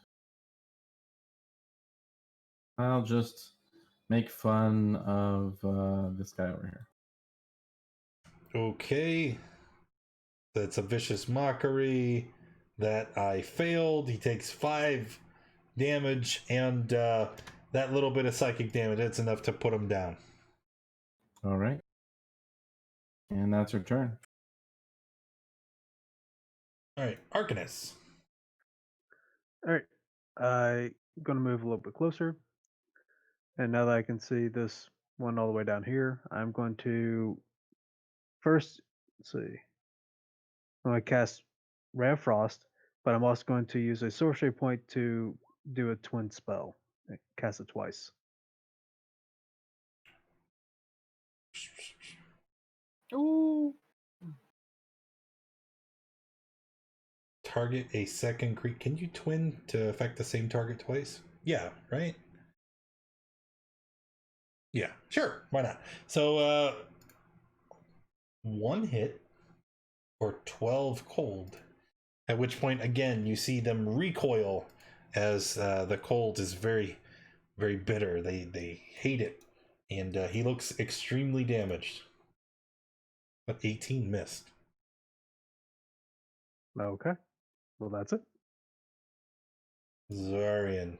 I'll just make fun of this guy over here. Okay. That's a vicious mockery that I failed. He takes 5 damage, and that little bit of psychic damage, it's enough to put him down. All right. And that's her turn. All right, Arcanus. All right. I'm going to move a little bit closer. And now that I can see this one all the way down here, I'm going to first, let's see. I'm going to cast Ray of Frost, but I'm also going to use a sorcery point to do a twin spell. Cast it twice. Ooh. target a second creature. Can you twin to affect the same target twice? Yeah, right? Yeah, sure. Why not? So, 1 hit or 12 cold. At which point, again, you see them recoil as the cold is very, very bitter. They hate it. And he looks extremely damaged. But 18 missed. Okay. Well, that's it. Zarian.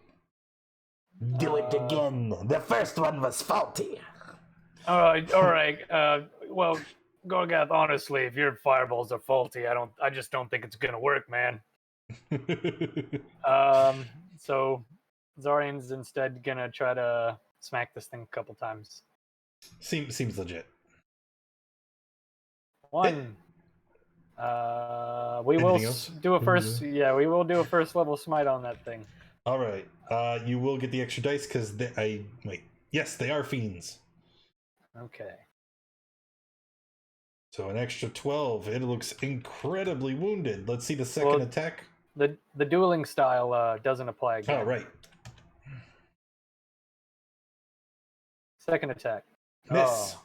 Do it again. The first one was faulty. All right. Well, Gorgath, honestly, if your fireballs are faulty, I just don't think it's gonna work, man. So Zarian's instead gonna try to smack this thing a couple times. Seems legit. 1. We will Anything else? do a first. Yeah, we will do a first level smite on that thing. All right. You will get the extra dice because wait. Yes, they are fiends. Okay. So an extra 12. It looks incredibly wounded. Let's see the second attack. The dueling style doesn't apply again. Oh, right. Second attack. Miss.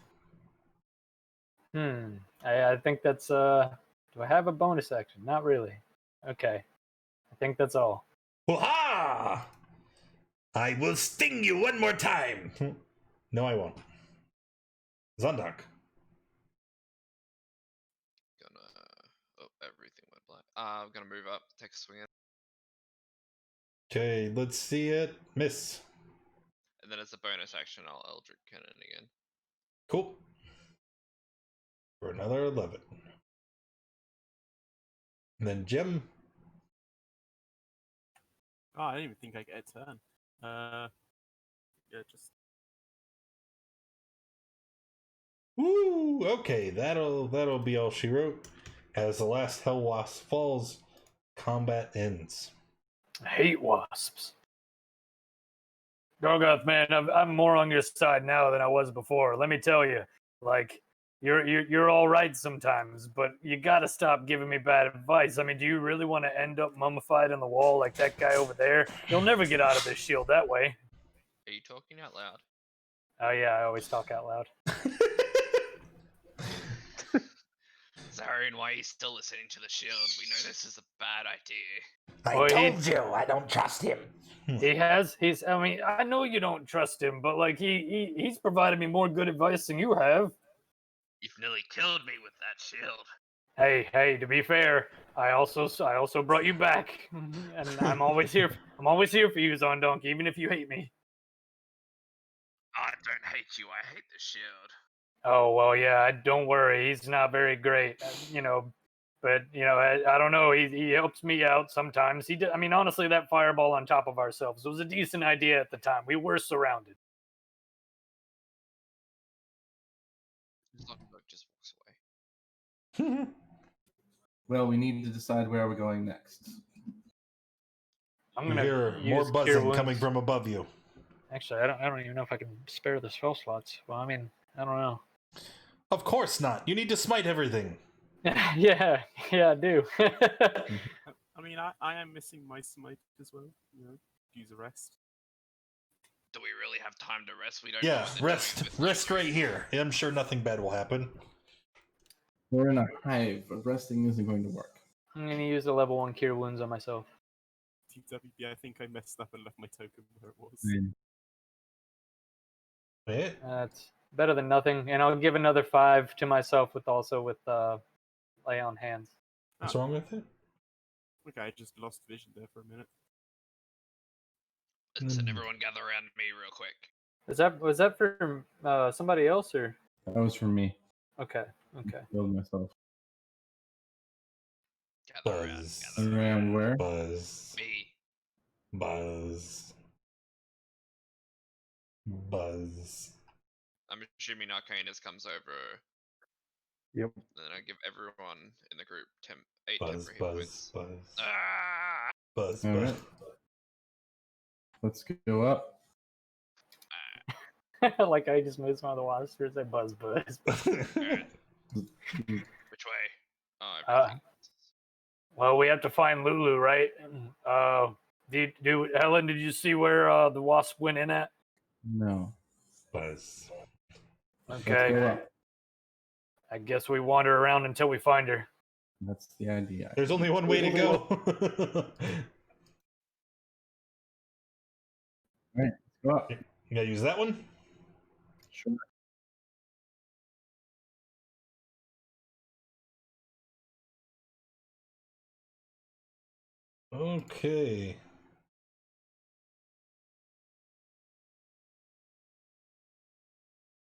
Oh. I think that's do I have a bonus action? Not really. Okay. I think that's all. Ha! I will sting you one more time. No, I won't. Zundok. Everything went black. I'm gonna move up, take a swing at. Okay, let's see it. Miss. And then as a bonus action, I'll Eldritch Cannon again. Cool. For another 11. And then Jim. Oh, I didn't even think I get a turn. Yeah, just. Woo! Okay, that'll be all she wrote. As the last Hell Wasp falls, combat ends. I hate wasps. Gorgoth, man, I'm more on your side now than I was before. Let me tell you, like, you're all right sometimes, but you gotta stop giving me bad advice. I mean, do you really want to end up mummified in the wall like that guy over there? You'll never get out of this shield that way. Are you talking out loud? Oh yeah, I always talk out loud. Zarian, why are you still listening to the shield? We know this is a bad idea. I told you I don't trust him. I mean, I know you don't trust him, but like he's provided me more good advice than you have. You've nearly killed me with that shield. Hey, to be fair, I also brought you back. And I'm always here for you, Zondonkey, even if you hate me. I don't hate you, I hate the shield. Oh, well, yeah, don't worry. He's not very great, but, I don't know. He helps me out sometimes. I mean, honestly, that fireball on top of ourselves was a decent idea at the time. We were surrounded. Zondonkey just walks away. Well, we need to decide where we're going next. I'm You going hear to more use buzzing Cure Wounds. coming from above you. Actually, I don't even know if I can spare the spell slots. Well, I mean, I don't know. Of course not. You need to smite everything. yeah, I do. I mean, I am missing my smite as well. Use a rest. Do we really have time to rest? We don't. Yeah, know what they're doing with rest right here. I'm sure nothing bad will happen. We're in a hive, but resting isn't going to work. I'm going to use the level 1 Cure Wounds on myself. TWB, I think I messed up and left my token where it was. Yeah. That's better than nothing, and I'll give another 5 to myself with lay on hands. What's wrong with it? Okay, I just lost vision there for a minute. Let's everyone gather around me real quick. Was that for somebody else or? That was for me. Okay. Killed myself. Gather around. Buzz. Gather Around where? Buzz. me. Buzz. Buzz. I'm assuming Arcanus comes over. Yep. Then I give everyone in the group 8 Buzz. temporary hit Buzz. points. Buzz. Ah! Buzz. All Buzz. right. Let's go up. Like I just moved some of the wasps or say buzz. Which way? Oh, Uh, Well, we have to find Lulu, right? Helen, did you see where the wasp went in at? No. Buzz. Let's Okay. go up. I guess we wander around until we find her. That's the idea. There's only one way to go. Right. Let's go up. You gotta use that one? Sure. Okay.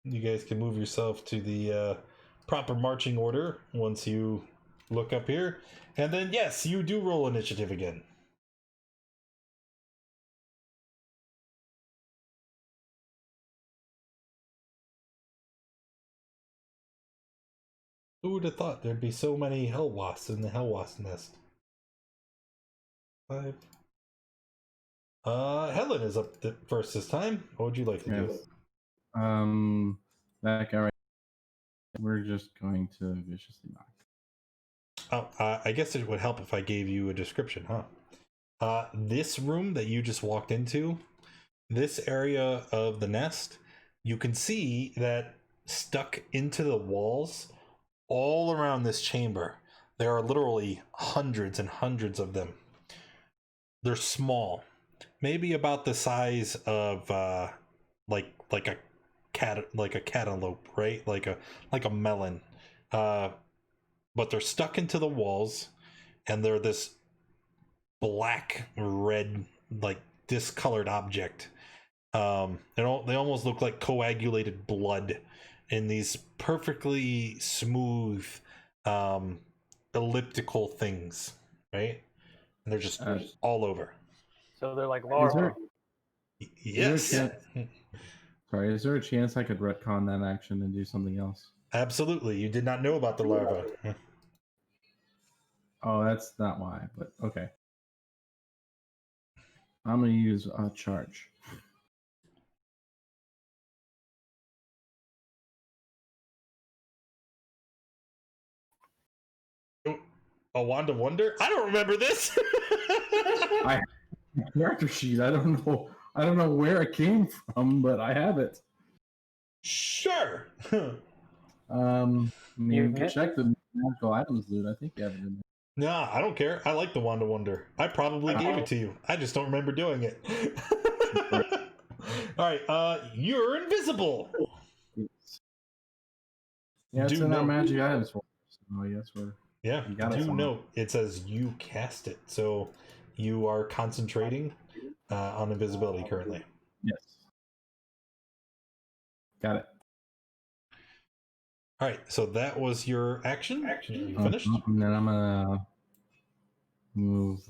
You guys can move yourself to the proper marching order once you look up here. And then, yes, you do roll initiative again. Who would have thought there'd be so many hell wasps in the hell wasp nest? 5. Helen is up first this time. What would you like to do? That guy right. We're just going to viciously knock. Oh, I guess it would help if I gave you a description, huh? This room that you just walked into, this area of the nest, you can see that stuck into the walls all around this chamber, there are literally hundreds and hundreds of them. They're small, maybe about the size of like a cantaloupe, right? Like a melon. But they're stuck into the walls, and they're this black red, like discolored object. They almost look like coagulated blood in these perfectly smooth elliptical things, right? And they're just all over. So they're like larvae. Yes. Sorry, is there a chance I could retcon that action and do something else? Absolutely. You did not know about the larva. Oh, that's not why, but okay. I'm going to use a charge. A wand of wonder? I don't remember this. I character sheet. I don't know where it came from, but I have it. Sure. You check the magical items loot. I think you have it in there. Nah, I don't care. I like the wand of wonder. I probably gave it to you. I just don't remember doing it. All right. You're invisible. Yeah, it's in our magic items folder. So I guess we're. Yeah, do note it says you cast it, so you are concentrating on invisibility currently. Yes. Got it. All right, so that was your action. You finished? And then I'm gonna move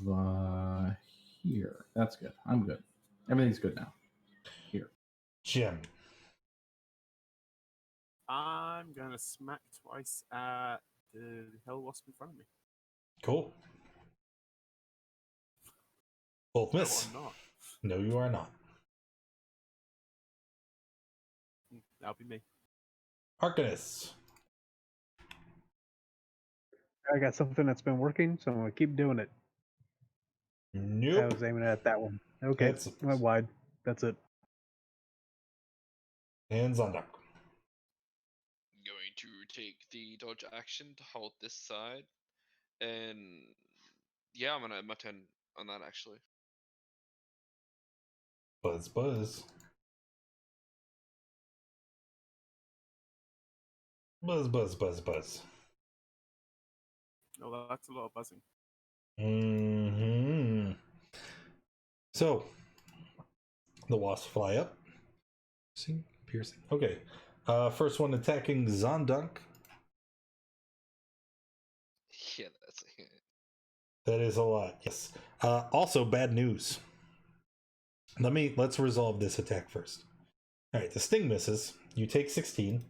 here. That's good. I'm good. Everything's good now. Here. Jim. I'm gonna smack twice at the hell wasp in front of me. Cool. Both miss. No, I'm not. No, you are not. That'll be me. Arcanist. I got something that's been working, so I'm gonna keep doing it. Nope. I was aiming at that one. Okay, went wide. That's it. And Zondak. Going to take the dodge action to hold this side, and yeah, I'm gonna end my turn on that actually. Buzz, buzz. Buzz, buzz, buzz, buzz. Oh, that's a lot of buzzing. Mm-hmm. So, the wasps fly up. See? Piercing. Okay. First one attacking Zondunk. Yeah, that's a hit. That is a lot, yes. Also, bad news. Let's resolve this attack first. Alright, the sting misses. You take 16.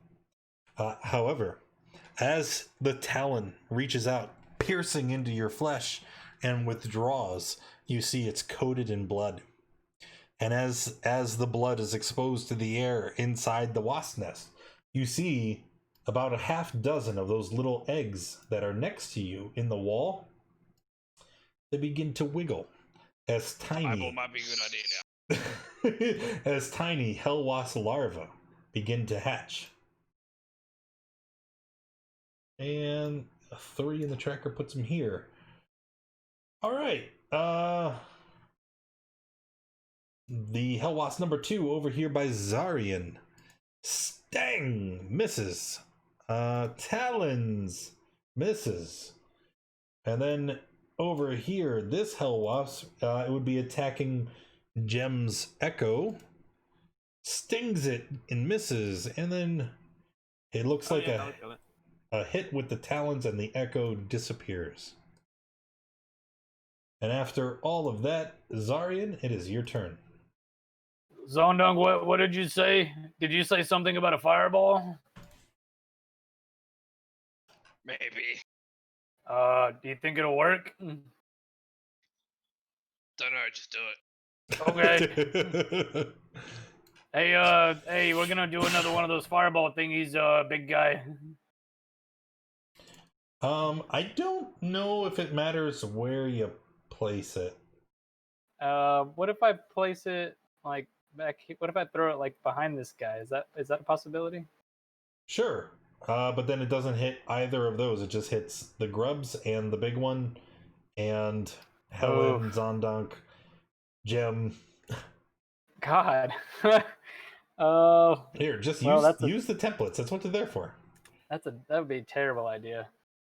However, as the talon reaches out, piercing into your flesh and withdraws, you see it's coated in blood. And as the blood is exposed to the air inside the wasp nest, you see about a half dozen of those little eggs that are next to you in the wall they begin to wiggle as Fireball tiny might be a good idea now. as tiny hell wasp larvae begin to hatch. And a 3 in the tracker puts him here. All right. The hell wasp number 2 over here by Zarian. Sting misses. Talons misses. And then over here, this hell wasp, it would be attacking Gem's Echo. Stings it and misses. And then it looks like a hit with the talons, and the Echo disappears. And after all of that, Zarian, it is your turn. Zondong, what did you say? Did you say something about a fireball? Maybe. Do you think it'll work? Don't know. Just do it. Okay. Hey, we're gonna do another one of those fireball thingies, big guy. I don't know if it matters where you place it. What if I place it like back? What if I throw it like behind this guy? Is that a possibility? Sure. But then it doesn't hit either of those. It just hits the grubs and the big one, and Helen, Zondonk, Gem. God. Here, just use the templates. That's what they're there for. That would be a terrible idea.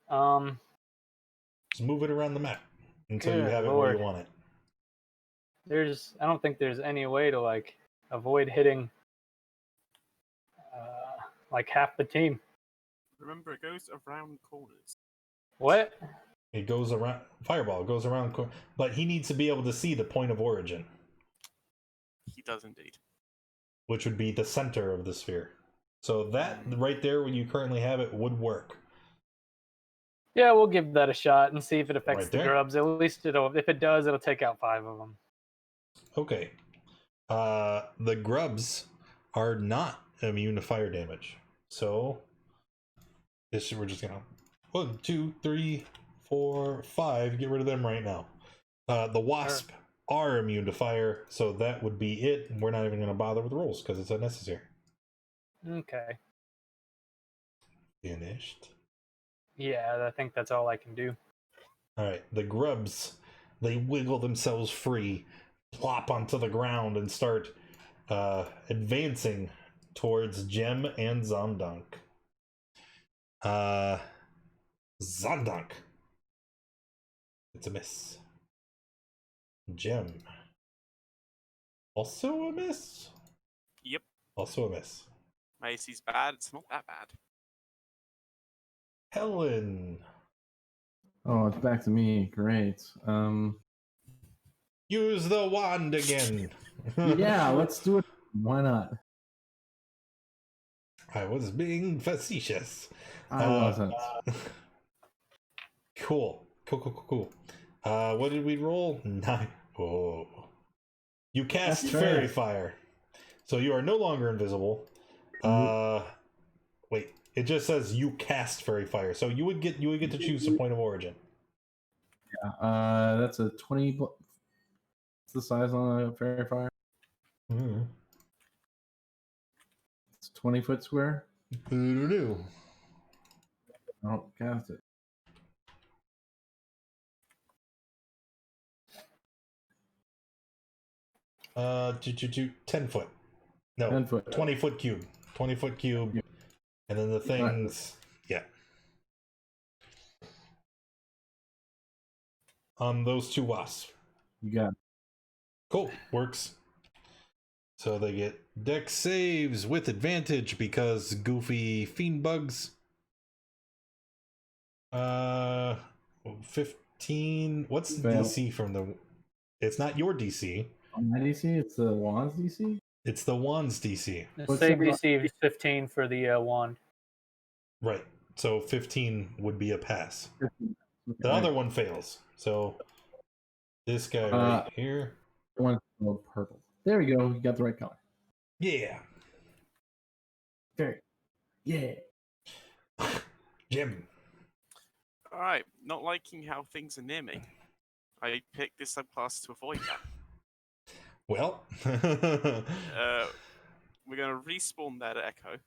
Just move it around the map until you have it where you want it. I don't think there's any way to like avoid hitting like half the team. Remember, it goes around corners. What? It goes around. Fireball goes around, but he needs to be able to see the point of origin. He does indeed. Which would be the center of the sphere. So that right there, when you currently have it, would work. Yeah, we'll give that a shot and see if it affects Right the there? grubs. At least if it does, it'll take out 5 of them. Okay. The grubs are not immune to fire damage. So we're just gonna 1, 2, 3, 4, 5. Get rid of them right now. The wasp are immune to fire, so that would be it. We're not even gonna bother with rolls because it's unnecessary. Okay. Finished. Yeah, I think that's all I can do. All right, the grubs, they wiggle themselves free, plop onto the ground, and start advancing towards Gem and Zondonk. Zondonk. It's a miss. Gem. Also a miss? Yep. Also a miss. My AC's bad. It's not that bad. Helen. Oh, it's back to me. Great. Use the wand again. Yeah, let's do it. Why not? I was being facetious. I wasn't. Cool. What did we roll? 9. Oh. You cast Fairy Fire. So you are no longer invisible. Wait. It just says you cast Fairy Fire. So you would get to choose the point of origin. Yeah. That's a 20. What's the size on a Fairy Fire? Mm-hmm. It's 20-foot square. Doo-doo-doo. Oh, cast it. Uh, 10 foot. No, 10 foot. 20 foot cube. 20 foot cube. And then the things, yeah. Those 2 wasps. You got it. Cool, works. So they get dex saves with advantage because goofy fiend bugs. 15. What's the DC from the? It's not your DC. My DC, it's the wand's DC. It's the wand's DC. The save DC is 15 for the wand. Right. So 15 would be a pass. 15. Okay. The other one fails. So this guy right here. One purple. There we go. You got the right color. Yeah. Very. Yeah. Jim. Alright, not liking how things are near me. I picked this subclass to avoid that. Well, We're going to respawn that Echo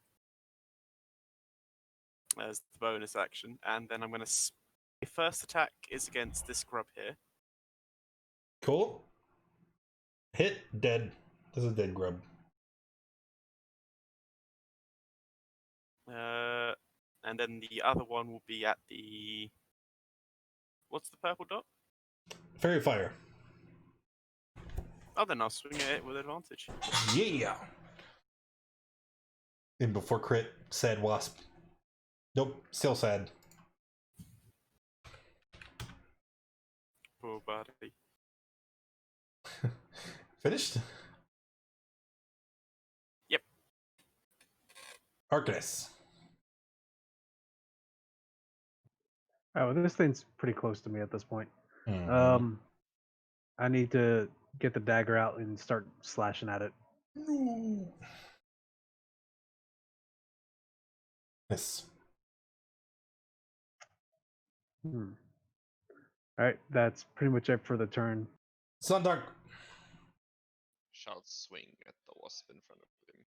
as the bonus action, and then I'm going to. My first attack is against this grub here. cool. Hit, dead. This is a dead grub. And then the other one will be at the. What's the purple dot? Fairy fire. Oh, then I'll swing at it with advantage. Yeah. And before crit, sad wasp. Nope, still sad. Poor buddy. Finished? Yep. Arcanus. Oh, this thing's pretty close to me at this point. Mhm. I need to get the dagger out and start slashing at it. No. Miss. All right, that's pretty much it for the turn. Sundark. Shall swing at the wasp in front of him.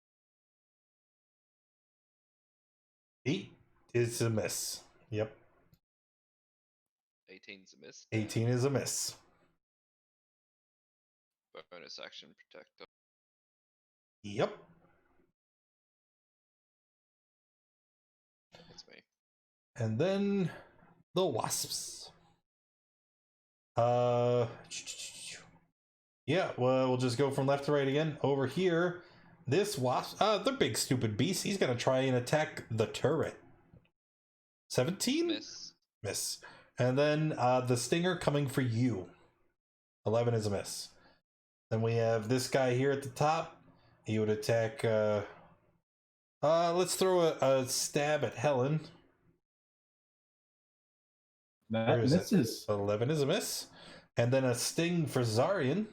8 is a miss. Yep. 18's a miss. 18 is a miss. Bonus action protector. Yep. That's me. And then the wasps. Yeah, well, we'll just go from left to right again. Over here, this wasp, the big stupid beast, he's gonna try and attack the turret. 17? Miss. Miss. And then the stinger coming for you. 11 is a miss. Then we have this guy here at the top. He would attack, let's throw a stab at Helen. That misses. 11 is a miss. And then a sting for Zarian.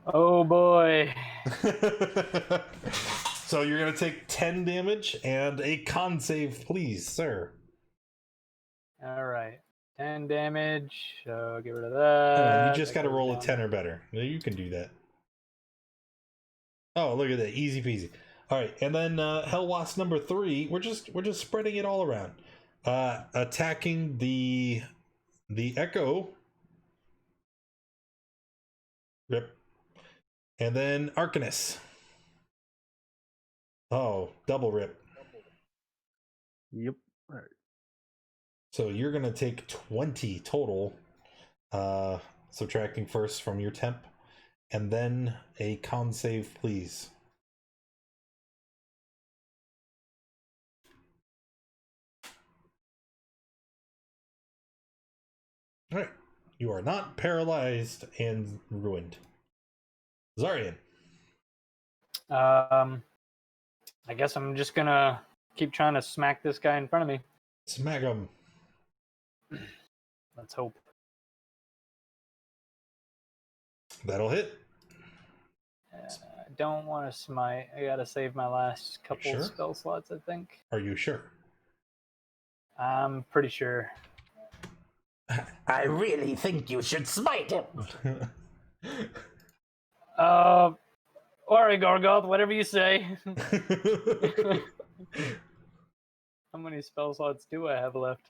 Oh boy. So you're going to take 10 damage and a con save, please, sir. All right. 10 damage. Get rid of that. You just got to goes roll a down 10 or better. You can do that. Oh, look at that. Easy peasy. All right. And then Hell Wasp number 3, we're just spreading it all around. Attacking the Echo. Rip. And then Arcanus. Oh, double rip. Yep. All right. So you're going to take 20 total, subtracting first from your temp, and then a con save, please. All right. You are not paralyzed and ruined. Zarian. I guess I'm just gonna keep trying to smack this guy in front of me. Smack him. Let's hope. That'll hit. I don't want to smite. I gotta save my last couple Sure? spell slots, I think. Are you sure? I'm pretty sure. I really think you should smite him. Alright, Gorgoth, whatever you say. How many spell slots do I have left?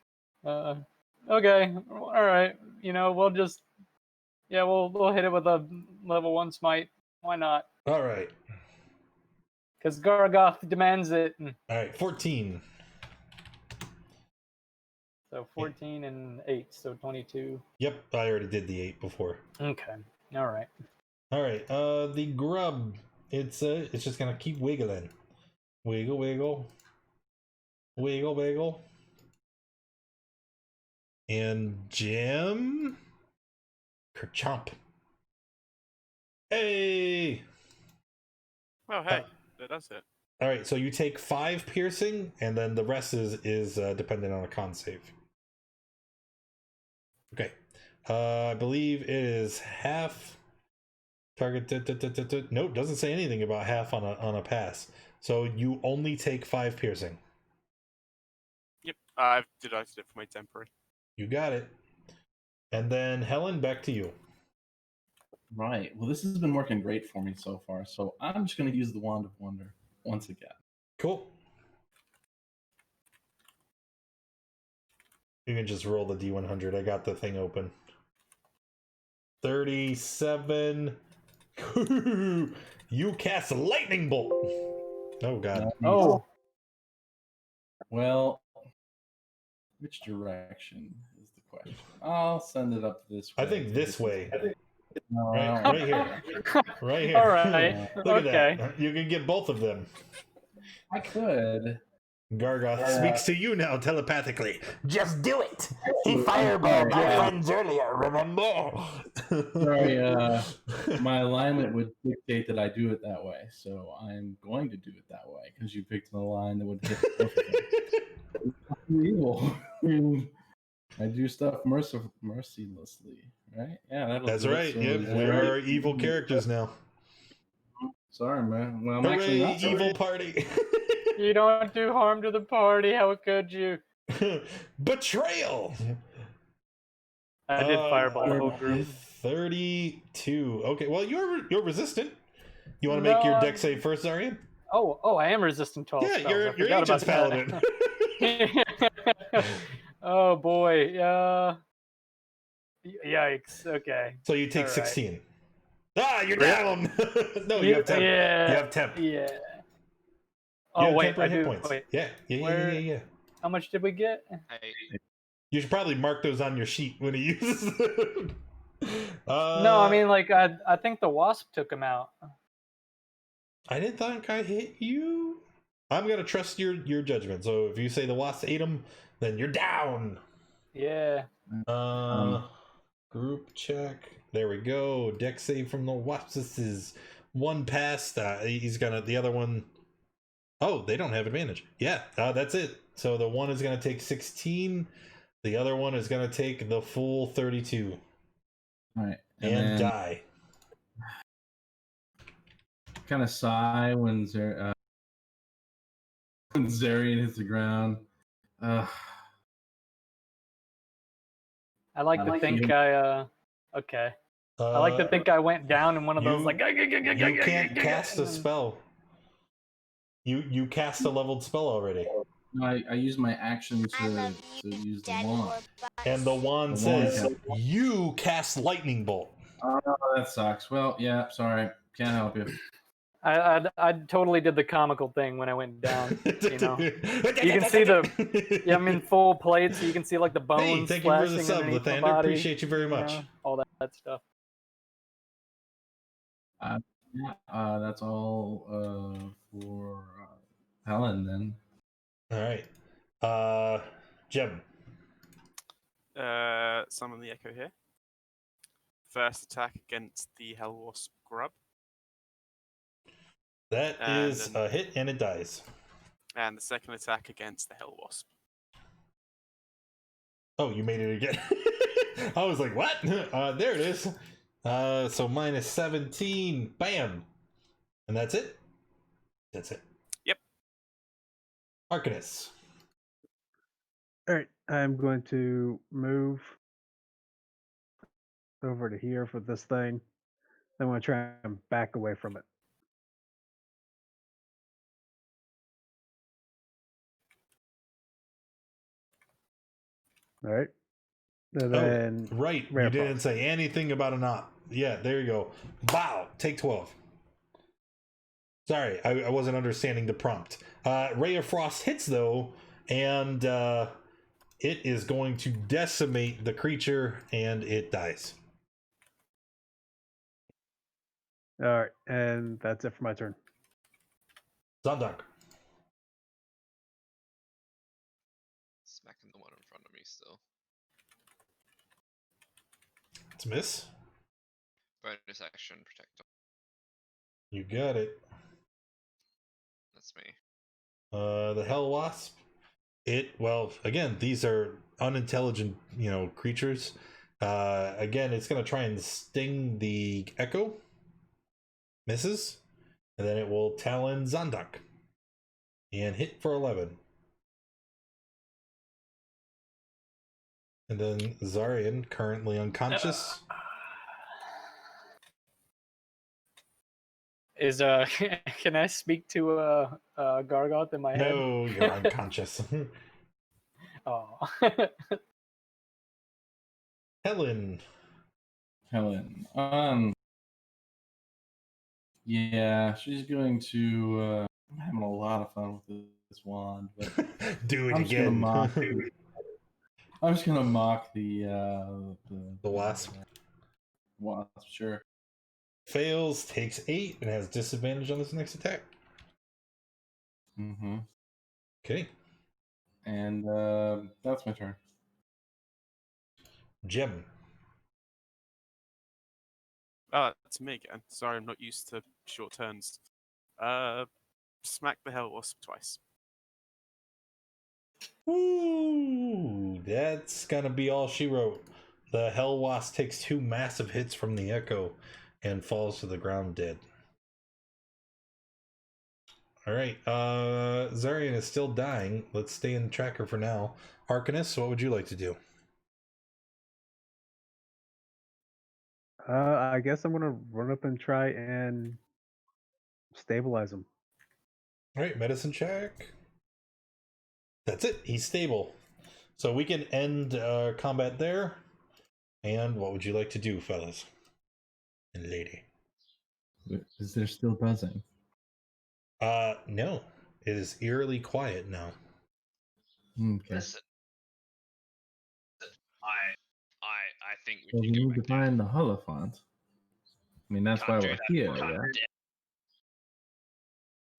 Okay, alright. You know, we'll just... Yeah, we'll hit it with a level 1 smite. Why not? All right. Because Gorgoth demands it. All right, 14. So 14 and 8, so 22. Yep, I already did the 8 before. Okay, alright. All right, the grub, it's just gonna keep wiggling. Wiggle, wiggle. Wiggle, wiggle. And Jim. Kerchomp. Hey! Oh, hey, that's it. All right, so you take 5 piercing, and then the rest is dependent on a con save. Okay. I believe it is half target. Nope, doesn't say anything about half on a pass. So you only take 5 piercing. Yep, I've deducted it for my temporary. You got it. And then Helen, back to you. Right. Well, this has been working great for me so far, so I'm just going to use the Wand of Wonder once again. Cool. You can just roll the D100. I got the thing open. 37. You cast a lightning bolt. Oh god. Oh. Well, which direction is the question? I'll send it up this way. I think this way. No, Right here. Right here. All right. Look Okay. at that. You can get both of them. I could. Gargoth speaks to you now telepathically. Just do it. He fireballed my friends earlier, remember? Sorry, my alignment would dictate that I do it that way, so I'm going to do it that way because you picked an line that would hit both of them. I'm evil. I do stuff mercilessly, right? Yeah, that's right. So yep, we are evil characters now. Sorry, man. Well, I'm Hooray, actually not sorry. evil party. You don't do harm to the party. How could you? Betrayal. I did fireball the whole group. 32. Okay, well you're resistant. You want to make your dex save first, Zarian? Oh, I am resistant to all spells. You're Agent's Paladin. Oh boy. Yikes. Okay. So you take 16. Ah, you're down. No, you have temp. Yeah. You have temp. Yeah. You Oh have wait, I hit do. points. Wait. Yeah. How much did we get? You should probably mark those on your sheet when he uses them. No, I mean like I think the Wasp took him out. I didn't think I hit you. I'm gonna trust your judgment. So if you say the Wasp ate him, then you're down. Yeah. Group check. There we go. Dex save from the Wasp. This is one past. He's gonna the other one. Oh, they don't have advantage. Yeah, that's it. So the one is gonna take 16. The other one is gonna take the full 32. All right, and die. Kind of sigh when Zarian hits the ground. I like to think I okay. I like to think I went down in one of those like you can't cast a spell. You cast a leveled spell already. I use my action to use the wand. And the wand says you cast lightning bolt. Oh, that sucks. Well, yeah, sorry. Can't help you. I totally did the comical thing when I went down. You know, you can see I'm in full plate, so you can see like the bones. Hey, thank you for the sub, Lathander. Appreciate you very much. You know, all that stuff. That's all for Helen then. All right, Jim. Summon the Echo here. First attack against the Hellwasp grub. That is a hit, and it dies. And the second attack against the Hellwasp. Oh, you made it again. I was like, what? There it is. So minus 17. Bam. And that's it? That's it. Yep. Arcanus. All right, I'm going to move over to here for this thing. I'm going to try and back away from it. All right. And then right. You didn't say anything about a knot. Yeah, there you go. Wow. Take 12. Sorry, I wasn't understanding the prompt. Ray of Frost hits, though, and it is going to decimate the creature, and it dies. All right, and that's it for my turn. Zondark. Smacking the one in front of me still. It's a miss. Bonus action, protect. You got it. That's me. The Hell Wasp. Well, again, these are unintelligent, creatures. Again, it's going to try and sting the Echo. Misses. And then it will Talon Zondak. And hit for 11. And then Zarian, currently unconscious. Is can I speak to Gargoth in my head? No, you're unconscious. Oh. Helen. Yeah, she's going to. I'm having a lot of fun with this wand, but Do it I'm again. I'm just gonna mock the Wasp. Wasp, sure. Fails, takes 8, and has disadvantage on this next attack. Mm-hmm. Okay. And that's my turn. Gem. It's me again. Sorry, I'm not used to short turns. Smack the Hell Wasp twice. Ooh, that's gonna be all she wrote. The Hell Wasp takes 2 massive hits from the Echo and falls to the ground dead. Alright, Zarian is still dying. Let's stay in the tracker for now. Arcanus, what would you like to do? I guess I'm gonna run up and try and stabilize him. Alright, medicine check. That's it, he's stable. So we can end combat there. And what would you like to do, fellas? And lady. Is there still buzzing? No. It is eerily quiet now. Okay. Listen, I think So we we should go need to back find the Holophant. I mean, that's why Can't do we're that. here, Can't yeah?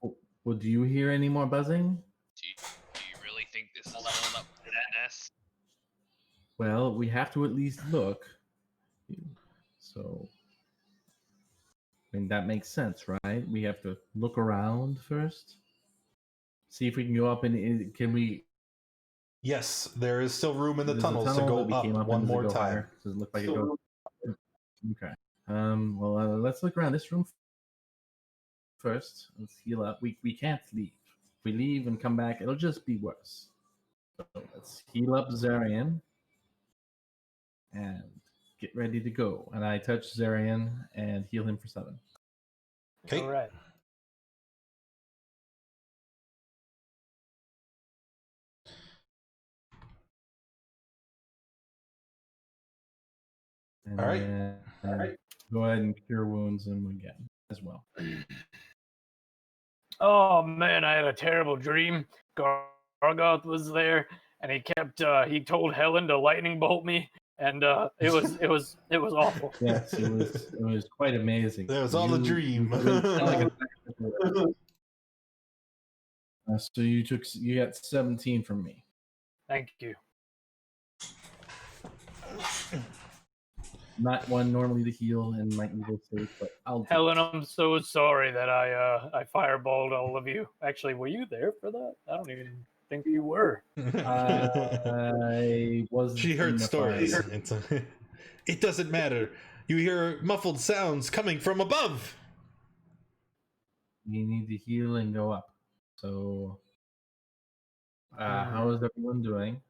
do- Well, do you hear any more buzzing? Do you really think this is all up to that mess? Well, we have to at least look. So, I mean, that makes sense, right? We have to look around first. See if we can go up and can we? Yes, there is still room in the There's a tunnels to tunnel go that we up came up one in. Does it more go time. higher? Does it look like it goes? Okay. Well, let's look around this room first. Let's heal up. We can't leave. If we leave and come back, it'll just be worse. So let's heal up Zarian and get ready to go. And I touch Zarian and heal him for 7. Okay. All right. And All right. then go ahead and cure wounds him again as well. Oh man, I had a terrible dream. Gargoth was there, and he kept he told Helen to lightning bolt me, and it was awful. Yes, it was quite amazing. That was all a dream. So you got 17 from me. Thank you. Not one normally to heal in my evil state, but I'll do Helen, it. I'm so sorry that I fireballed all of you. Actually, were you there for that? I don't even think you were. I wasn't. She heard in the stories. fire. It doesn't matter. You hear muffled sounds coming from above. We need to heal and go up. So, how is everyone doing?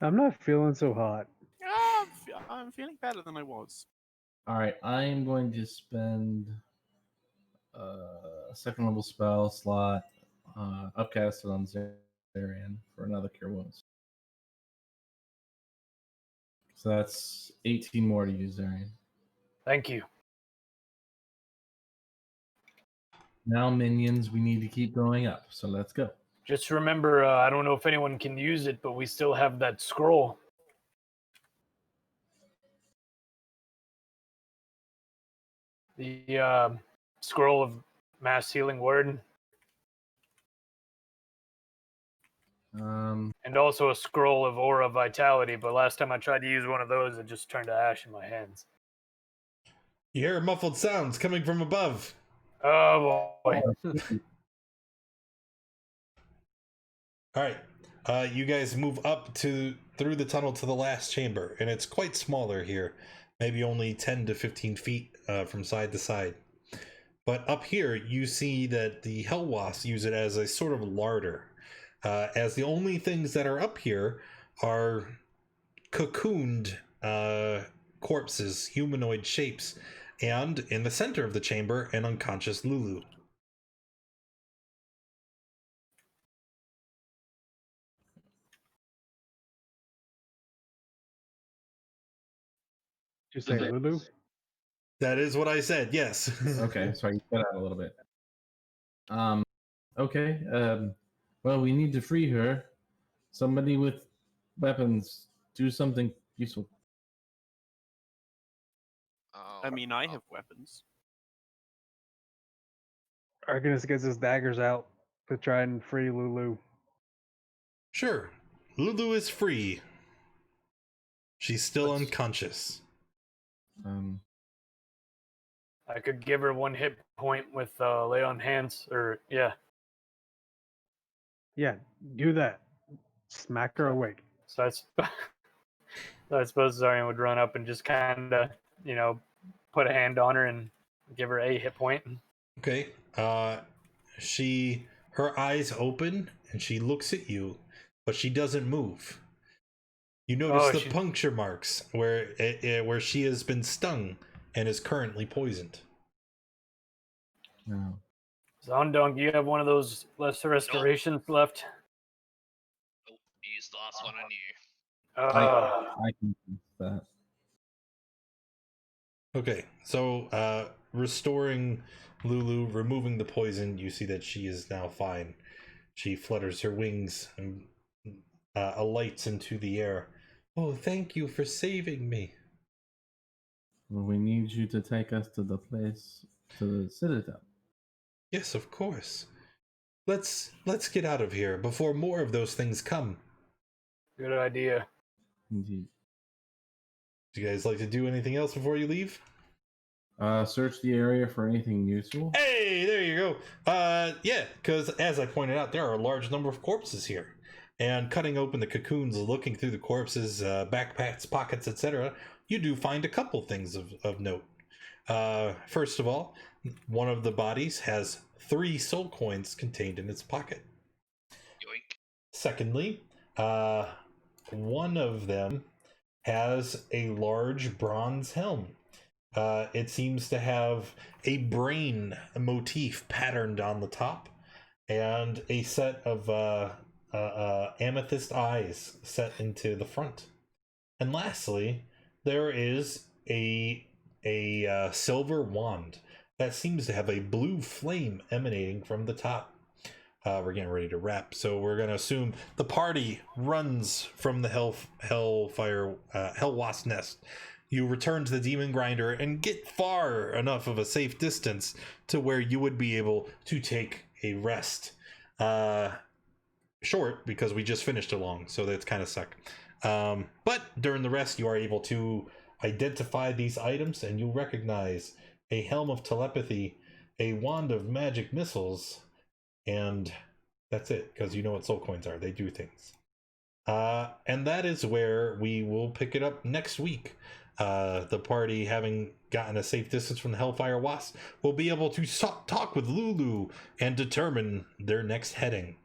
I'm not feeling so hot. I'm feeling better than I was. All right, I am going to spend a 2nd level spell slot upcasted on Zarian for another cure wounds. So that's 18 more to use Zarian. Thank you. Now, minions, we need to keep going up. So let's go. Just remember, I don't know if anyone can use it, but we still have that scroll. The scroll of mass healing word. And also a scroll of aura vitality, but last time I tried to use one of those, it just turned to ash in my hands. You hear muffled sounds coming from above. Oh boy. All right. You guys move up through the tunnel to the last chamber, and it's quite smaller here, maybe only 10 to 15 feet from side to side. But up here, you see that the Hell Wasps use it as a sort of larder, as the only things that are up here are cocooned corpses, humanoid shapes, and in the center of the chamber, an unconscious Lulu. Did you say Lulu? That is what I said, yes. Okay, so I cut out a little bit. Okay. Well, we need to free her. Somebody with weapons, do something useful. I mean, I have weapons. Arcanus gets his daggers out to try and free Lulu. Sure. Lulu is free. She's still Let's- unconscious. I could give her 1 hit point with lay on hands, or yeah. Yeah, do that. Smack her awake. So I suppose Zarian would run up and just kind of, put a hand on her and give her a hit point. Okay. Her eyes open and she looks at you, but she doesn't move. You notice the puncture marks where she has been stung and is currently poisoned. No. Zondong, you have one of those lesser restorations left? Nope, use the last one on you. I can use that. Okay, so restoring Lulu, removing the poison, you see that she is now fine. She flutters her wings and alights into the air. Oh, thank you for saving me. Well, we need you to take us to the place, to the Citadel. Yes, of course. Let's get out of here before more of those things come. Good idea. Indeed. Do you guys like to do anything else before you leave? Search the area for anything useful. Hey, there you go. Yeah, because as I pointed out, there are a large number of corpses here. And cutting open the cocoons, looking through the corpses, backpacks, pockets, etc., you do find a couple things of note. First of all, one of the bodies has 3 soul coins contained in its pocket. Yoink. Secondly, one of them has a large bronze helm. It seems to have a brain motif patterned on the top and a set of amethyst eyes set into the front. And lastly, there is a silver wand that seems to have a blue flame emanating from the top. We're getting ready to wrap, so we're going to assume the party runs from the Hell Wasp nest. You return to the Demon Grinder and get far enough of a safe distance to where you would be able to take a rest. Short, because we just finished a long, so that's kind of suck. But during the rest, you are able to identify these items, and you recognize a helm of telepathy, a wand of magic missiles, and that's it, because you know what soul coins are. They do things. And that is where we will pick it up next week. The party, having gotten a safe distance from the Hellfire Wasp, will be able to talk with Lulu and determine their next heading.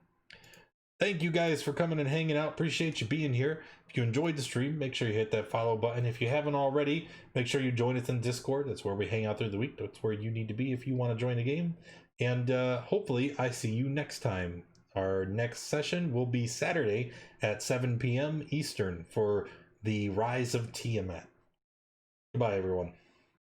Thank you guys for coming and hanging out. Appreciate you being here. If you enjoyed the stream, make sure you hit that follow button. If you haven't already, make sure you join us in Discord. That's where we hang out through the week. That's where you need to be if you want to join the game. And hopefully I see you next time. Our next session will be Saturday at 7 p.m. Eastern for the Rise of Tiamat. Goodbye, everyone.